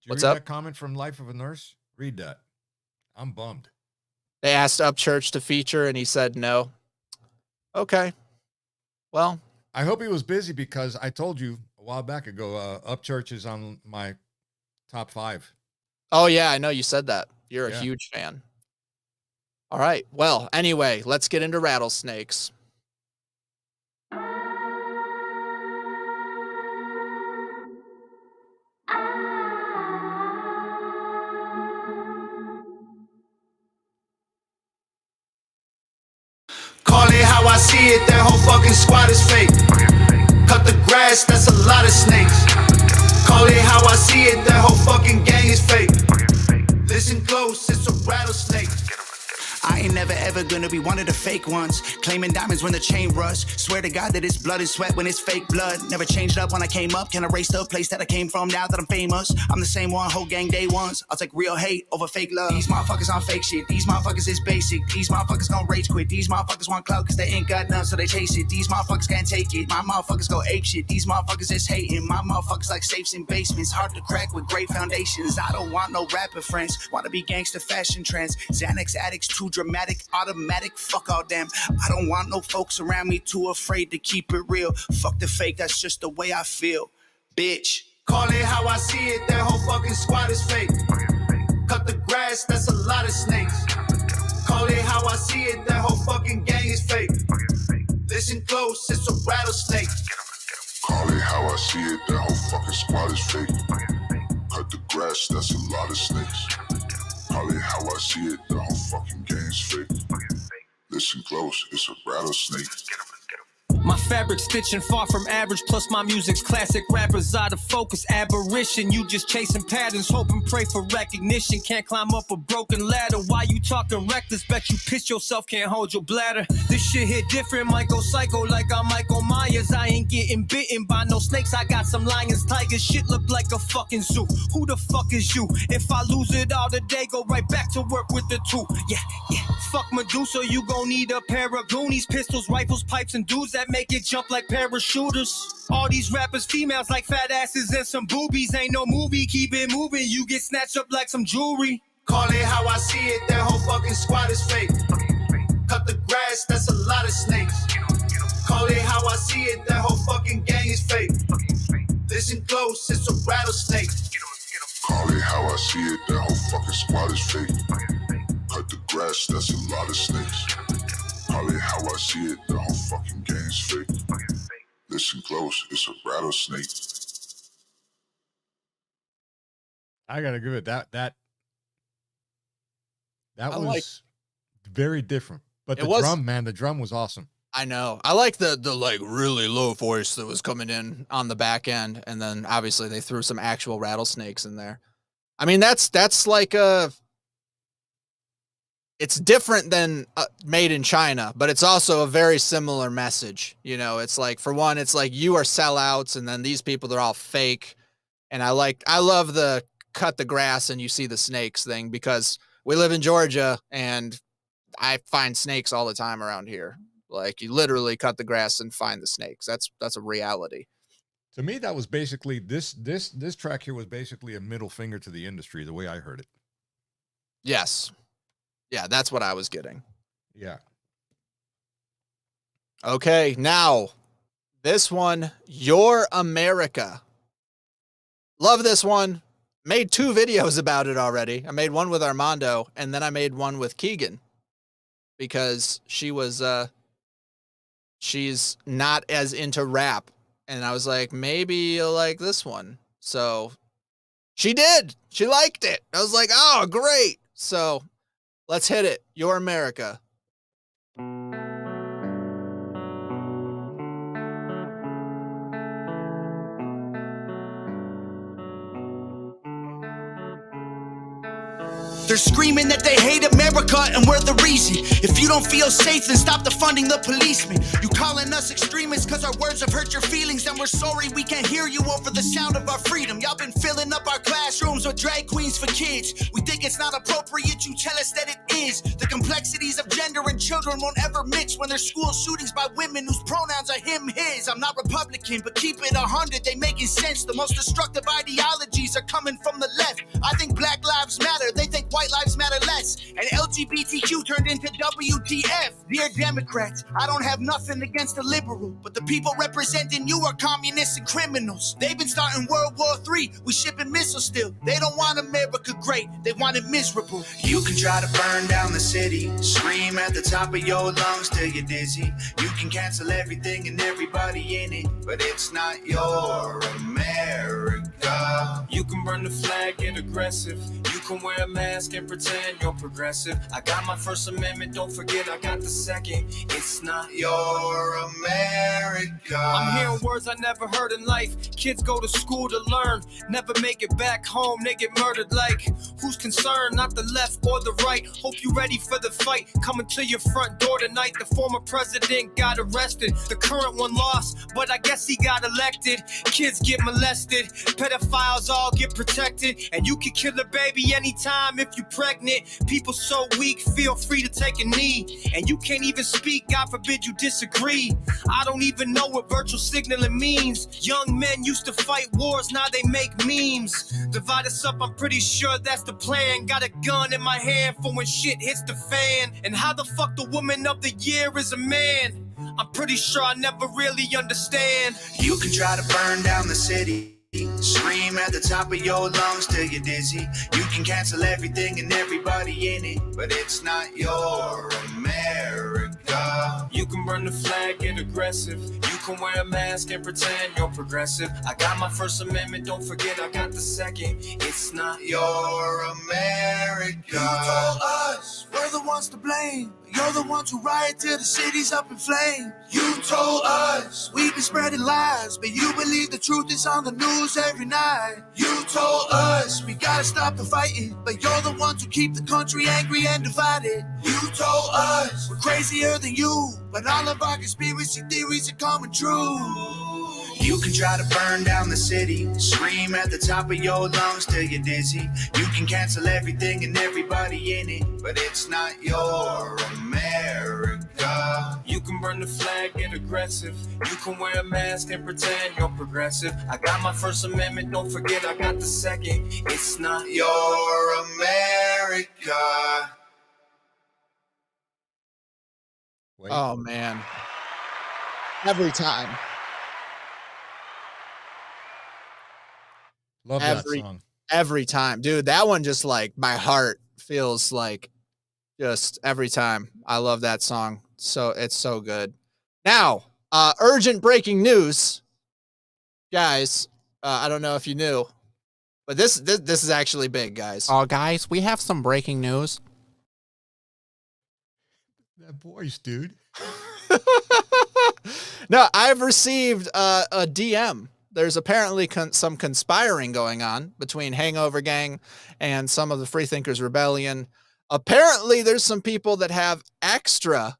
What's up? That comment from Life of a Nurse? Read that. I'm bummed. They asked Upchurch to feature, and he said no. Okay. Well, I hope he was busy because I told you a while back ago, Upchurch is on my top 5. Oh, yeah, I know you said that. You're a huge fan. All right. Well, anyway, let's get into rattlesnakes. Call it how I see it, that whole fucking squad is fake. Cut the grass, that's a lot of snakes. Call it how I see it, that whole fucking gang is fake. Listen close, it's a rattlesnake. I ain't never ever gonna be one of the fake ones. Claiming diamonds when the chain rush. Swear to God that it's blood and sweat when it's fake blood. Never changed up when I came up. Can erase the place that I came from now that I'm famous. I'm the same one, whole gang day ones. I'll take real hate over fake love. These motherfuckers on fake shit. These motherfuckers is basic. These motherfuckers gon' rage quit. These motherfuckers want clout cause they ain't got none so they chase it. These motherfuckers can't take it. My motherfuckers go ape shit. These motherfuckers is hating. My motherfuckers like safes in basements. Hard to crack with great foundations. I don't want no rapper friends. Wanna be gangster fashion trends. Xanax addicts too dramatic. Automatic, fuck all them. I don't want no folks around me too afraid to keep it real. Fuck the fake, that's just the way I feel. Bitch. Call it how I see it, that whole fucking squad is fake. Cut the grass, that's a lot of snakes. Call it how I see it, that whole fucking gang is fake. Listen close, it's a rattlesnake. Call it how I see it, that whole fucking squad is fake. Cut the grass, that's a lot of snakes. Call it how I see it, the whole fucking game's fake. Listen close, it's a rattlesnake. My fabric stitching far from average, plus my music's classic. Rappers out of focus, aberration. You just chasing patterns, hope and pray for recognition. Can't climb up a broken ladder. Why you talking reckless? Bet you piss yourself, can't hold your bladder. This shit hit different, might go psycho like I'm Michael Myers. I ain't getting bitten by no snakes, I got some lions, tigers. Shit look like a fucking zoo. Who the fuck is you? If I lose it all today, go right back to work with the two. Yeah. Fuck Medusa, you gon' need a pair of Goonies, pistols, rifles, pipes, and dudes that make it jump like parachuters. All these rappers, females like fat asses and some boobies. Ain't no movie, keep it moving. You get snatched up like some jewelry. Call it how I see it, that whole fucking squad is fake. Cut the grass, that's a lot of snakes. Call it how I see it, that whole fucking gang is fake. Listen close, it's a rattlesnake. Call it how I see it, that whole fucking squad is fake. Cut the grass, that's a lot of snakes. Call it how I see it, the whole fucking game's fake. Listen close, it's a rattlesnake. I gotta give it that was like, very different. But the drum was awesome. I know. I like the like really low voice that was coming in on the back end, and then obviously they threw some actual rattlesnakes in there. I mean, that's like it's different than Made in China, but it's also a very similar message. You know, it's like, for one, it's like you are sellouts, and then these people, they're all fake. And I love the cut the grass and you see the snakes thing, because we live in Georgia and I find snakes all the time around here. Like, you literally cut the grass and find the snakes. That's a reality. To me, that was basically this track here was basically a middle finger to the industry, the way I heard it. Yes. Yeah, that's what I was getting. Yeah. Okay, now this one, Your America. Love this one. made 2 videos about it already. I made one with Armando, and then I made one with Keegan because she's not as into rap. And I was like, maybe you'll like this one. So she did. She liked it. I was like, oh, great. So let's hit it. Your America. They're screaming that they hate America and we're the reason. If you don't feel safe, then stop defunding the policemen. You calling us extremists cause our words have hurt your feelings, and we're sorry we can't hear you over the sound of our freedom. Y'all been filling up our classrooms with drag queens for kids. We think it's not appropriate, you tell us that it is. The complexities of gender and children won't ever mix when there's school shootings by women whose pronouns are him, his. I'm not Republican, but keep it 100, they making sense. The most destructive ideologies are coming from the left. I think Black Lives Matter, they think white lives matter less, and LGBTQ turned into WTF. Dear Democrats, I don't have nothing against the liberal, but the people representing you are communists and criminals. They've been starting World War III, we shipping missiles still. They don't want America great, they want it miserable. You can try to burn down the city, scream at the top of your lungs till you're dizzy. You can cancel everything and everybody in it, but it's not your America. You can burn the flag, get aggressive. You can wear a mask and pretend you're progressive. I got my First Amendment, don't forget I got the second. It's not your America. I'm hearing words I never heard in life. Kids go to school to learn, never make it back home, they get murdered. Like, who's concerned? Not the left or the right. Hope you ready for the fight. Coming to your front door tonight. The former president got arrested, the current one lost, but I guess he got elected. Kids get molested, pedophiles all get protected, and you can kill a baby anytime if you're pregnant. People so weak, feel free to take a knee, and you can't even speak, God forbid you disagree. I don't even know what virtual signaling means. Young men used to fight wars, now they make memes. Divide us up, I'm pretty sure that's the plan. Got a gun in my hand for when shit hits the fan. And how the fuck the woman of the year is a man? I'm pretty sure I never really understand. You can try to burn down the city, scream at the top of your lungs till you're dizzy. You can cancel everything and everybody in it, but it's not your America. You can burn the flag, get aggressive. You can wear a mask and pretend you're progressive. I got my First Amendment, don't forget I got the second. It's not your America. You told us we're the ones to blame. You're the ones who riot till the city's up in flames. You told us we've been spreading lies, but you believe the truth is on the news every night. You told us we gotta stop the fighting, but you're the ones who keep the country angry and divided. You told us we're crazier than you, but all of our conspiracy theories are coming true. You can try to burn down the city, scream at the top of your lungs till you're dizzy. You can cancel everything and everybody in it, but it's not your America. You can burn the flag, get aggressive. You can wear a mask and pretend you're progressive. I got my First Amendment, don't forget I got the second. It's not your America. Wait. Oh, man. Every time. Love that song. Every time. Dude, that one just like my heart feels like just every time. I love that song. So it's so good. Now, urgent breaking news. Guys, I don't know if you knew, but this is actually big, guys. Oh, guys, we have some breaking news. That voice, dude. No, I've received a DM. There's apparently some conspiring going on between Hangover Gang and some of the Freethinkers Rebellion. Apparently, there's some people that have extra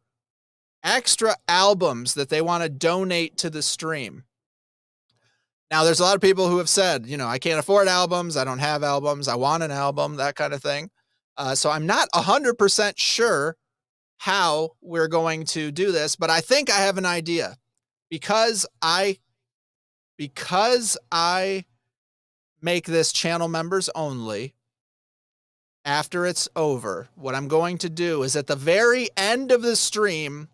albums that they want to donate to the stream. Now, there's a lot of people who have said, you know, I can't afford albums. I don't have albums. I want an album, that kind of thing. So I'm not 100% sure how we're going to do this, but I think I have an idea. Because I make this channel members only, after it's over, what I'm going to do is at the very end of the stream,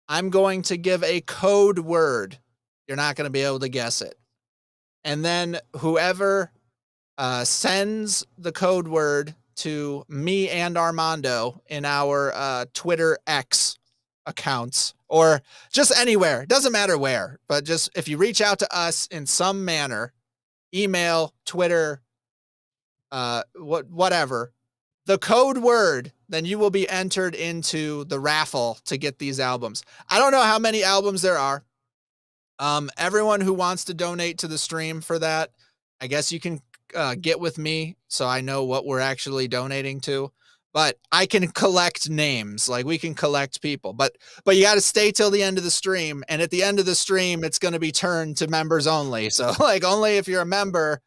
I'm going to give a code word. You're not going to be able to guess it. And then whoever sends the code word to me and Armando in our Twitter X accounts, or just anywhere. It doesn't matter where, but just if you reach out to us in some manner, email, Twitter, whatever, the code word, then you will be entered into the raffle to get these albums. I don't know how many albums there are. Everyone who wants to donate to the stream for that, I guess you can get with me so I know what we're actually donating to. But I can collect names, like we can collect people. But you got to stay till the end of the stream, and at the end of the stream, it's going to be turned to members only. So like only if you're a member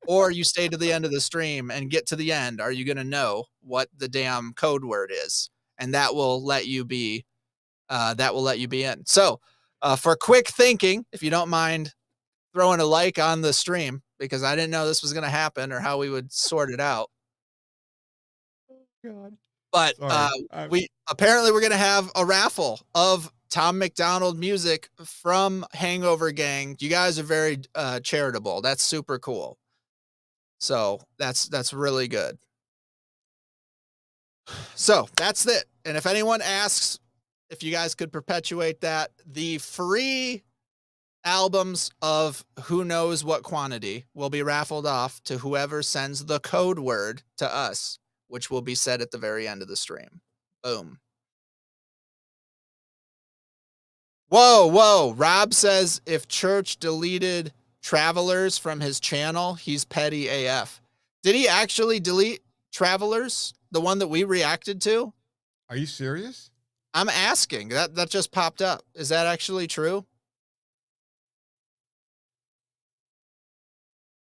or you stay to the end of the stream and get to the end are you going to know what the damn code word is, and that will let you be in. So for quick thinking, if you don't mind throwing a like on the stream, because I didn't know this was going to happen or how we would sort it out. God. But we're going to have a raffle of Tom McDonald music from Hangover Gang. You guys are very charitable. That's super cool. So that's really good. So that's it. And if anyone asks if you guys could perpetuate that, the free albums of who knows what quantity will be raffled off to whoever sends the code word to us, which will be said at the very end of the stream. Boom. Whoa. Rob says if Church deleted Travelers from his channel, he's petty AF. Did he actually delete Travelers, the one that we reacted to? Are you serious? I'm asking. That just popped up. Is that actually true?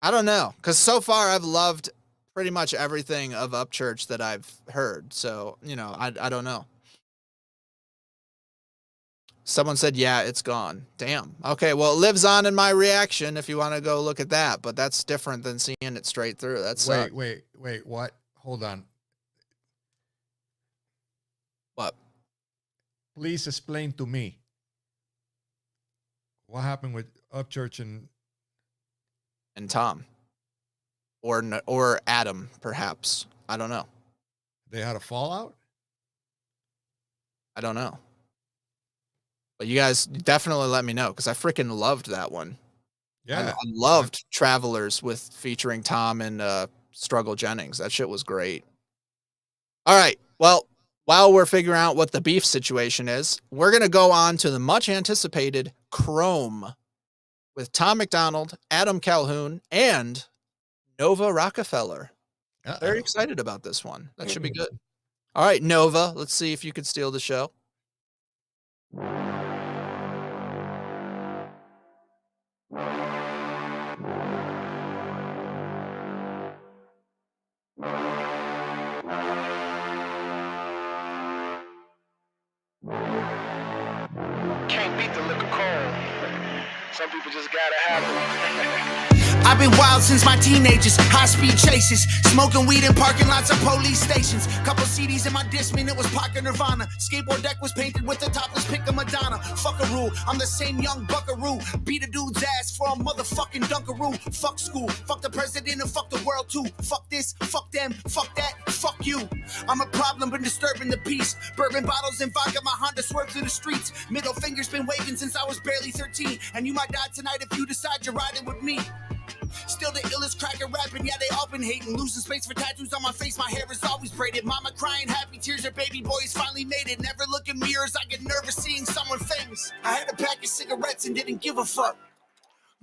I don't know, because so far I've loved pretty much everything of Upchurch that I've heard. So, I don't know. Someone said, yeah, it's gone. Damn. Okay, well, it lives on in my reaction if you want to go look at that, but that's different than seeing it straight through. That's Wait, what? Hold on. What? Please explain to me what happened with Upchurch and Tom, or Adam, perhaps. I don't know. They had a fallout? I don't know. But you guys definitely let me know, because I freaking loved that one. Yeah. I loved Travelers featuring Tom and Struggle Jennings. That shit was great. All right. Well, while we're figuring out what the beef situation is, we're going to go on to the much anticipated Chrome with Tom McDonald, Adam Calhoun, and Nova Rockefeller. Very excited about this one. That should be good. All right, Nova, let's see if you could steal the show. Can't beat the liquor cold. Some people just gotta have it. I've been wild since my teenagers, high-speed chases, smoking weed in parking lots of police stations. Couple CDs in my Discman, it was Parker Nirvana. Skateboard deck was painted with the topless pick of Madonna. Fuck a rule, I'm the same young buckaroo. Beat a dude's ass for a motherfucking dunkaroo. Fuck school, fuck the president and fuck the world too. Fuck this, fuck them, fuck that, fuck you. I'm a problem, been disturbing the peace. Bourbon bottles and vodka, my Honda swerves through the streets. Middle finger's been waving since I was barely 13. And you might die tonight if you decide you're riding with me. Still the illest cracker rapping, yeah, they all been hating. Losing space for tattoos on my face, my hair is always braided. Mama crying, happy tears, her baby boys finally made it. Never look in mirrors, I get nervous seeing someone famous. I had a pack of cigarettes and didn't give a fuck.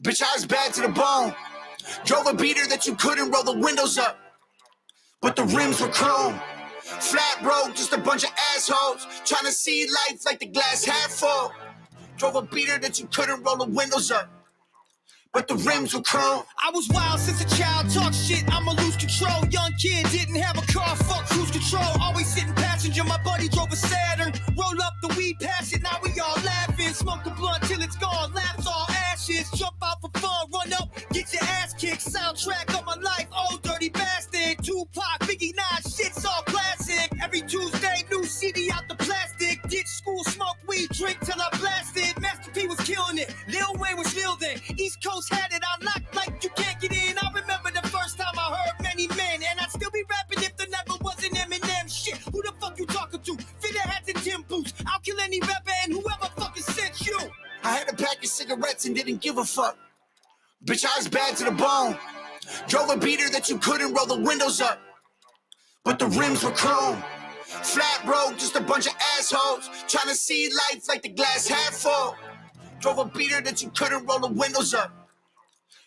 Bitch, I was bad to the bone. Drove a beater that you couldn't roll the windows up, but the rims were chrome. Flat road, just a bunch of assholes trying to see life like the glass half full. Drove a beater that you couldn't roll the windows up, but the rims were chrome. I was wild since a child, talk shit, I'ma lose control. Young kid, didn't have a car, fuck cruise control. Always sitting passenger, my buddy drove a Saturn. Roll up the weed, pass it, now we all laughing. Smoke the blunt till it's gone, laps all ashes. Jump out for fun, run up, get your ass kicked. Soundtrack of my life, oh dirty bastard. Tupac, Biggie, shit's all classic. Every Tuesday, new CD out the plastic. Ditch school, smoke weed, drink till I blasted. Master P was killing it, Lil Wayne was Lil then. East Coast had it unlocked like you can't get in. I remember the first time I cigarettes and didn't give a fuck. Bitch, I was bad to the bone. Drove a beater that you couldn't roll the windows up, but the rims were chrome. Flat road, just a bunch of assholes trying to see life like the glass half full. Drove a beater that you couldn't roll the windows up,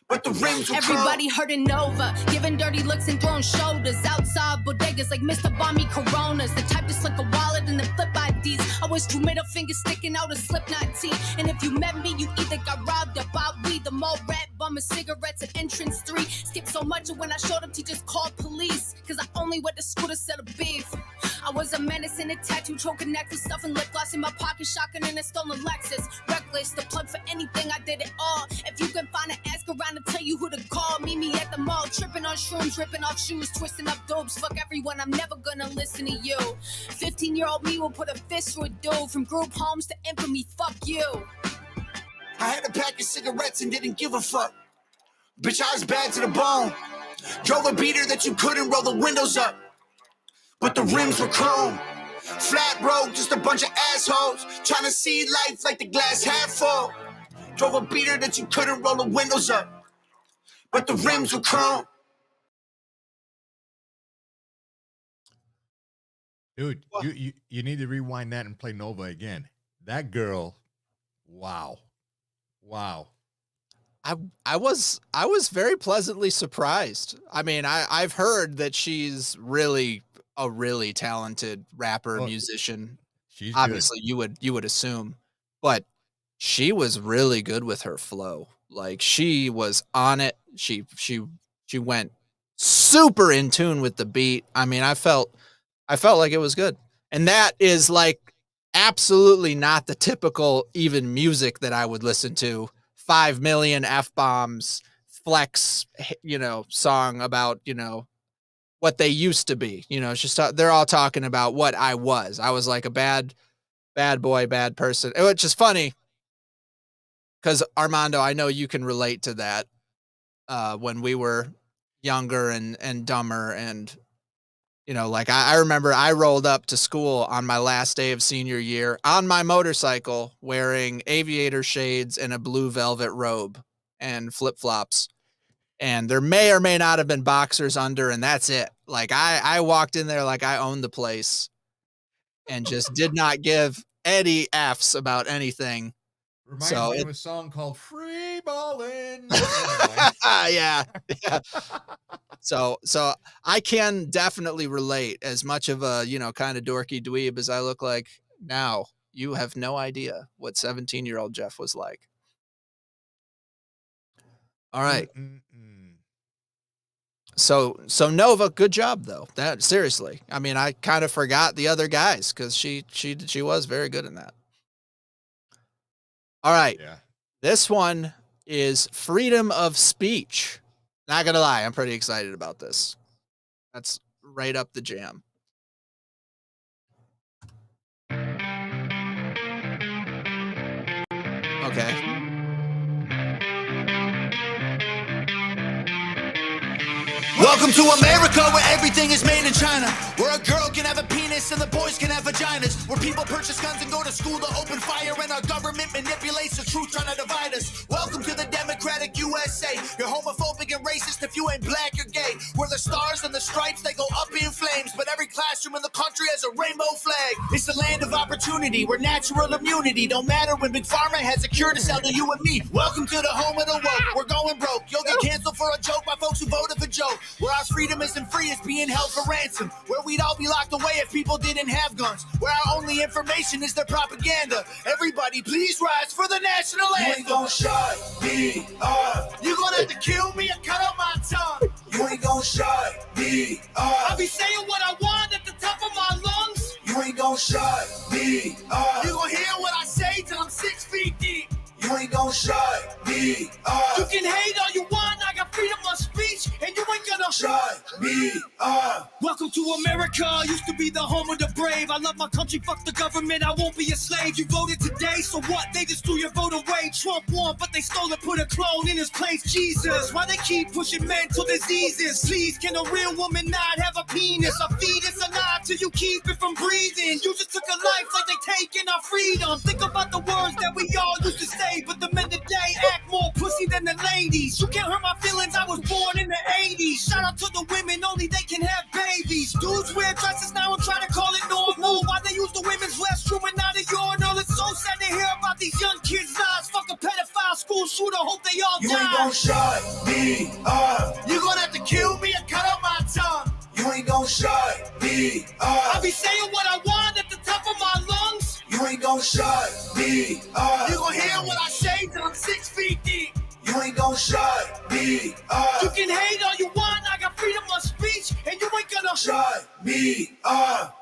but the rims were chrome. Everybody hurting Nova, giving dirty looks and throwing shoulders. Outside bodegas like Mr. Bomby Coronas. The type to slick a wallet and then flip IDs. I wish two middle fingers sticking out a Slipknot tee. And if you met me, you either got robbed or bought weed. The more rat bumming cigarettes at entrance 3. Skipped so much and when I showed up, teachers called police. Cause I only went to school to sell a beef. I was a menace in a tattoo, choking neck with stuff and lip gloss in my pocket, shotgun in a stolen Lexus. Reckless, the plug for anything, I did it all. If you can find an ask around to tell you who to call, meet me at the mall, tripping on shrooms, ripping off shoes, twisting up dopes. Fuck everyone, I'm never gonna listen to you. 15-year-old me will put a fist through a dude. From group homes to infamy, fuck you. I had a pack of cigarettes and didn't give a fuck. Bitch, I was bad to the bone. Drove a beater that you couldn't roll the windows up, but the rims were chrome. Flat road, just a bunch of assholes trying to see life like the glass half full. Drove a beater that you couldn't roll the windows up, but the rims were chrome. Dude, you need to rewind that and play Nova again. That girl, wow. I was very pleasantly surprised. I mean, I've heard that she's really a really talented rapper, musician. She's obviously good. you would assume, but she was really good with her flow. Like she was on it. She went super in tune with the beat. I mean, I felt like it was good. And that is like absolutely not the typical even music that I would listen to. 5 million F-bombs, flex, song about, what they used to be. It's just they're all talking about what I was. I was like a bad boy, bad person. Which is funny because Armando, I know you can relate to that. When we were younger and dumber and like I remember I rolled up to school on my last day of senior year on my motorcycle wearing aviator shades and a blue velvet robe and flip-flops. And there may or may not have been boxers under, and that's it. Like I walked in there like I owned the place and just did not give any F's about anything. Reminds me of a song called Free Ballin'. Yeah. So I can definitely relate. As much of a, kind of dorky dweeb as I look like now, you have no idea what 17-year-old Jeff was like. All right. So Nova, good job though. That seriously. I mean, I kind of forgot the other guys because she was very good in that. All right. Yeah. This one is freedom of speech. Not gonna lie, I'm pretty excited about this. That's right up the jam. Okay. Welcome to America, where everything is made in China. Where a girl can have a penis and the boys can have vaginas. Where people purchase guns and go to school to open fire, and our government manipulates the truth trying to divide us. Welcome to the democratic USA. You're homophobic and racist if you ain't black or gay. Where the stars and the stripes, they go up in flames, but every classroom in the country has a rainbow flag. It's the land of opportunity, where natural immunity don't matter when Big Pharma has a cure to sell to you and me. Welcome to the home of the woke. We're going broke. You'll get canceled for a joke by folks who voted for Joe. Where our freedom isn't free, it's being held for ransom. Where we'd all be locked away if people didn't have guns. Where our only information is their propaganda. Everybody please rise for the national anthem. You ain't gonna shut me up. You gonna have to kill me and cut out my tongue. You ain't gonna shut me up. I'll be saying what I want at the top of my lungs. You ain't gonna shut me up. You gonna hear what I say till I'm 6 feet deep. You ain't gonna shut me up. You can hate all you want, I got freedom of speech, and you ain't gonna shut me up. Welcome to America, used to be the home of the brave. I love my country, fuck the government, I won't be a slave. You voted today, so what? They just threw your vote away. Trump won, but they stole it, put a clone in his place. Jesus, why they keep pushing mental diseases? Please, can a real woman not have a penis? A fetus alive till you keep it from breathing. You just took a life like they taking our freedom. Think about the words that we all used to say, but the men today they act more pussy than the ladies. You can't hurt my feelings, I was born in the 80s. Shout out to the women, only they can have babies. Dudes wear dresses now and try to call it normal. Why they use the women's restroom and not a urinal? It's so sad to hear about these young kids' lives. Fuck a pedophile school shooter, hope they all die. You ain't gon' shut me up. You gonna have to kill me and cut out my tongue. You ain't gon' shut me up. I be saying what I want at the top of my lungs. You ain't gon' shut me up. You gon' hear what I say till I'm 6 feet deep. You ain't gon' shut me up. You can hate all you want, I got freedom of speech, and you ain't gonna shut me up.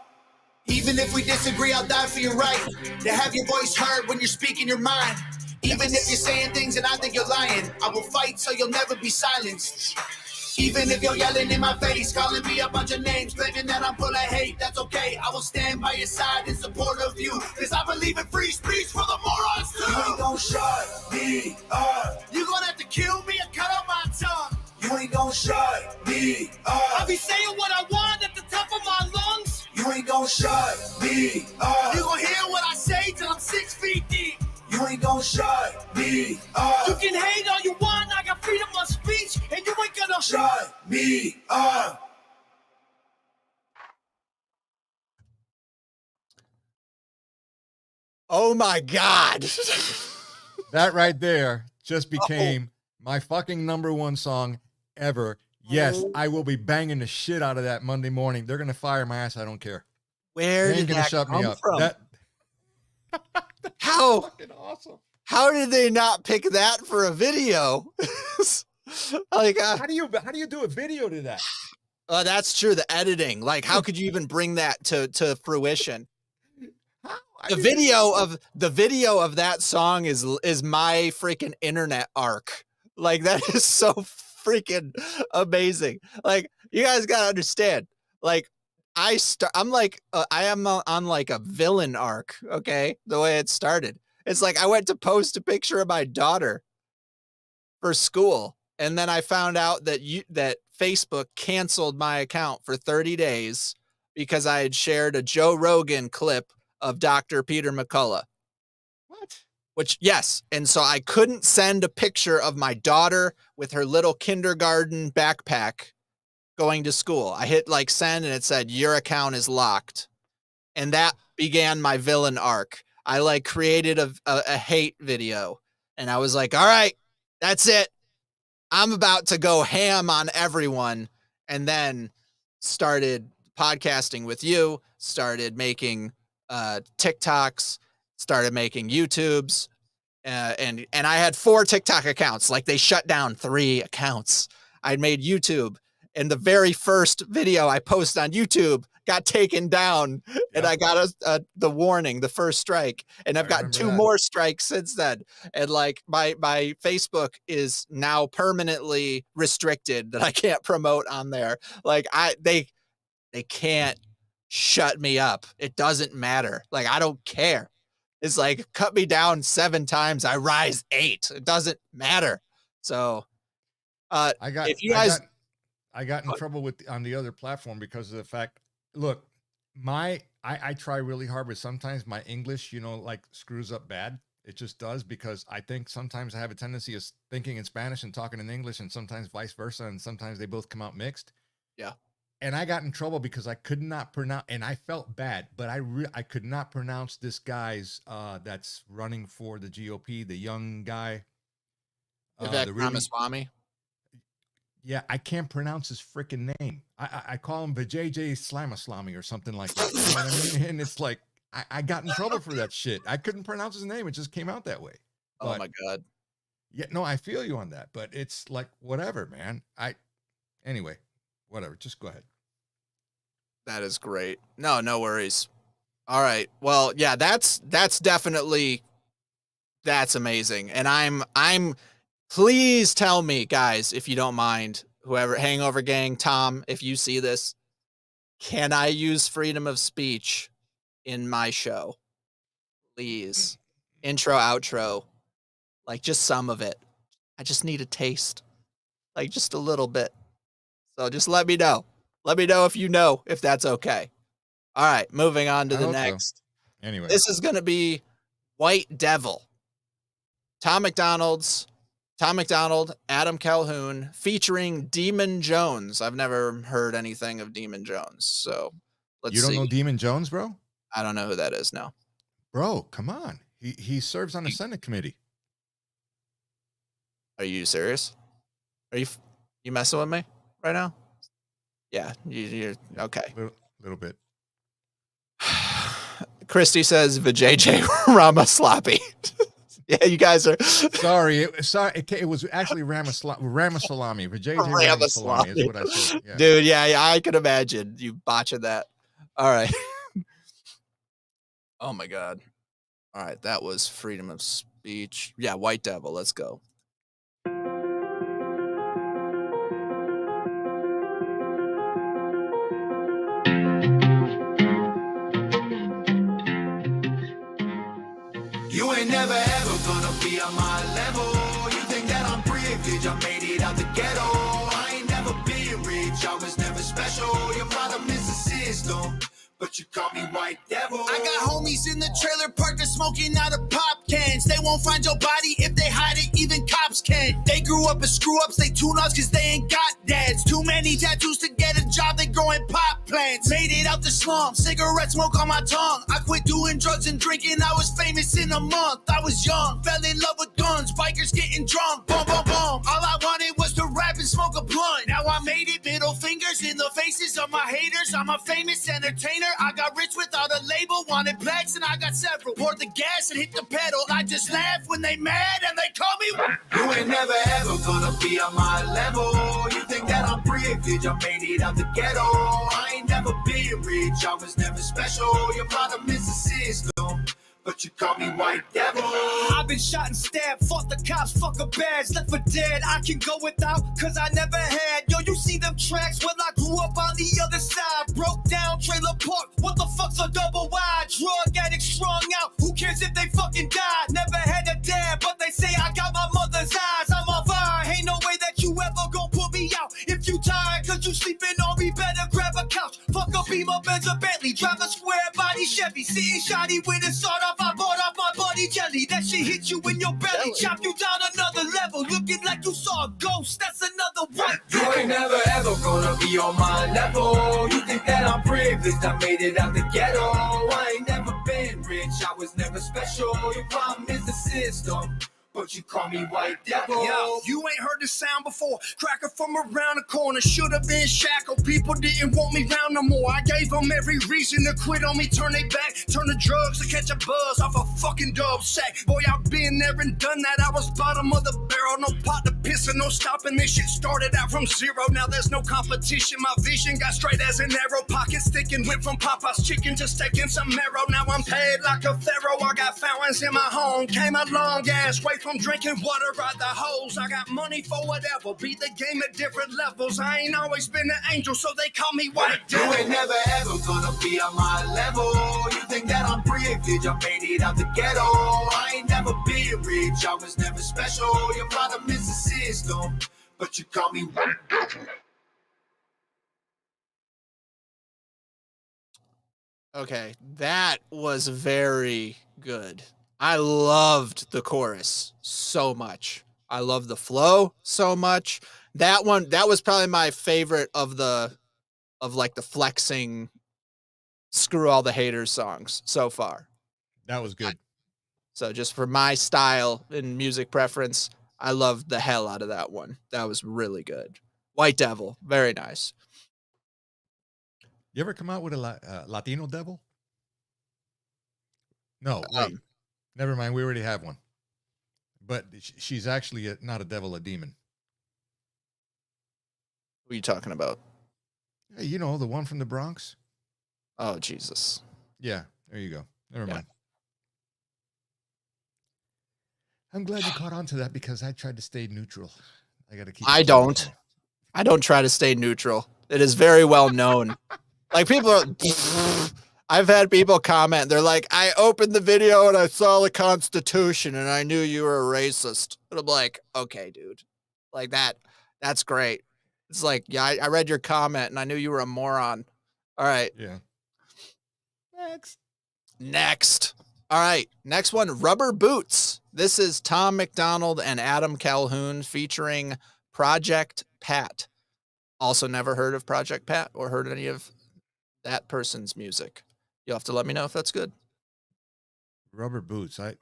Even if we disagree, I'll die for your right to have your voice heard when you're speaking your mind. Even if you're saying things and I think you're lying, I will fight so you'll never be silenced. Even if you're yelling in my face, calling me a bunch of names, claiming that I'm full of hate, that's okay. I will stand by your side in support of you, cause I believe in free speech for the morons too. You ain't gon' shut me up. You gonna have to kill me and cut out my tongue. You ain't gon' shut me up. I be saying what I want at the top of my lungs. You ain't gon' shut me up. You gon' hear what I say till I'm 6 feet deep. You ain't gon' shut me up. You can hate all you want, I got freedom of speech, and you ain't gonna shut me up. Oh my God. That right there just became my fucking #1 song ever. Yes, I will be banging the shit out of that Monday morning. They're gonna fire my ass. I don't care. Where they ain't did gonna that shut me come up. from? How fucking awesome! How did they not pick that for a video? Like, how do you do a video to that? That's true. The editing, like, how could you even bring that to fruition? The video of that song is my freaking internet arc. Like, that is so freaking amazing. Like, you guys gotta understand. Like, I'm like I am on like a villain arc. Okay, the way it started. It's like I went to post a picture of my daughter for school, and then I found out that that Facebook canceled my account for 30 days because I had shared a Joe Rogan clip of Dr. Peter McCullough. What? Which, yes. And so I couldn't send a picture of my daughter with her little kindergarten backpack going to school. I hit like send and it said, your account is locked. And that began my villain arc. I like created a hate video and I was like, all right, that's it. I'm about to go ham on everyone. And then started podcasting with you, started making TikToks, started making YouTubes, and I had 4 TikTok accounts. Like, they shut down 3 accounts. I made YouTube, and the very first video I posted on YouTube got taken down, and I got the warning, the first strike, and I've gotten 2 more strikes since then. And like my Facebook is now permanently restricted that I can't promote on there. Like, they can't shut me up. It doesn't matter. Like, I don't care. It's like, cut me down 7 times, I rise 8. It doesn't matter. So if you guys I got in trouble on the other platform because of the fact, look, I try really hard, but sometimes my English, like, screws up bad. It just does, because I think sometimes I have a tendency of thinking in Spanish and talking in English, and sometimes vice versa, and sometimes they both come out mixed. Yeah. And I got in trouble because I could not pronounce, and I felt bad, but I could not pronounce this guy's that's running for the GOP, the young guy. Vivek Ramaswamy. Yeah, I can't pronounce his freaking name. I call him Vijay Slamaslami or something like that. You know what I mean? And it's like, I got in trouble for that shit. I couldn't pronounce his name. It just came out that way. Oh my God. Yeah, no, I feel you on that, but it's like, whatever, man. Anyway, whatever. Just go ahead. That is great. No worries. All right. Well, yeah, that's definitely, that's amazing. And I'm please tell me, guys, if you don't mind, whoever, Hangover Gang, Tom, if you see this, can I use freedom of speech in my show? Please. Intro, outro, like, just some of it. I just need a taste, like, just a little bit. So just let me know. Let me know if that's okay. All right, moving on to the next. So. Anyway, this is going to be White Devil. Tom McDonald, Adam Calhoun, featuring Demon Jones. I've never heard anything of Demon Jones, so let's see. You don't know Demon Jones, bro? I don't know who that is now. Bro, come on. He serves on the Senate committee. Are you serious? Are you messing with me right now? Yeah, you're okay. Little bit. Christy says Vijay Ramaswamy. Yeah, you guys are sorry. It was actually Ramaswamy. Vijay Ramaswamy is what I said. Yeah. Dude, yeah, I can imagine you botching that. All right. Oh my God. All right, that was freedom of speech. Yeah, White Devil. Let's go. You ain't never ever gonna be on my level. You think that I'm privileged, I made it out the ghetto. I ain't never been rich, I was never special. Your problem is the system, but you call me White Devil. I got homies in the trailer park that's smoking out of pop cans. They won't find your body if they hide it, even cops can. They grew up as screw-ups, they tune-ups cause they ain't got dads. Too many tattoos to get a job, they growing pop plants. Made it out the slum, cigarette smoke on my tongue. I quit doing drugs and drinking, I was famous in a month. I was young, fell in love with guns, bikers getting drunk, boom, boom, boom. All I wanted was to rap and smoke a blunt. Now I made it, middle fingers in the faces of my haters. I'm a famous entertainer, I got rich without a label, wanted plaques and I got several. Poured the gas and hit the pedal, I just laugh when they mad and they call me. You ain't never ever gonna be on my level. You think that I'm privileged, I made it out the ghetto. I ain't never been rich, I was never special. Your problem is the system, but you call me White Devil. I've been shot and stabbed, fought the cops, fuck a badge, left for dead. I can go without, cause I never had. Yo, you see them tracks? Well, I grew up on the other side. Broke down, trailer park, what the fuck's a double wide? Drug addict strung out, who cares if they fucking died? Never had a dad, but they say I got my mother's eyes. I'm on fire, ain't no way that you ever gon' put me out. If you tired, cause you sleeping on me, better grab a couch. Fuck a Beamer, Benz, a Bentley, drive a square body Chevy. Sitting shoddy with a sawed off, I bought off my buddy Jelly. That shit hit you in your belly, chop you down another level. Looking like you saw a ghost, that's another White Devil. You ain't never ever gonna be on my level. You think that I'm privileged, I made it out the ghetto. I ain't never been rich, I was never special. Your problem is the system, but you call me White Devil. Yo, you ain't heard this sound before. Cracker from around the corner, should have been shackled. People didn't want me round no more. I gave them every reason to quit on me, turn they back, turn to drugs to catch a buzz off a fucking dub sack. Boy, I've been there and done that. I was bottom of the barrel, no pot to piss and no stopping. This shit started out from zero. Now there's no competition. My vision got straight as an arrow, pocket sticking. Went from Popeye's chicken to steak and some marrow. Now I'm paid like a pharaoh. I got fountains in my home. Came a long ass way from drinking water out the hose. I got money for whatever, beat the game at different levels. I ain't always been an angel, so they call me White Devil. You ain't never ever gonna be on my level. You think that I'm privileged, I made it out the ghetto. I ain't never been rich, I was never special. Your problem is the system, but you call me White Devil. Okay, that was very good. I loved the chorus so much. I love the flow so much. That was probably my favorite of like the flexing screw all the haters songs so far. That was good. So just for my style and music preference, I loved the hell out of that one. That was really good. White Devil, very nice. You ever come out with a Latino devil? No, wait. Never mind. We already have one. But she's actually not a devil, a demon. Who are you talking about? Hey, you know, the one from the Bronx. Oh, Jesus. Yeah, there you go. Never mind. I'm glad you caught on to that because I tried to stay neutral. I got to keep. I don't try to stay neutral. It is very well known. Like people are. I've had people comment. They're like, I opened the video and I saw the Constitution and I knew you were a racist. And I'm like, okay, dude. Like that's great. It's like, yeah, I read your comment and I knew you were a moron. All right. Yeah. Next. All right. Next one, Rubber Boots. This is Tom McDonald and Adam Calhoun featuring Project Pat. Also never heard of Project Pat or heard any of that person's music. You'll have to let me know if that's good. Rubber Boots. Can't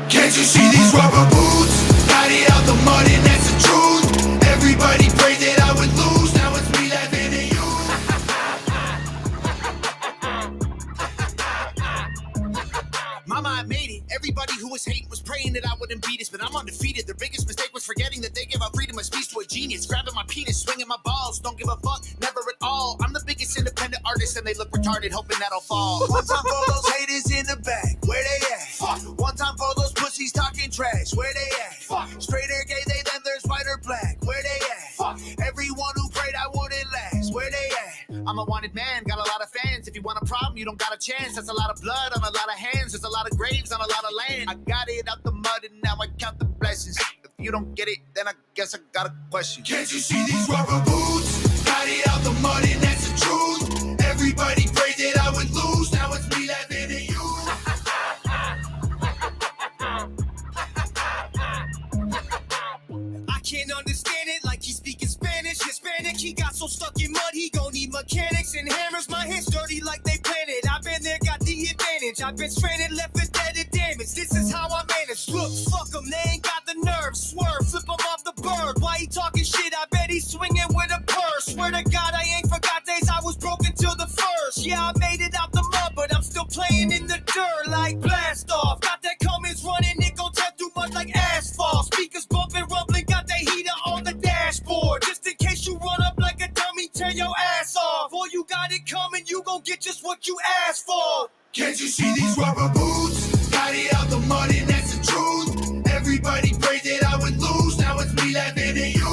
you see these rubber boots? Got it out the mud and that's the truth. Everybody prayed that I would lose. Now it's me laughing at you. Mama, I made it. Everybody who was hating was praying that I wouldn't beat us, but I'm undefeated. Their biggest mistake was forgetting that they give out freedom of speech to a genius. Grabbing my penis, swinging my balls, don't give a fuck, never at all. I'm the biggest independent artist and they look retarded, hoping that'll fall. One time for those haters in the back, where they at? Fuck. One time for those pussies talking trash, where they at? Fuck. Straight or gay, they, them, there's white or black, where they at? Fuck. Everyone who prayed I wouldn't last, where they at? I'm a wanted man, got a lot of fans. If you want a problem, you don't got a chance. That's a lot of blood on a lot of hands. There's a lot of graves on a lot of land. I got it out the mud and now I count the blessings. If you don't get it, then I guess I got a question. Can't you see these rubber boots? Got it out the mud and that's the truth. Everybody prayed that I would lose. Now it's me laughing at you. I can't understand it like he's speaking Spanish. Hispanic, he got so stuck in mud, he gon' need mechanics and hammers. My hands dirty like they planted. I've been there, got the advantage. I've been stranded, left for dead and damaged. This is how I manage. Look, fuck them, they ain't got the nerve. Swerve, flip them off the bird. Why he talking shit? I bet he's swinging with a purse. Swear to God, I ain't forgot days I was broken till the first. Yeah, I made it out the mud, but I'm still playing in the dirt like blast off. Got that Cummins running, it gon' tear through mud like asphalt. Speakers bumping, rumbling, got that heater on the dashboard. Just in case you run up like a dummy, tear your ass off. Or you got it coming, you gon' get just what you asked for. Can't you see these rubber boots? Got it out the mud and that's the truth. Everybody prayed that I would lose. Now it's me laughing at you.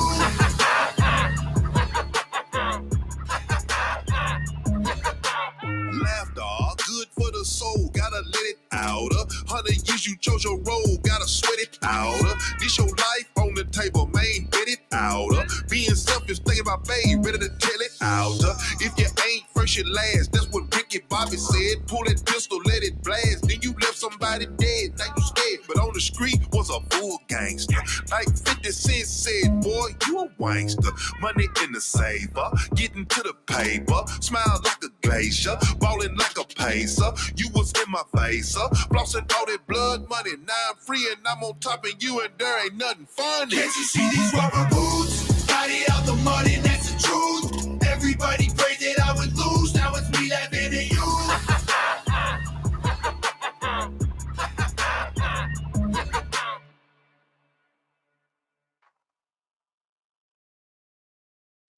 Laughter, good for the soul, gotta let it out. 100 years you chose your role, gotta sweat it out. This your life on the table, man, bet it out. Being selfish, thinking about babe, ready to tell it out. If you ain't first, you last, that's what Ricky Bobby said. Pull that pistol, let it blast, then you left somebody dead, now you scared. But on the street was a full gangster. Like 50 Cent said, boy, you a wankster. Money in the saver, getting to the paper, smile like a glacier, ballin' like a pacer. You was in my face, flossing all that blood money. Now I'm free and I'm on top of you and there ain't nothing funny. Can't you see these rubber boots? Got it out the mud and that's the truth. Everybody prayed that I would lose. Now it's me laughing at you.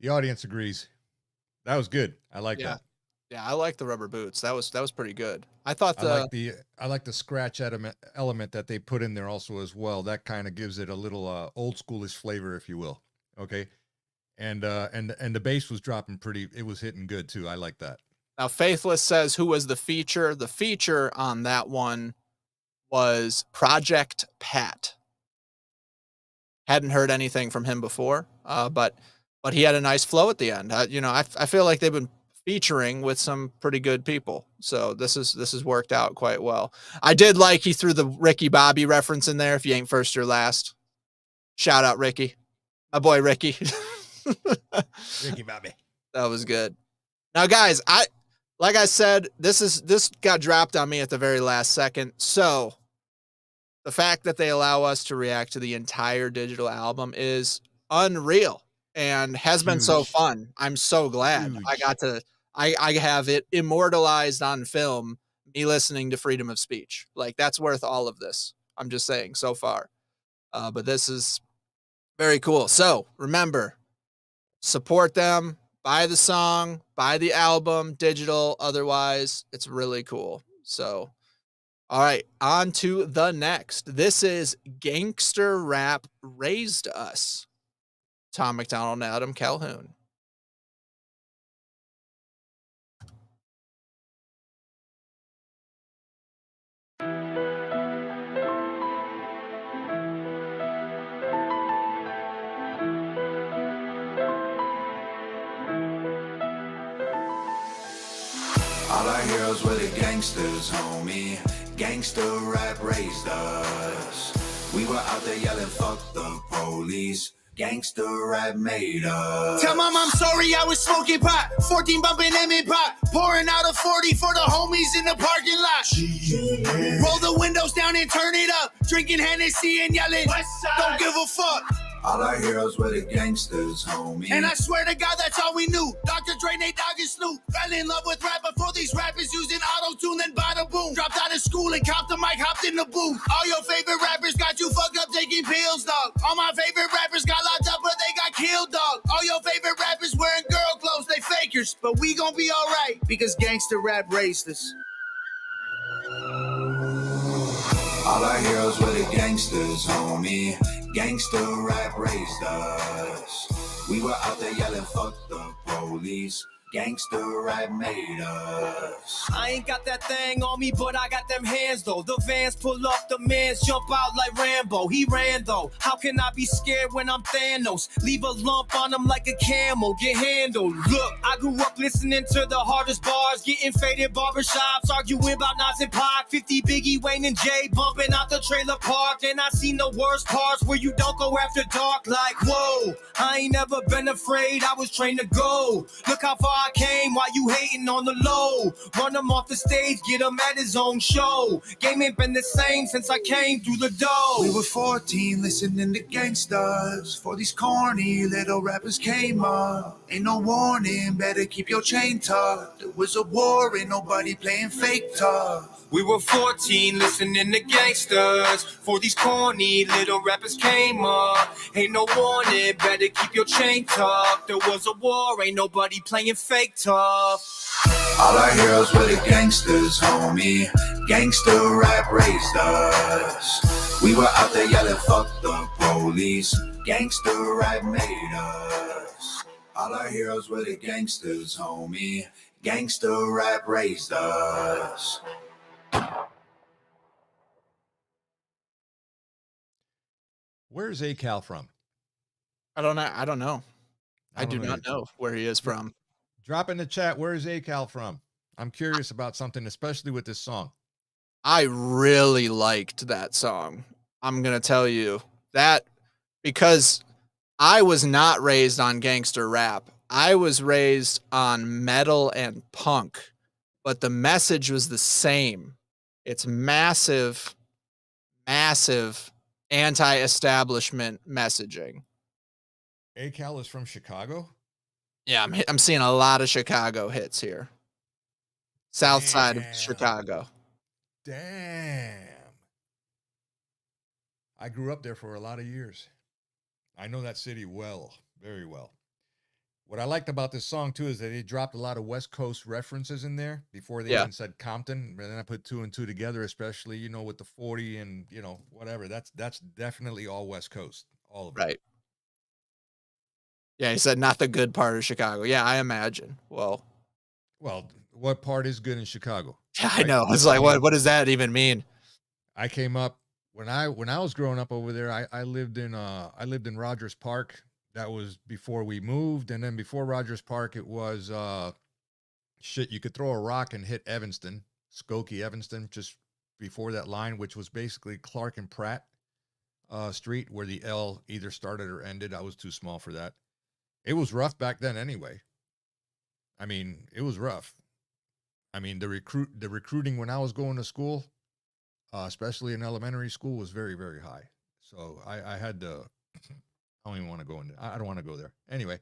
The audience agrees. That was good. I like that. Yeah, I like the rubber boots. That was pretty good. I thought I like the scratch element that they put in there also as well. That kind of gives it a little old schoolish flavor, if you will. Okay. And the bass was dropping it was hitting good too. I like that. Now Faithless says who was the feature? The feature on that one was Project Pat. Hadn't heard anything from him before, but he had a nice flow at the end. I feel like they've been featuring with some pretty good people, so this has worked out quite well. I did like he threw the Ricky Bobby reference in there. If you ain't first, you're last. Shout out Ricky, my boy Ricky. Ricky Bobby. That was good. Now, guys, like I said, this got dropped on me at the very last second. So the fact that they allow us to react to the entire digital album is unreal and has been so fun. I'm so glad I got to. I have it immortalized on film, me listening to freedom of speech. Like, that's worth all of this. I'm just saying so far. But this is very cool. So remember, support them, buy the song, buy the album, digital, otherwise it's really cool. So, all right, on to the next. This is Gangster Rap Raised Us. Tom McDonald and Adam Calhoun. All our heroes were the gangsters, homie. Gangster rap raised us. We were out there yelling, fuck the police. Gangster rap made us. Tell mom I'm sorry I was smoking pot. 14 bumping M pot. Pouring out a 40 for the homies in the parking lot. Roll the windows down and turn it up. Drinking Hennessy and yelling, don't give a fuck. All our heroes were the gangsters, homie. And I swear to God, that's all we knew. Dr. Dre, Nate Dogg, and Snoop fell in love with rap before these rappers using auto-tune, then bada boom. Dropped out of school and copped the mic, hopped in the booth. All your favorite rappers got you fucked up taking pills, dog. All my favorite rappers got locked up, but they got killed, dog. All your favorite rappers wearing girl clothes, they fakers. But we gon' be alright, because gangster rap raised us. All our heroes were the gangsters, homie. Gangster rap raised us. We were out there yelling, fuck the police. Gangster rap made us. I ain't got that thing on me, but I got them hands though. The vans pull up, the mans jump out like Rambo. He ran though. How can I be scared when I'm Thanos? Leave a lump on him like a camel, get handled. Look, I grew up listening to the hardest bars, getting faded barbershops, arguing about Nas and Pac, 50 Biggie, Wayne and Jay, bumping out the trailer park. And I seen the worst parts where you don't go after dark. Like, whoa, I ain't never been afraid, I was trained to go. Look how far I came while you hating on the low. Run him off the stage, get him at his own show. Game ain't been the same since I came through the door. We were 14 listening to gangsters. For these corny little rappers came up. Ain't no warning, better keep your chain tucked. There was a war, ain't nobody playing fake tough. We were 14 listening to gangsters. For these corny little rappers came up. Ain't no warning, better keep your chain tucked. There was a war, ain't nobody playing fake tough. All our heroes were the gangsters, homie. Gangster rap raised us. We were out there yelling, fuck the police. Gangster rap made us. All our heroes were the gangsters, homie. Gangster rap raised us. Where's ACAL from? I don't know. I do not know where he is from. Drop in the chat, where is ACAL from? I'm curious about something, especially with this song. I really liked that song. I'm going to tell you that because I was not raised on gangster rap. I was raised on metal and punk, but the message was the same. It's massive, massive anti-establishment messaging. ACAL is from Chicago? Yeah, I'm seeing a lot of Chicago hits here. South side of Chicago. Damn. I grew up there for a lot of years. I know that city well, very well. What I liked about this song, too, is that they dropped a lot of West Coast references in there before they even said Compton. And then I put 2 and 2 together, especially, you know, with the 40 and, you know, whatever. That's definitely all West Coast, all of it. Right. Yeah, he said not the good part of Chicago. Yeah, I imagine. Well, what part is good in Chicago? Yeah, I know. It's like, what does that even mean? I came up when I was growing up over there. I lived in Rogers Park. That was before we moved, and then before Rogers Park, it was you could throw a rock and hit Evanston, Skokie, Evanston, just before that line, which was basically Clark and Pratt Street, where the L either started or ended. I was too small for that. It was rough back then anyway. I mean, it was rough. I mean, the recruiting when I was going to school, especially in elementary school, was very, very high. So I had to. I don't even want to go in there. I don't want to go there. Anyway.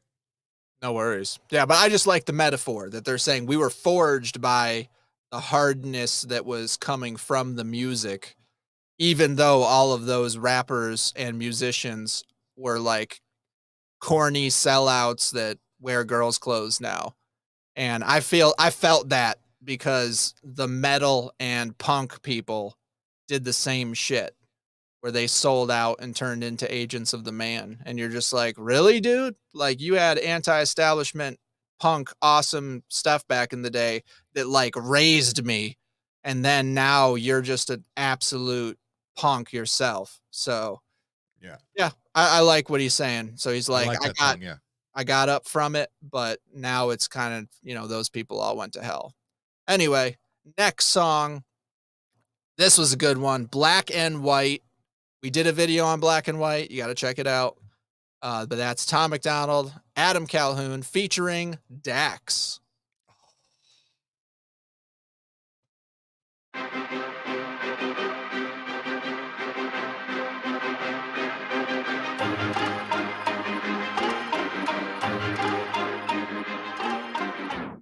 No worries. Yeah, but I just like the metaphor that they're saying we were forged by the hardness that was coming from the music, even though all of those rappers and musicians were like corny sellouts that wear girls' clothes now. And I felt that because the metal and punk people did the same shit, where they sold out and turned into agents of the man. And you're just like, really, dude? Like, you had anti-establishment punk awesome stuff back in the day that like raised me. And then now you're just an absolute punk yourself. So yeah, I like what he's saying. So he's like, I got up from it, but now it's kind of, you know, those people all went to hell. Anyway, next song. This was a good one. Black and White. We did a video on Black and White. You got to check it out. But that's Tom McDonald, Adam Calhoun featuring Dax.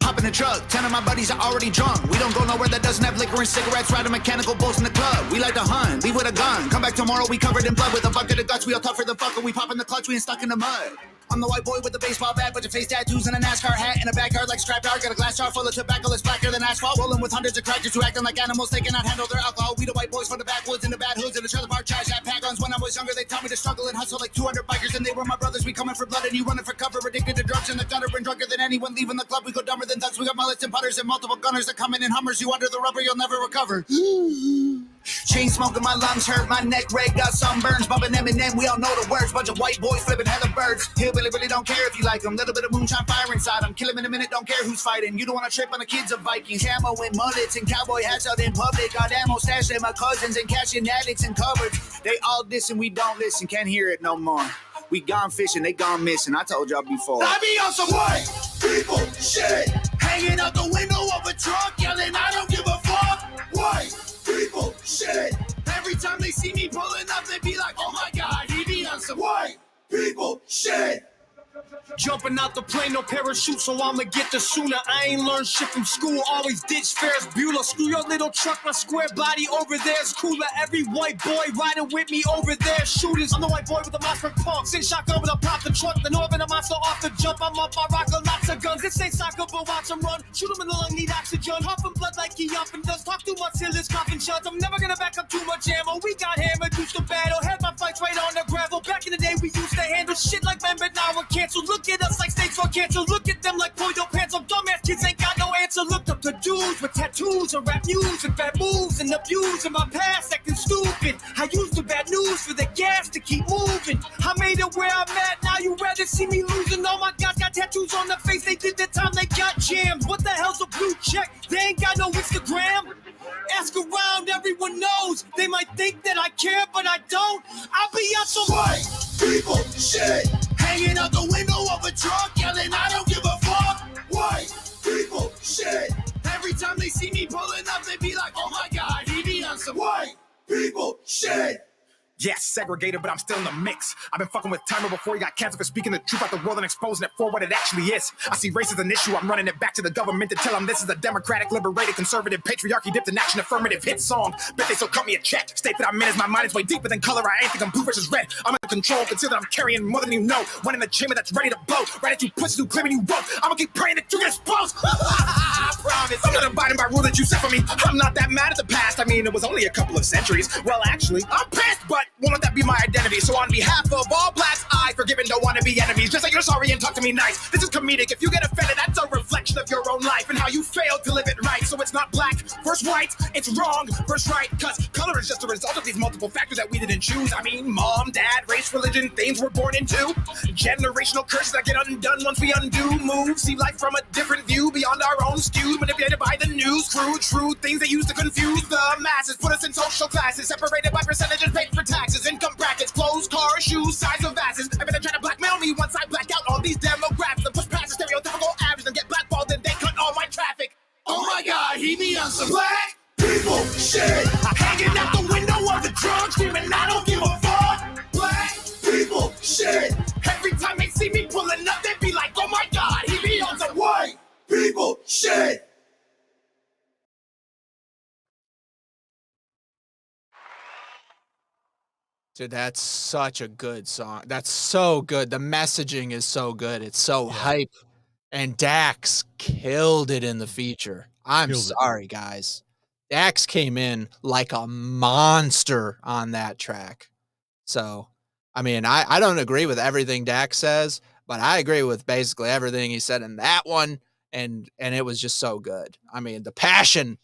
Hop in the truck, 10 of my buddies are already drunk. We don't go nowhere that doesn't have liquor and cigarettes, riding mechanical bulls in the club. We like to hunt, leave with a gun. Come back tomorrow, we covered in blood with a bucket of guts. We all tougher than fucker, we pop in the clutch, we ain't stuck in the mud. I'm the white boy with the baseball bat, bunch of face tattoos and a NASCAR hat in a backyard like scrapyard. Got a glass jar full of tobacco that's blacker than asphalt. Rolling with hundreds of crackers who acting like animals, they cannot handle their alcohol. We the white boys from the backwoods and the bad hoods and the trailer park trash hat pack-ons. When I was younger, they taught me to struggle and hustle like 200 bikers, and they were my brothers. We coming for blood and you running for cover, addicted to drugs and the gutter and drunker than anyone. Leaving the club, we go dumber than thugs. We got mullets and putters and multiple gunners that come in Hummers. You under the rubber, you'll never recover. Chain smoking, my lungs hurt, my neck red, got sunburns, bumping Eminem, we all know the words. Bunch of white boys flipping hella birds. Hillbilly really don't care if you like them. Little bit of moonshine fire inside them. Kill him in a minute, don't care who's fighting. You don't want to trip on the kids of Vikings. Ammo and mullets and cowboy hats out in public. Got ammo stashed in my cousins and cashing addicts and cupboards. They all diss and we don't listen, can't hear it no more. We gone fishing, they gone missing. I told y'all before. I be on some white people shit, hanging out the window of a truck, yelling, I don't give a fuck. White people shit. Every time they see me pulling up, they be like, oh my God, he be on some white people shit. Jumping out the plane, no parachute, so I'ma get the sooner. I ain't learned shit from school, always ditch Ferris Bueller. Screw your little truck, my square body over there's cooler. Every white boy riding with me over there, shooters. I'm the white boy with the monster pump. Sit shotgun when I pop the trunk. The northern a monster off the jump. I'm up, I rock a lots of guns. This ain't soccer, but watch them run. Shoot him in the lung, need oxygen. Huffing blood like he up and does. Talk too much till his coffin shuts. I'm never gonna back up too much ammo. We got hammered, used to battle. Had my fights right on the gravel. Back in the day, we used to handle shit like men, but now we're canceled. Look at us like states for cancer. Look at them like polio pants. Some dumbass kids ain't got no answer. Looked up to dudes with tattoos and rap news and bad moves and abuse in my past acting stupid. I used the bad news for the gas to keep moving. I made it where I'm at. Now you rather see me losing. All my guys got tattoos on their face. They did the time they got jammed. What the hell's a blue check? They ain't got no Instagram. Ask around, everyone knows. They might think that I care, but I don't. I'll be out some white people shit, hanging out the window of a truck, yelling, I don't give a fuck. White people shit. Every time they see me pulling up, they be like, oh my God, he be on some white people shit. Yes, segregated, but I'm still in the mix. I've been fucking with Timer before he got canceled for speaking the truth out the world and exposing it for what it actually is. I see race as an issue, I'm running it back to the government to tell them this is a democratic, liberated, conservative, patriarchy dipped in action, affirmative hit song. Bet they still cut me a check. State that I'm in as my mind is way deeper than color. I ain't think I'm blue versus red. I'm in control, consider that I'm carrying more than you know. One in the chamber that's ready to blow. Right at you pussies who claiming you won't. I'ma keep praying that you get exposed. I promise. I'm not abiding by rule that you set for me. I'm not that mad at the past. I mean, it was only a couple of centuries. Well, actually, I'm pissed, but won't let that be my identity. So on behalf of all blacks, I forgive and don't want to be enemies. Just say you're sorry and talk to me nice. This is comedic. If you get offended, that's a reflection of your own life and how you failed to live it right. So it's not black versus white, it's wrong versus right. Cause color is just a result of these multiple factors that we didn't choose. I mean, mom, dad, race, religion, things we're born into. Generational curses that get undone once we undo moves. See life from a different view, beyond our own skew. Manipulated by the news, true things they use to confuse the masses. Put us in social classes, separated by percentages paid for taxes. Income brackets, clothes, cars, shoes, size of asses. Everything trying to blackmail me once I black out all these demographics and push past the stereotypical average and get blackballed and they cut all my traffic. Oh my God, he be on some black people shit, hanging out the window of the trunk, screaming, I don't give a fuck. Black people shit. Every time they see me pulling up, they be like, oh my God, he be on some white people shit. Dude, that's such a good song. That's so good. The messaging is so good. It's so hype. And Dax killed it in the feature. I'm sorry, guys. Dax came in like a monster on that track. So, I mean, I don't agree with everything Dax says, but I agree with basically everything he said in that one. And it was just so good. I mean, the passion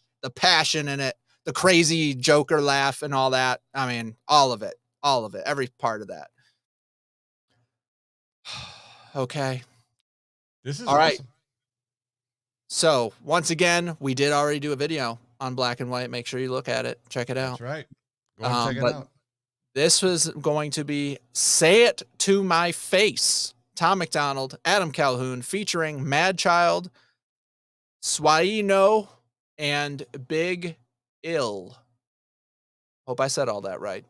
in it, the crazy Joker laugh and all that. I mean, all of it, every part of that. Okay. This is all right. awesome. So once again, we did already do a video on black and white. Make sure you look at it. Check it out. That's right. Go and check it But out. this was going to be Say It to My Face. Tom McDonald, Adam Calhoun, featuring Mad Child, Swaino, and Big Ill. Hope I said all that right.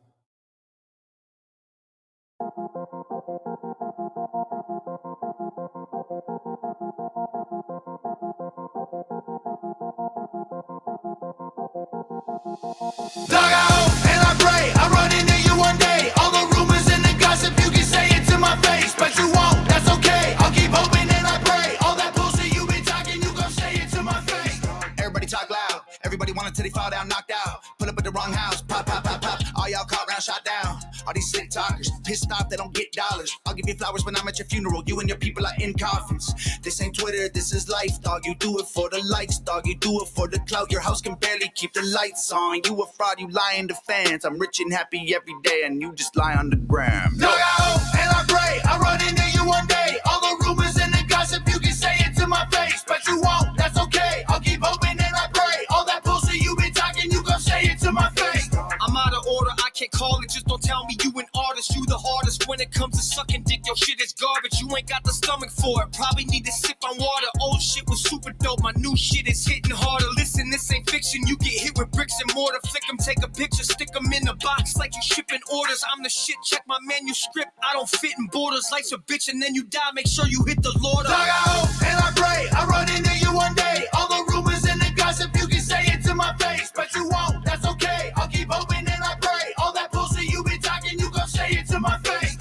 Dug out and I pray I run into you one day. All the rumors and the gossip, you can say it to my face, but you won't. That's okay. I'll keep hoping and I pray. All that bullshit you been talking, you gon' say it to my face. Everybody talk loud. Everybody want until they fall down, knocked out. Pull up at the wrong house. Pop, pop, pop, pop. All y'all caught round, shot down. All these sick talkers, pissed off they don't get dollars. I'll give you flowers when I'm at your funeral. You and your people are in coffins. This ain't Twitter, this is life, dog. You do it for the likes, dog. You do it for the clout. Your house can barely keep the lights on. You a fraud, you lying to fans. I'm rich and happy every day, and you just lie on the gram. Dug out and I pray I run into you one day. All the rumors and the gossip, you can say it to my face, but you won't. That's okay. I'll keep hoping and I pray. All that bullshit you been talking, you gon' say it to my face. I'm out of order, I can't call it. Just don't tell me you an artist. You the hardest when it comes to sucking dick. Your shit is garbage. You ain't got the stomach for it. Probably need to sip on water. Old shit was super dope. My new shit is hitting harder. Listen, this ain't fiction. You get hit with bricks and mortar. Flick them, take a picture, stick them in the box like you shipping orders. I'm the shit. Check my manuscript. I don't fit in borders. Life's a bitch and then you die. Make sure you hit the Lord up. Dug out and I pray I run into you one day. All the rumors and the gossip, you can say it to my face, but you won't. That's okay. I'll keep hoping and I pray. All that bullshit you been talking, you gon' say it to my face.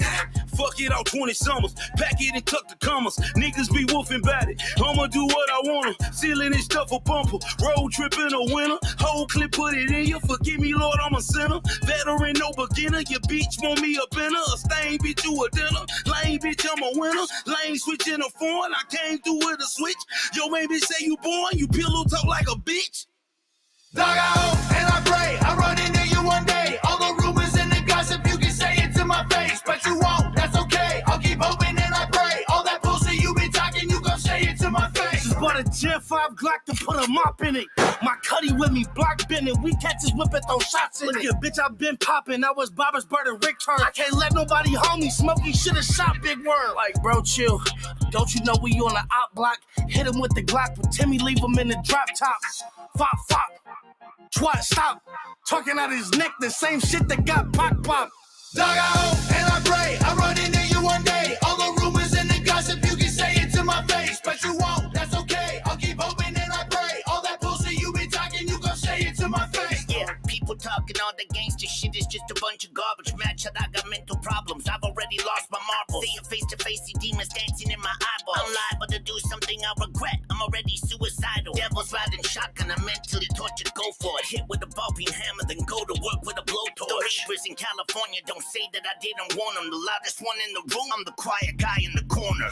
Fuck it out 20 summers, pack it and tuck the commas. Niggas be wolfing about it. I'ma do what I wanna. Sealing this stuff a bumper. Road trip in a winter. Whole clip put it in you. Forgive me, Lord, I'm a sinner. Veteran, no beginner. Your bitch want me up in her. A stain bitch, you a dinner. Lame bitch, I'm a winner. Lane switching a phone. I came through with a switch. Yo, baby say you born. You pillow talk like a bitch. Dug out and I pray I run into you one day. All the rumors and the gossip, you can say it to my face, but you won't. That's okay. I'll keep hoping and I pray. All that bullshit you been talking, you gon' say it to my face. Just bought a Gen 5 Glock to put a mop in it. My cutty with me, block bending. We catch this whip and throw shots in it. Yeah, bitch, I been popping. I was Bobber's bird and Rick Turn. I can't let nobody hold me. Smokey shoulda shot Big Worm. Like, bro, chill. Don't you know we on the op block? Hit him with the Glock, but Timmy leave him in the drop top. Fop, fop. Twat, stop. Talking out his neck, the same shit that got pop pop. Dug out and I pray I run into you one day. All the rumors and the gossip, you can say it to my face, but you won't. That's okay. I'll keep hoping and I pray. All that bullshit you been talking, you gon' say it to my face. Yeah, people talking all the gangster shit is just a bunch of garbage. Match that I got mental problems. I've already lost my marbles. See you face to face, see demons dancing in my eyeballs. I'm liable to do something I regret. I'm already suicidal. Devils riding shotgun, I'm mentally tortured. Go for it. Hit with a ball peen hammer, then go to work with a blowtorch. The neighbors in California don't say that I didn't warn them. The loudest one in the room, I'm the quiet guy in the corner.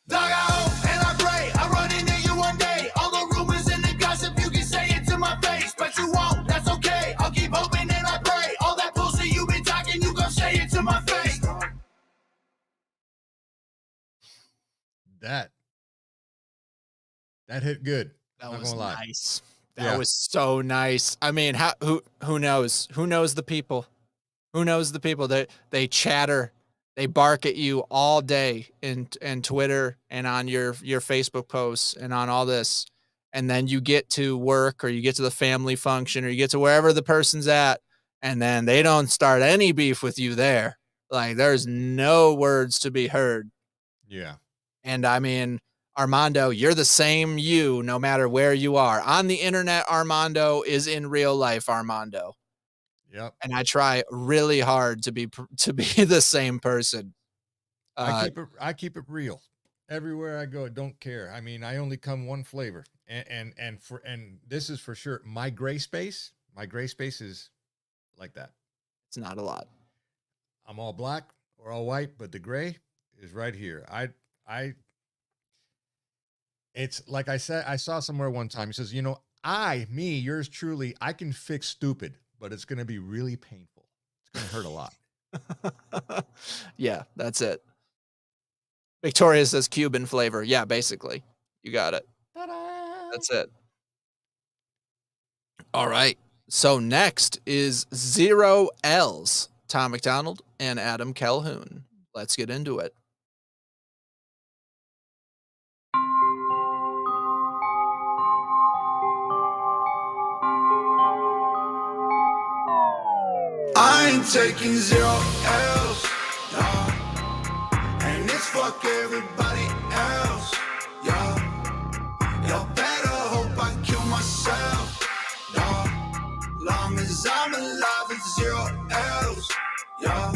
Dug out and I pray I run into you one day. All the rumors and the gossip, you can say it to my face, but you won't. That's okay. I'll keep hoping and I pray. All that bullshit you been talking, you gon' say it to my face. That hit good. That Not was gonna lie. nice. That was so nice. I mean, who knows? Who knows the people? Who knows the people? They chatter, they bark at you all day in Twitter and on your Facebook posts and on all this. And then you get to work or you get to the family function or you get to wherever the person's at, and then they don't start any beef with you there. Like, there's no words to be heard. Yeah. And I mean, Armando, you're the same you no matter where you are. On the internet, Armando is in real life, Armando. Yep. And I try really hard to be the same person. I keep it real. Everywhere I go, I don't care. I mean, I only come one flavor. And this is for sure. My gray space is like that. It's not a lot. I'm all black or all white, but the gray is right here. It's like I said, I saw somewhere one time, he says, you know, yours truly, I can fix stupid, but it's going to be really painful. It's going to hurt a lot. Yeah, that's it. Victoria says Cuban flavor. Yeah, basically. You got it. That's it. All right. So next is 0 L's, Tom McDonald and Adam Calhoun. Let's get into it. I ain't taking 0 L's, no. And it's fuck everybody else, yo. Y'all better hope I kill myself, no. Long as I'm alive, it's 0 L's, yo.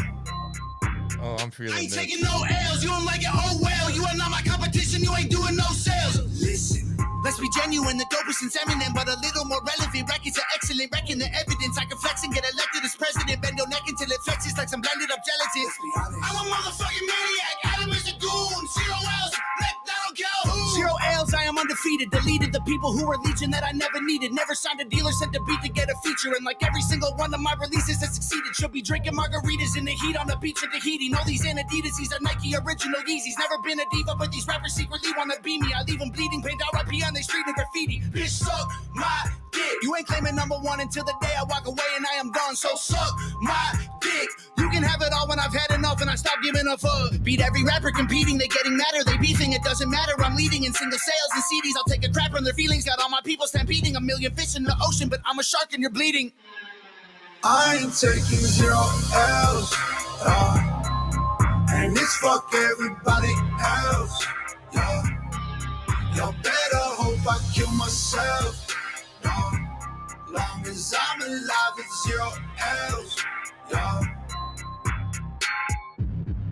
Oh, I'm feeling I ain't this. taking no L's, you don't like it, oh well. You are not my competition, you ain't doing no sales. Listen, let's be genuine, the dopest since Eminem, but a little more relevant. Records are excellent, wrecking the evidence. I can flex and get elected as president. Bend your neck until it flexes like some blended up gelatin. Let's be honest. I'm a motherfucking maniac, Adam is a goon. 0 L's, McDonald Calhoun. 0 L's, I am undefeated. Deleted the people who were legion that I never needed. Never signed a dealer, sent a beat to get a feature. And like every single one of my releases has succeeded. She'll be drinking margaritas in the heat on the beach in Tahiti. Know these ain't Adidas, these are Nike original Yeezys. Never been a diva, but these rappers secretly wanna be me. I leave them bleeding, paint out RP on the street and graffiti. Bitch, suck my dick. You ain't claiming #1 until the day I walk away and I am gone. So suck my dick. You can have it all when I've had enough and I stop giving a fuck. Beat every rapper competing, they getting madder, they beefing. It doesn't matter, I'm leading in single sales and CDs. I'll take a crap on their feelings. Got all my people stampeding. A million fish in the ocean, but I'm a shark and you're bleeding. I ain't taking 0 L's, and it's fuck everybody else, yeah. Y'all better hope I kill myself, no. Long as I'm alive, it's 0 L's, yeah.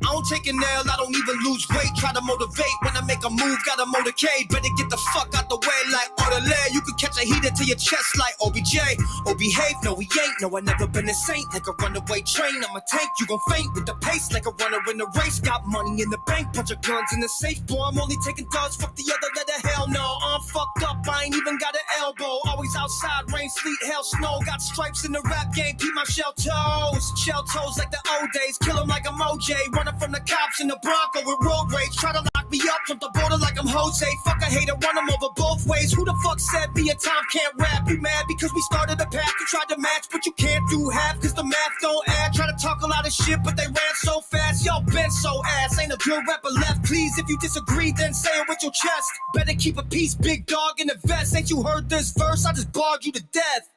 I don't take an L, I don't even lose weight. Try to motivate when I make a move, got a motorcade. Better get the fuck out the way like orderly. You could catch a heater to your chest like OBJ. Oh, behave, no we ain't. No, I never been a saint. Like a runaway train, I'm a tank. You gon' faint with the pace like a runner in the race. Got money in the bank, bunch of guns in the safe. Boy, I'm only taking dubs, fuck the other letter, hell no. I'm fucked up, I ain't even got an elbow. Always outside, rain, sleet, hell, snow. Got stripes in the rap game, keep my shell toes. Shell toes like the old days, kill 'em like I'm OJ. Running from the cops in the Bronco with road rage. Try to lock me up, jump the border like I'm Jose. Fuck a hater, run them over both ways. Who the fuck said me and Tom can't rap? You mad because we started a path. You tried to match, but you can't do half cause the math don't add. Try to talk a lot of shit, but they ran so fast. Y'all been so ass. Ain't a good rapper left. Please, if you disagree, then say it with your chest. Better keep a peace, big dog in the vest. Ain't you heard this verse? I just barred you to death.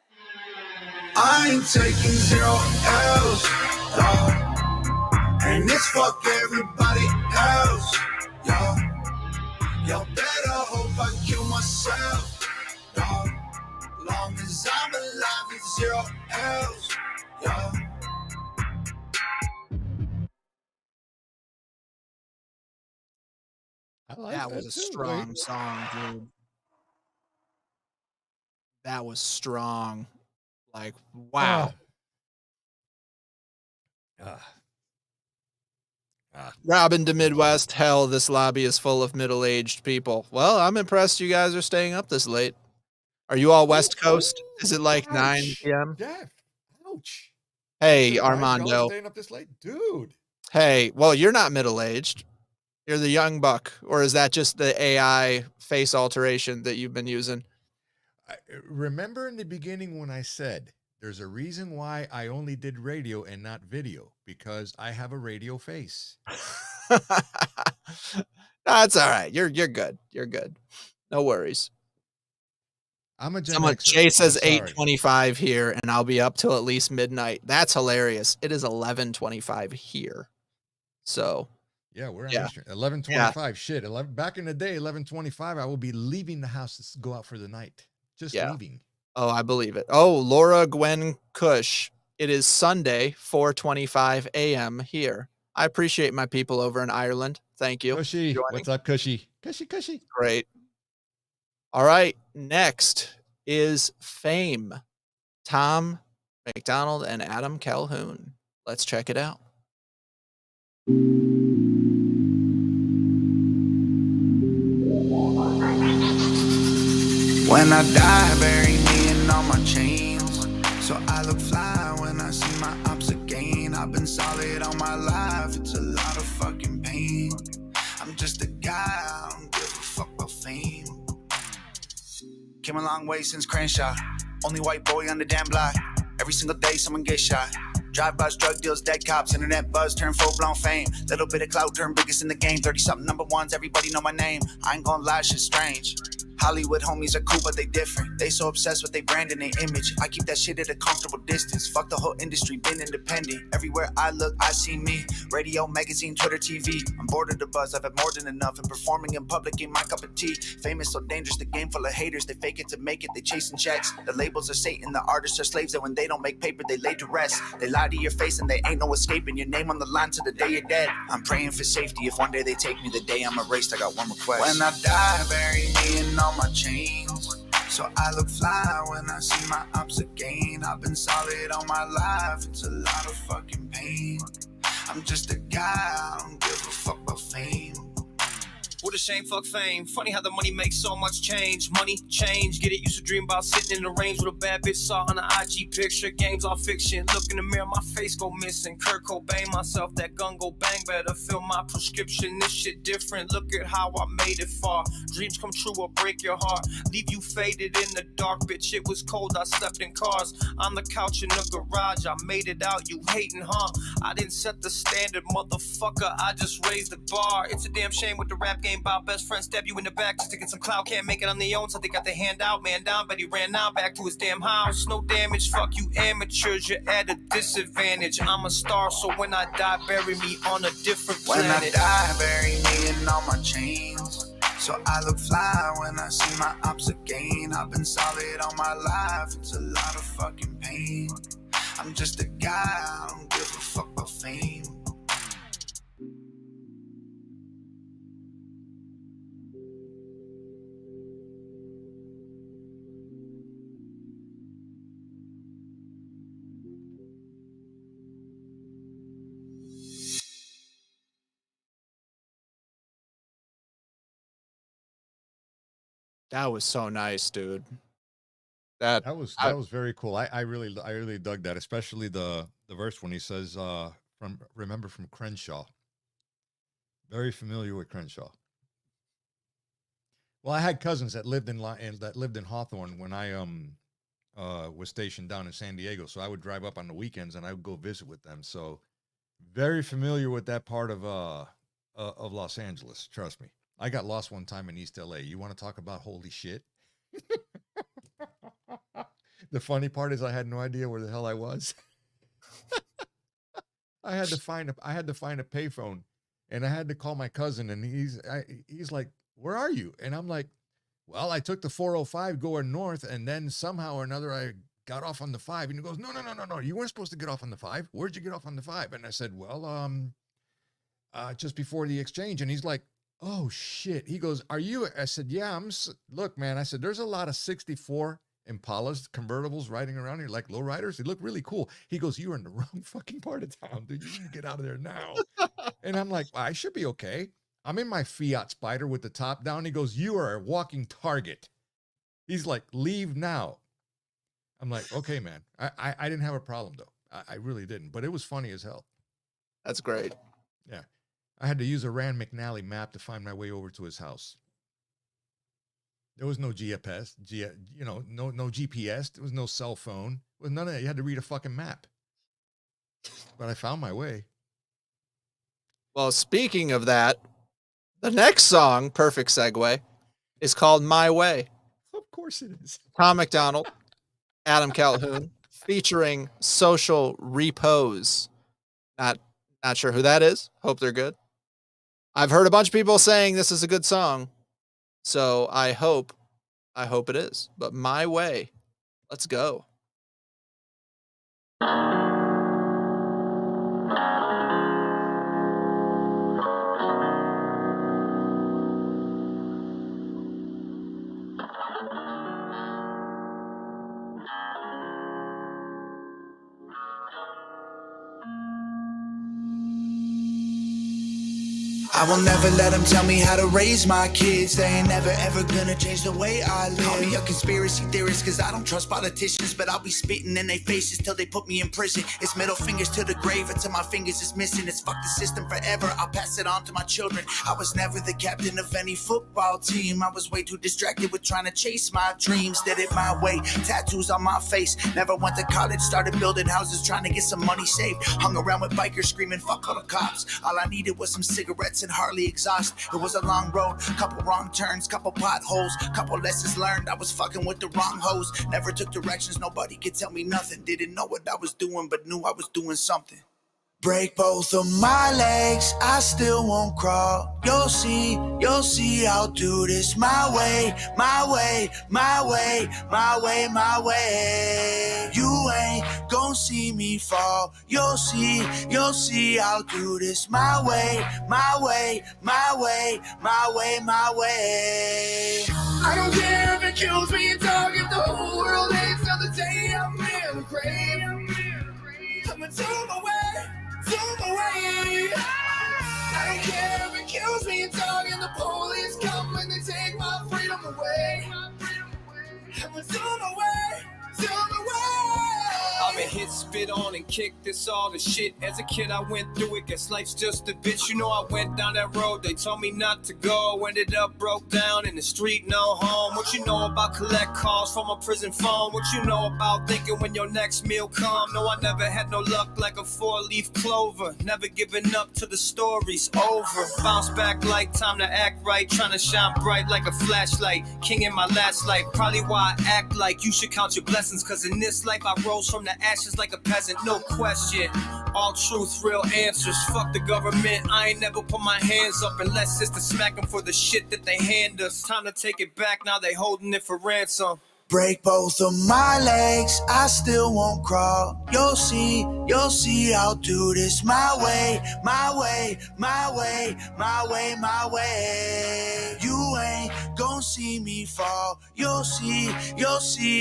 I ain't taking 0 L's, no. And it's fuck everybody else, yo. Y'all better hope I kill myself, yo. Long as I'm alive, it's 0 L's, yo. That was a strong song, dude. That was strong. Like, wow. Robin to Midwest, hell, this lobby is full of middle-aged people. Well, I'm impressed you guys are staying up this late. Are you all West Coast? Is it like 9 p.m.? Yeah. Ouch. Hey, Y'all Armando. staying up this late? Dude. Hey, well, you're not middle-aged. You're the young buck. Or is that just the AI face alteration that you've been using? Remember in the beginning when I said there's a reason why I only did radio and not video, because I have a radio face. That's all right. You're good. You're good. No worries. I'm a Gen Someone Xer. Jay says I'm sorry. 8:25 here, and I'll be up till at least midnight. That's hilarious. It is 11:25 here. So Yeah, we're on Yeah. Eastern. 11:25. Shit. Back in the day, 11:25, I will be leaving the house to go out for the night. Just leaving. Oh, I believe it. Oh, Laura Gwen Cush. It is Sunday, 4:25 a.m. here. I appreciate my people over in Ireland. Thank you. Cushy. Joining. What's up, Cushy? Cushy. Great. All right. Next is Fame. Tom McDonald and Adam Calhoun. Let's check it out. When I die, bury me in all my chains, so I look fly when I see my ops again. I've been solid all my life, it's a lot of fucking pain. I'm just a guy, I don't give a fuck about fame. Came a long way since Crenshaw. Only white boy on the damn block. Every single day someone gets shot. Drive-bys, drug deals, dead cops, internet buzz, turn full-blown fame. Little bit of clout, turn biggest in the game. 30-something number ones, everybody know my name. I ain't gonna lie, shit's strange. Hollywood homies are cool, but they different. They so obsessed with their brand and their image. I keep that shit at a comfortable distance. Fuck the whole industry, been independent. Everywhere I look, I see me. Radio, magazine, Twitter, TV. I'm bored of the buzz, I've had more than enough. And performing in public ain't my cup of tea. Famous, so dangerous, the game full of haters. They fake it to make it, they chasing checks. The labels are Satan, the artists are slaves. And when they don't make paper, they lay to rest. They lie to your face and they ain't no escaping. Your name on the line to the day you're dead. I'm praying for safety. If one day they take me, the day I'm erased, I got one request. When I die, bury me in all my chains, so I look fly when I see my ops again. I've been solid all my life, it's a lot of fucking pain. I'm just a guy, I don't give a fuck about fame. What a shame, fuck fame. Funny how the money makes so much change. Money, change, get it. Used to dream about sitting in the range with a bad bitch saw on an IG picture. Games all fiction. Look in the mirror, my face go missing. Kurt Cobain, myself, that gun go bang. Better fill my prescription. This shit different. Look at how I made it far. Dreams come true or break your heart. Leave you faded in the dark, bitch. It was cold, I slept in cars. On the couch in the garage, I made it out. You hating, huh? I didn't set the standard, motherfucker. I just raised the bar. It's a damn shame with the rap game. About best friend stab you in the back just to get some clout. Can't make it on their own, so they got their hand out. Man down, but he ran out back to his damn house. No damage, fuck you amateurs, you're at a disadvantage. I'm a star, so when I die, bury me on a different planet. When I die, bury me in all my chains, so I look fly when I see my ops again. I've been solid all my life, it's a lot of fucking pain. I'm just a guy, I don't give a fuck about fame. That was so nice, dude. That was very cool. I really dug that, especially the verse when he says remember from Crenshaw. Very familiar with Crenshaw. Well, I had cousins that lived in Hawthorne when I was stationed down in San Diego, so I would drive up on the weekends and I would go visit with them. So very familiar with that part of Los Angeles. Trust me. I got lost one time in East LA. You want to talk about holy shit? The funny part is I had no idea where the hell I was. I had to find a payphone, and I had to call my cousin, and he's like, "Where are you?" And I'm like, "Well, I took the 405 going north, and then somehow or another I got off on the 5." And he goes, "No. You weren't supposed to get off on the 5. Where'd you get off on the 5?" And I said, "Well, just before the exchange." And he's like, "Oh shit." He goes, "Are you?" I said, "Yeah, look, man," I said, "there's a lot of 64 Impalas, convertibles riding around here like lowriders. They look really cool." He goes, "You're in the wrong fucking part of town, dude. You need to get out of there now." And I'm like, "I should be okay. I'm in my Fiat Spider with the top down." He goes, "You are a walking target." He's like, "Leave now." I'm like, "Okay, man." I didn't have a problem though. I really didn't, but it was funny as hell. That's great. Yeah. I had to use a Rand McNally map to find my way over to his house. There was no GPS, no GPS. There was no cell phone. There was none of that. You had to read a fucking map. But I found my way. Well, speaking of that, the next song, perfect segue, is called My Way. Of course it is. Tom McDonald, Adam Calhoun, featuring Social Repose. Not sure who that is. Hope they're good. I've heard a bunch of people saying this is a good song, so I hope it is. But My Way, let's go. I will never let them tell me how to raise my kids. They ain't never ever gonna change the way I live. Call me a conspiracy theorist, cause I don't trust politicians, but I'll be spitting in their faces till they put me in prison. It's middle fingers to the grave until my fingers is missing. It's fuck the system forever, I'll pass it on to my children. I was never the captain of any football team. I was way too distracted with trying to chase my dreams. Did it my way, tattoos on my face. Never went to college, started building houses, trying to get some money saved. Hung around with bikers screaming fuck all the cops. All I needed was some cigarettes and hardly exhaust. It was a long road, couple wrong turns, couple potholes, couple lessons learned. I was fucking with the wrong hoes. Never took directions, nobody could tell me nothing. Didn't know what I was doing, but knew I was doing something. Break both of my legs, I still won't crawl. You'll see, I'll do this my way, my way, my way, my way, my way. You ain't gon' see me fall. You'll see, I'll do this my way, my way, my way, my way, my way. I don't care if it kills me and dog, if the whole world hates on the day I'm in the grave. Coming to my way. I don't care if it kills me and dog, and the police come and they take my freedom away. I'm on my way, I've been hit, spit on, and kicked this all the shit. As a kid, I went through it, guess life's just a bitch. You know, I went down that road, they told me not to go. Ended up broke down in the street, no home. What you know about collect calls from a prison phone? What you know about thinking when your next meal come? No, I never had no luck like a four-leaf clover. Never giving up till the story's over. Bounce back like time to act right. Trying to shine bright like a flashlight. King in my last life, probably why I act like you should count your blessings. Cause in this life I rose from the ashes like a peasant, no question. All truth, real answers. Fuck the government, I ain't never put my hands up unless it's to smack them for the shit that they hand us. Time to take it back, now they holding it for ransom. Break both of my legs, I still won't crawl. You'll see, I'll do this my way, my way, my way, my way, my way. You ain't gon' see me fall. You'll see,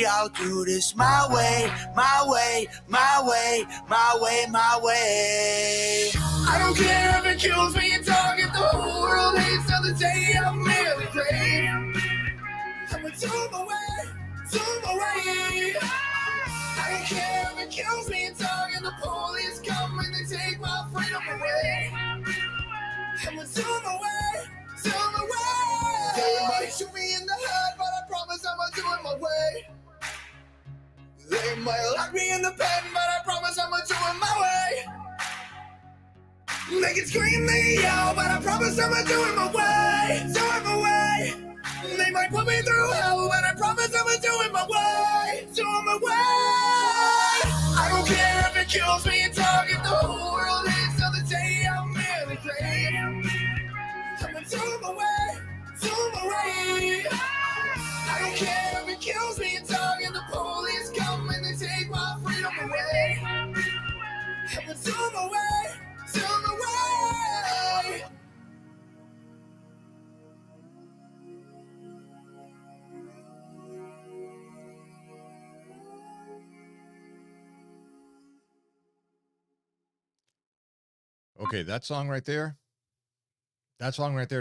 I'll do this my way, my way, my way, my way, my way. I don't care if it kills me and dog, if the whole world hates on the day I'm in the grave. Coming to my way. I don't care if it kills me and dog, and the police come and they take my freedom away. I'm on my way. They might shoot me in the head, but I promise I'ma do it my way. They might lock me in the pen, but I promise I'ma do it my way. They can scream me out, but I promise I'ma do it my way. Do it my way. They might put me through hell, but I promise I'ma do it my way. Do it my way. I don't care if it kills me and dog, if the whole world hates on the day I'm in the grave. Coming to my way. I don't care if it kills me and dog, and the police come and they take my freedom away. Coming to my way. Okay, that song right there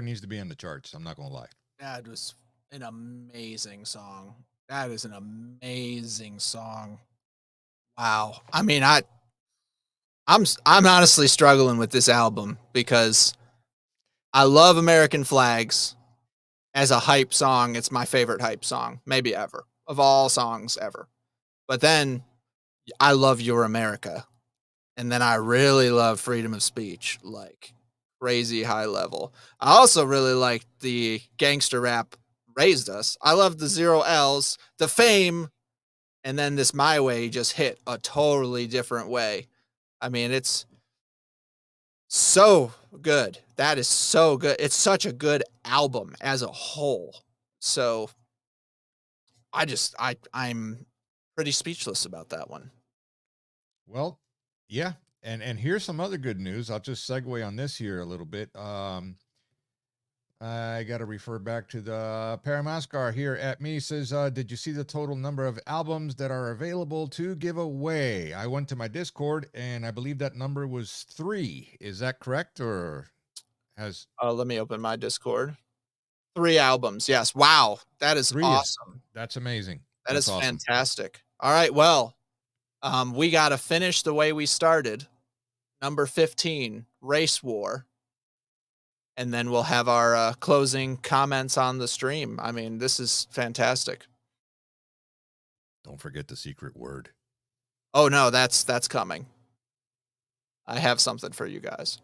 needs to be in the charts. I'm not going to lie. That was an amazing song. That is an amazing song. Wow. I mean, I'm honestly struggling with this album because I love American Flags as a hype song. It's my favorite hype song, maybe ever, of all songs ever. But then I love Your America. And then I really love Freedom of Speech, like crazy high level. I also really like the gangster rap Raised Us. I love the 0 L's, the Fame, and then this My Way just hit a totally different way. I mean, it's so good. That is so good. It's such a good album as a whole. So I'm pretty speechless about that one. Well, yeah. And here's some other good news. I'll just segue on this here a little bit. I got to refer back to the Paramascar here at me. Says, did you see the total number of albums that are available to give away? I went to my Discord and I believe that number was 3. Is that correct? Or has let me open my Discord. 3 albums. Yes. Wow. That is 3. awesome. That's amazing. That That's is awesome. fantastic. All right. Well, we got to finish the way we started. Number 15, Race War. And then we'll have our closing comments on the stream. I mean, this is fantastic. Don't forget the secret word. Oh no, that's coming. I have something for you guys.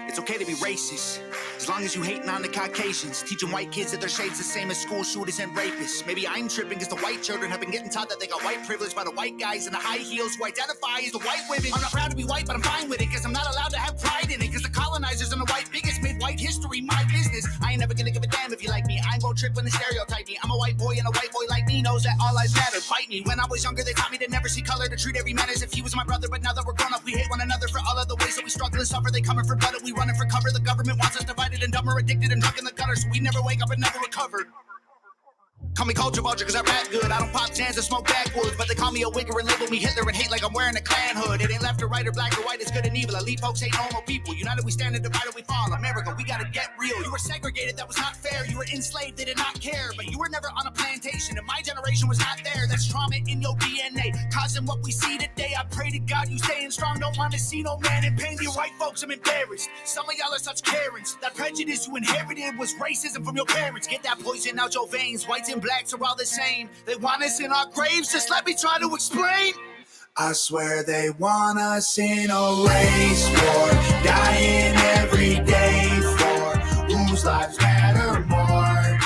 It's okay to be racist, as long as you hating on the Caucasians, teaching white kids that their shades the same as school shooters and rapists. Maybe I'm tripping because the white children have been getting taught that they got white privilege by the white guys in the high heels who identify as the white women. I'm not proud to be white, but I'm fine with it, because I'm not allowed to have pride in it, because the colonizers and the white bigots made white history my business. I ain't never gonna give a damn if you like me. I ain't gonna trip when they stereotype me. I'm a white boy, and a white boy like me knows that all lives matter. Fight me. When I was younger, they taught me to never see color, to treat every man as if he was my brother. But now that we're grown up, we hate one another for all of the ways that we struggle and suffer. They coming for blood, and we running for cover. The government wants us divided and dumber, addicted and drunk in the gutter, so we never wake up and never recover. Call me culture vulture because I rap good. I don't pop cans or smoke backwoods, but they call me a wigger and label me Hitler and hate like I'm wearing a Klan hood. It ain't left or right or black or white, it's good and evil. Elite folks hate normal people. United we stand and divided we fall. America, we gotta get real. You were segregated, that was not fair. You were enslaved, they did not care. But you were never on a plantation, and my generation was not there. That's trauma in your DNA, causing what we see today. I pray to God you staying strong. Don't want to see no man in pain. You white folks, I'm embarrassed. Some of y'all are such Karens. That prejudice you inherited was racism from your parents. Get that poison out your veins. Whites and blacks are all the same. They want us in our graves, just let me try to explain. I swear they want us in a race war, dying every day for whose lives matter more.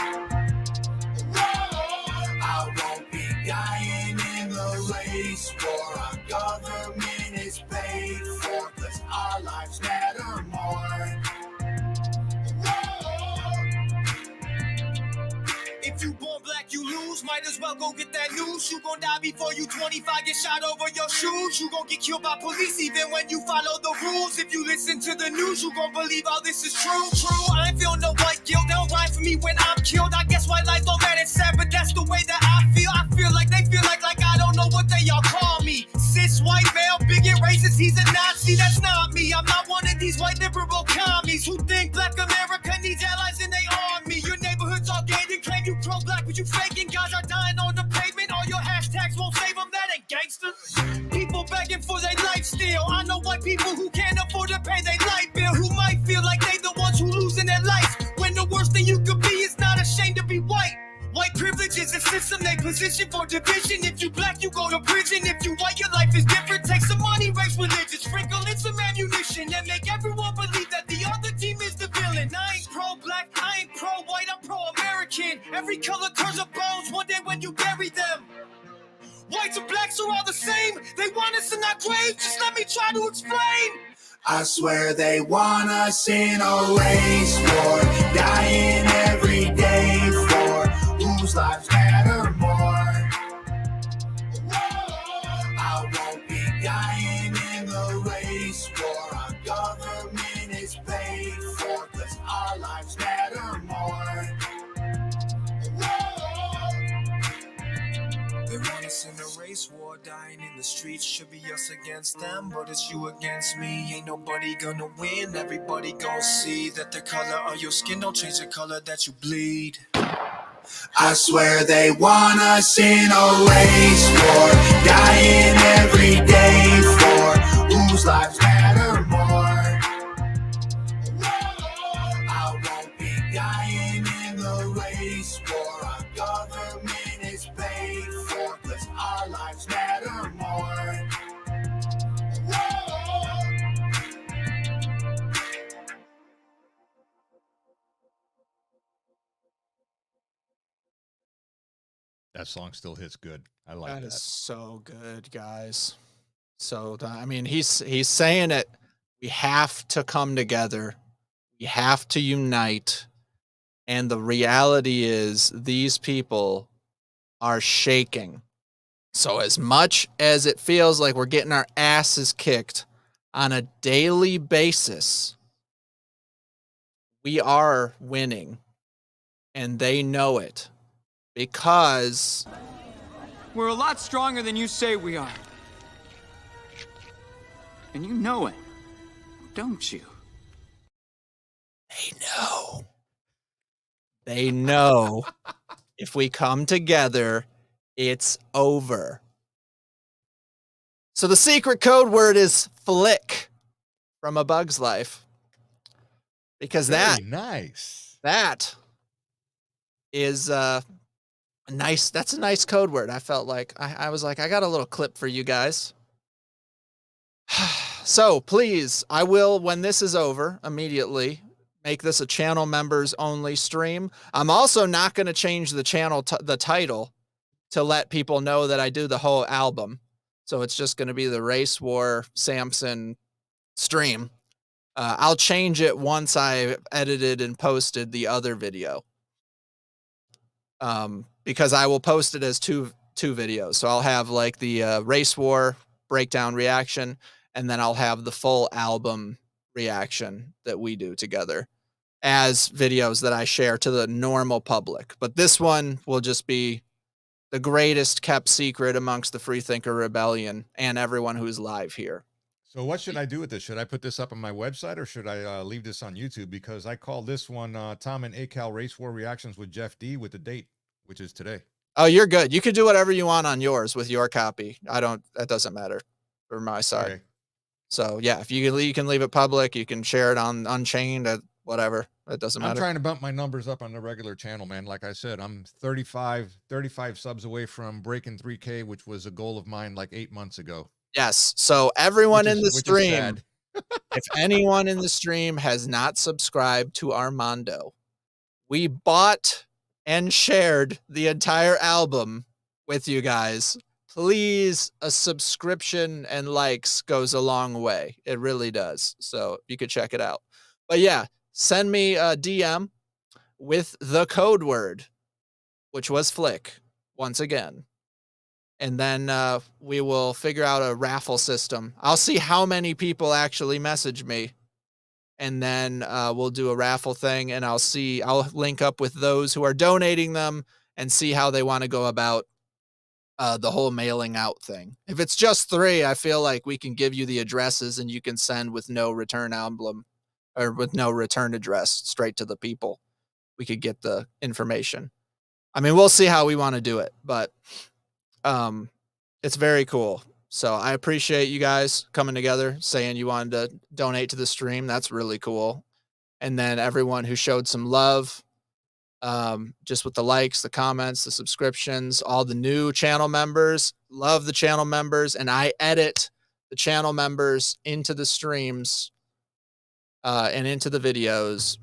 I won't be dying in the race war. Our government is paid for, cause our lives matter more. If you born black, you lose. Might as well go get that news. You gon' die before you 25, get shot over your shoes. You gon' get killed by police even when you follow the rules. If you listen to the news, you gon' believe all this is true. I ain't feel no white guilt. They'll ride for me when I'm killed. I guess white life don't matter, sad, but that's the way that I feel. I feel like they feel like I don't know what they all call me. Cis white male, bigot, racist, he's a Nazi. That's not me. I'm not one of these white liberal commies who think black America needs allies in their army. Your neighborhood's all gated, claim you pro-black, but you faking. Guys are dying on the pavement. All your hashtags won't save them. That ain't gangster. People begging for their life still. I know white people who can't afford to pay their light bill, who might feel like they the ones who losing their life, when the worst thing you could be is not ashamed to be white. White privilege is a system they position for division. If you black, you go to prison. If you white, your life is different. Take some money, race religion, sprinkle in some ammunition, and make everyone believe that the other team is the villain. I ain't pro-black, I ain't pro-white, I'm pro-American. Every color turns up bones one day when you bury them. Whites and blacks are all the same. They want us in our graves. Just let me try to explain. I swear they want us in a race war, dying every day for whose lives matter more. I won't be dying in the race war. Our government is paid for, cause our lives matter more. They want us in a race war, dying in the streets. Should be us against them, but it's you against me. Ain't nobody gonna win. Everybody gonna see that the color of your skin don't change the color that you bleed. I swear they want us in a race war, dying every day for whose lives matter more. I won't be dying in the race war. Our government is paid for, cause our lives matter more. That song still hits good. I like that. That is so good, guys. So, I mean, he's saying it. We have to come together. We have to unite. And the reality is these people are shaking. So as much as it feels like we're getting our asses kicked on a daily basis, we are winning. And they know it. because we're a lot stronger than you say we are. And you know it, don't you? They know. They know if we come together, it's over. So the secret code word is flick from A Bug's Life. Because Very nice. That is nice. That's a nice code word. I felt like I was like, I got a little clip for you guys. So please, I will, when this is over, immediately make this a channel members only stream. I'm also not going to change the channel, the title, to let people know that I do the whole album. So it's just going to be the Race War Samson stream. I'll change it once I edited and posted the other video. Because I will post it as two videos. So I'll have like the Race War breakdown reaction, and then I'll have the full album reaction that we do together as videos that I share to the normal public. But this one will just be the greatest kept secret amongst the Freethinker Rebellion and everyone who's live here. So what should I do with this? Should I put this up on my website, or should I leave this on YouTube? Because I call this one Tom and ACAL Race War Reactions with Jeff D with the date, which is today. Oh, you're good. You can do whatever you want on yours with your copy. That doesn't matter for my side. Okay. So yeah, if you can leave it public, you can share it on Unchained, whatever. It doesn't matter. I'm trying to bump my numbers up on the regular channel, man. Like I said, I'm 35 subs away from breaking 3K, which was a goal of mine like 8 months ago. Yes. So everyone in the stream, if anyone in the stream has not subscribed to Armando, we bought and shared the entire album with you guys. Please, a subscription and likes goes a long way. It really does. So you could check it out. But yeah, send me a DM with the code word, which was flick, once again. And then we will figure out a raffle system. I'll see how many people actually message me. And then we'll do a raffle thing, and I'll link up with those who are donating them and see how they want to go about the whole mailing out thing. If it's just 3, I feel like we can give you the addresses and you can send with no return emblem or with no return address straight to the people. We could get the information. I mean, we'll see how we want to do it, but it's very cool. So I appreciate you guys coming together, saying you wanted to donate to the stream. That's really cool. And then everyone who showed some love, just with the likes, the comments, the subscriptions, all the new channel members, love the channel members. And I edit the channel members into the streams and into the videos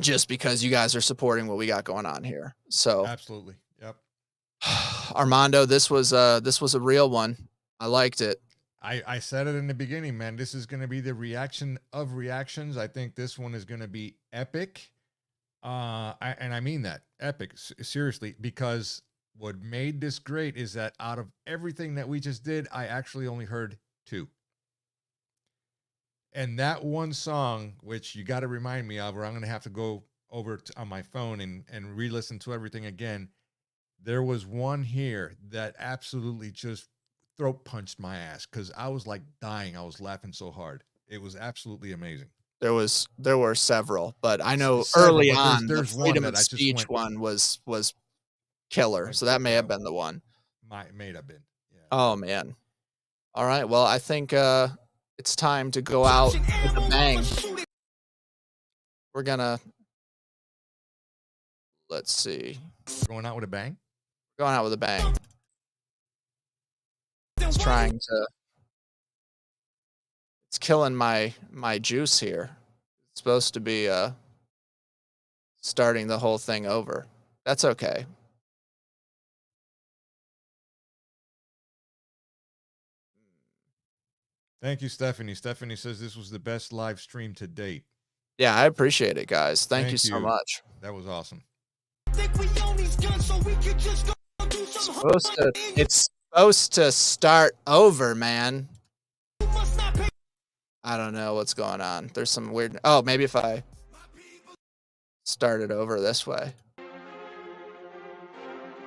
just because you guys are supporting what we got going on here. So absolutely. Yep. Armando, this was a real one. I liked it. I said it in the beginning, man. This is going to be the reaction of reactions. I think this one is going to be epic. And I mean that, epic, seriously, because what made this great is that out of everything that we just did, I actually only heard 2. And that one song, which you got to remind me of, or I'm going to have to go over on my phone and re-listen to everything again. There was one here that absolutely just throat punched my ass because I was like dying. I was laughing so hard. It was absolutely amazing. There were several, but I know early on the freedom of speech one was killer. So that may have been the one. May have been. Yeah. Oh man. All right. Well, I think it's time to go out with a bang. We're gonna, let's see. Going out with a bang? Going out with a bang. It's killing my juice here. It's supposed to be starting the whole thing over. That's okay. Thank you, Stephanie. Stephanie says this was the best live stream to date. Yeah, I appreciate it, guys. Thank you so much. That was awesome. It's supposed to start over, man. I don't know what's going on. There's some weird. Oh, maybe if I start it over this way.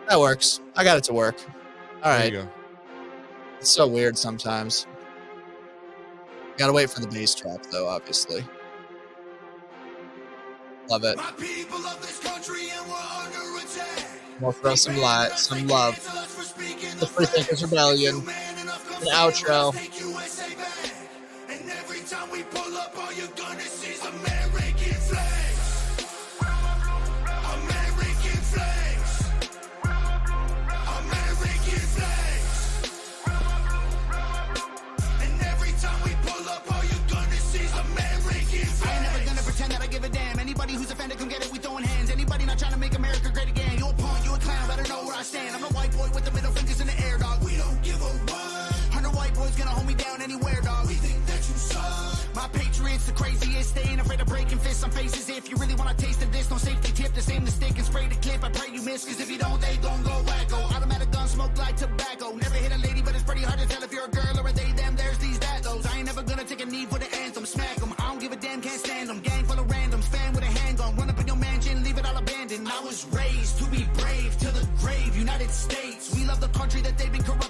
That works. I got it to work. All right. There you go. It's so weird sometimes. Gotta wait for the bass trap, though, obviously. Love it. We'll throw some light, some love. The Free Thinkers Rebellion. The outro. And every time we pull up, all you're gonna see is American flags. American flags. American flags. And every time we pull up, all you're gonna see is American flags. I ain't never gonna pretend that I give a damn. Anybody who's offended, come get it, we throwing hands. Anybody not trying to make America great again, you a punk, you a clown, better know where I stand. I'm a white boy with the middle fingers in the air, dog. We don't give a what. 100 white boys gonna hold me down anywhere, dog. We think that you suck. My patriots the craziest, they ain't afraid of breaking fists on faces. If you really wanna taste of this, no safety tip, the same the stick and spray the clip. I pray you miss, cause if you don't, they gon' go wacko. Automatic gun smoke like tobacco. Never hit a lady, but it's pretty hard to tell if you're a girl or a they, them, there's these, that, those. I ain't never gonna take a knee for the anthem, smack them. I don't give a damn, can't stand them. Gang full of randoms, fan with a handgun, run up in your mansion, leave it all abandoned. I was raised to be brave, to the grave, United States. We love the country that they've been corrupt.